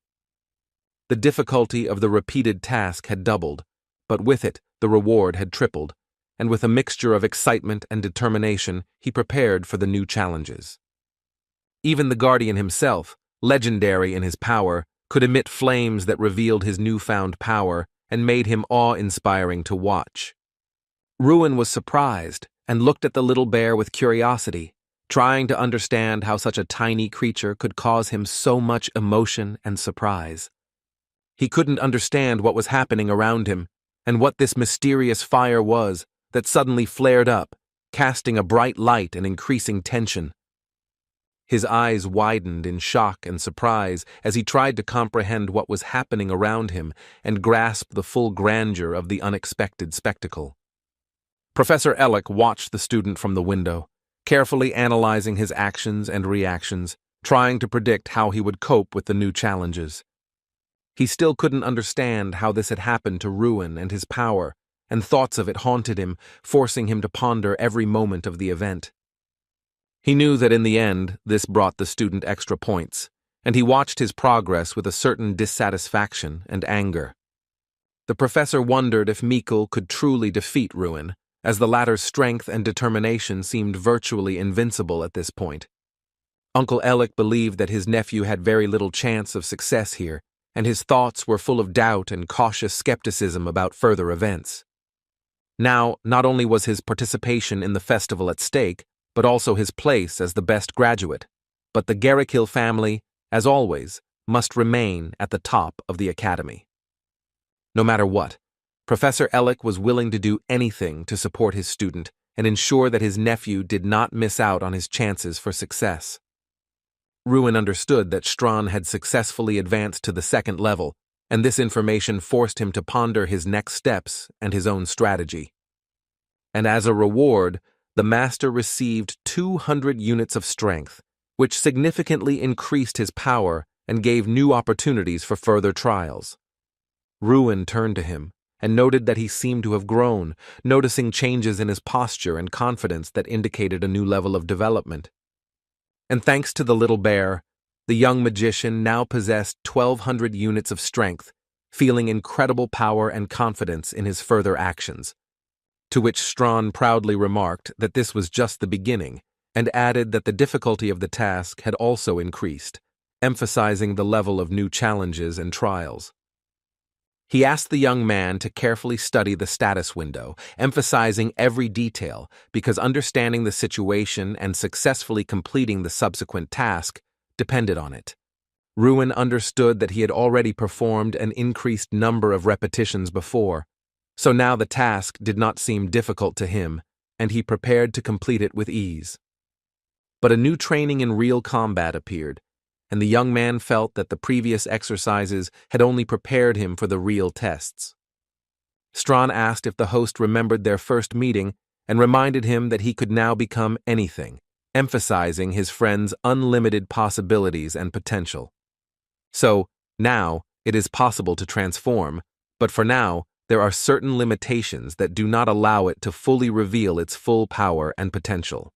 The difficulty of the repeated task had doubled, but with it the reward had tripled, and with a mixture of excitement and determination he prepared for the new challenges. Even the Guardian himself, legendary in his power, could emit flames that revealed his newfound power and made him awe-inspiring to watch. Ruin was surprised and looked at the little bear with curiosity, trying to understand how such a tiny creature could cause him so much emotion and surprise. He couldn't understand what was happening around him, and what this mysterious fire was that suddenly flared up, casting a bright light and increasing tension. His eyes widened in shock and surprise as he tried to comprehend what was happening around him and grasp the full grandeur of the unexpected spectacle. Professor Ellick watched the student from the window, carefully analyzing his actions and reactions, trying to predict how he would cope with the new challenges. He still couldn't understand how this had happened to Ruin and his power, and thoughts of it haunted him, forcing him to ponder every moment of the event. He knew that in the end, this brought the student extra points, and he watched his progress with a certain dissatisfaction and anger. The professor wondered if Mikkel could truly defeat Ruin, as the latter's strength and determination seemed virtually invincible at this point. Uncle Ellick believed that his nephew had very little chance of success here, and his thoughts were full of doubt and cautious skepticism about further events. Now, not only was his participation in the festival at stake, but also his place as the best graduate. But the Garrickhill family, as always, must remain at the top of the academy. No matter what, Professor Ellick was willing to do anything to support his student and ensure that his nephew did not miss out on his chances for success. Ruin understood that Strawn had successfully advanced to the 2nd level, and this information forced him to ponder his next steps and his own strategy. And as a reward, the master received 200 units of strength, which significantly increased his power and gave new opportunities for further trials. Ruin turned to him and noted that he seemed to have grown, noticing changes in his posture and confidence that indicated a new level of development. And thanks to the little bear, the young magician now possessed 1,200 units of strength, feeling incredible power and confidence in his further actions. To which Strawn proudly remarked that this was just the beginning, and added that the difficulty of the task had also increased, emphasizing the level of new challenges and trials. He asked the young man to carefully study the status window, emphasizing every detail, because understanding the situation and successfully completing the subsequent task depended on it. Ruin understood that he had already performed an increased number of repetitions before, so now the task did not seem difficult to him, and he prepared to complete it with ease. But a new training in real combat appeared, and the young man felt that the previous exercises had only prepared him for the real tests. Strawn asked if the host remembered their first meeting and reminded him that he could now become anything, emphasizing his friend's unlimited possibilities and potential. So, now, it is possible to transform, but for now, there are certain limitations that do not allow it to fully reveal its full power and potential.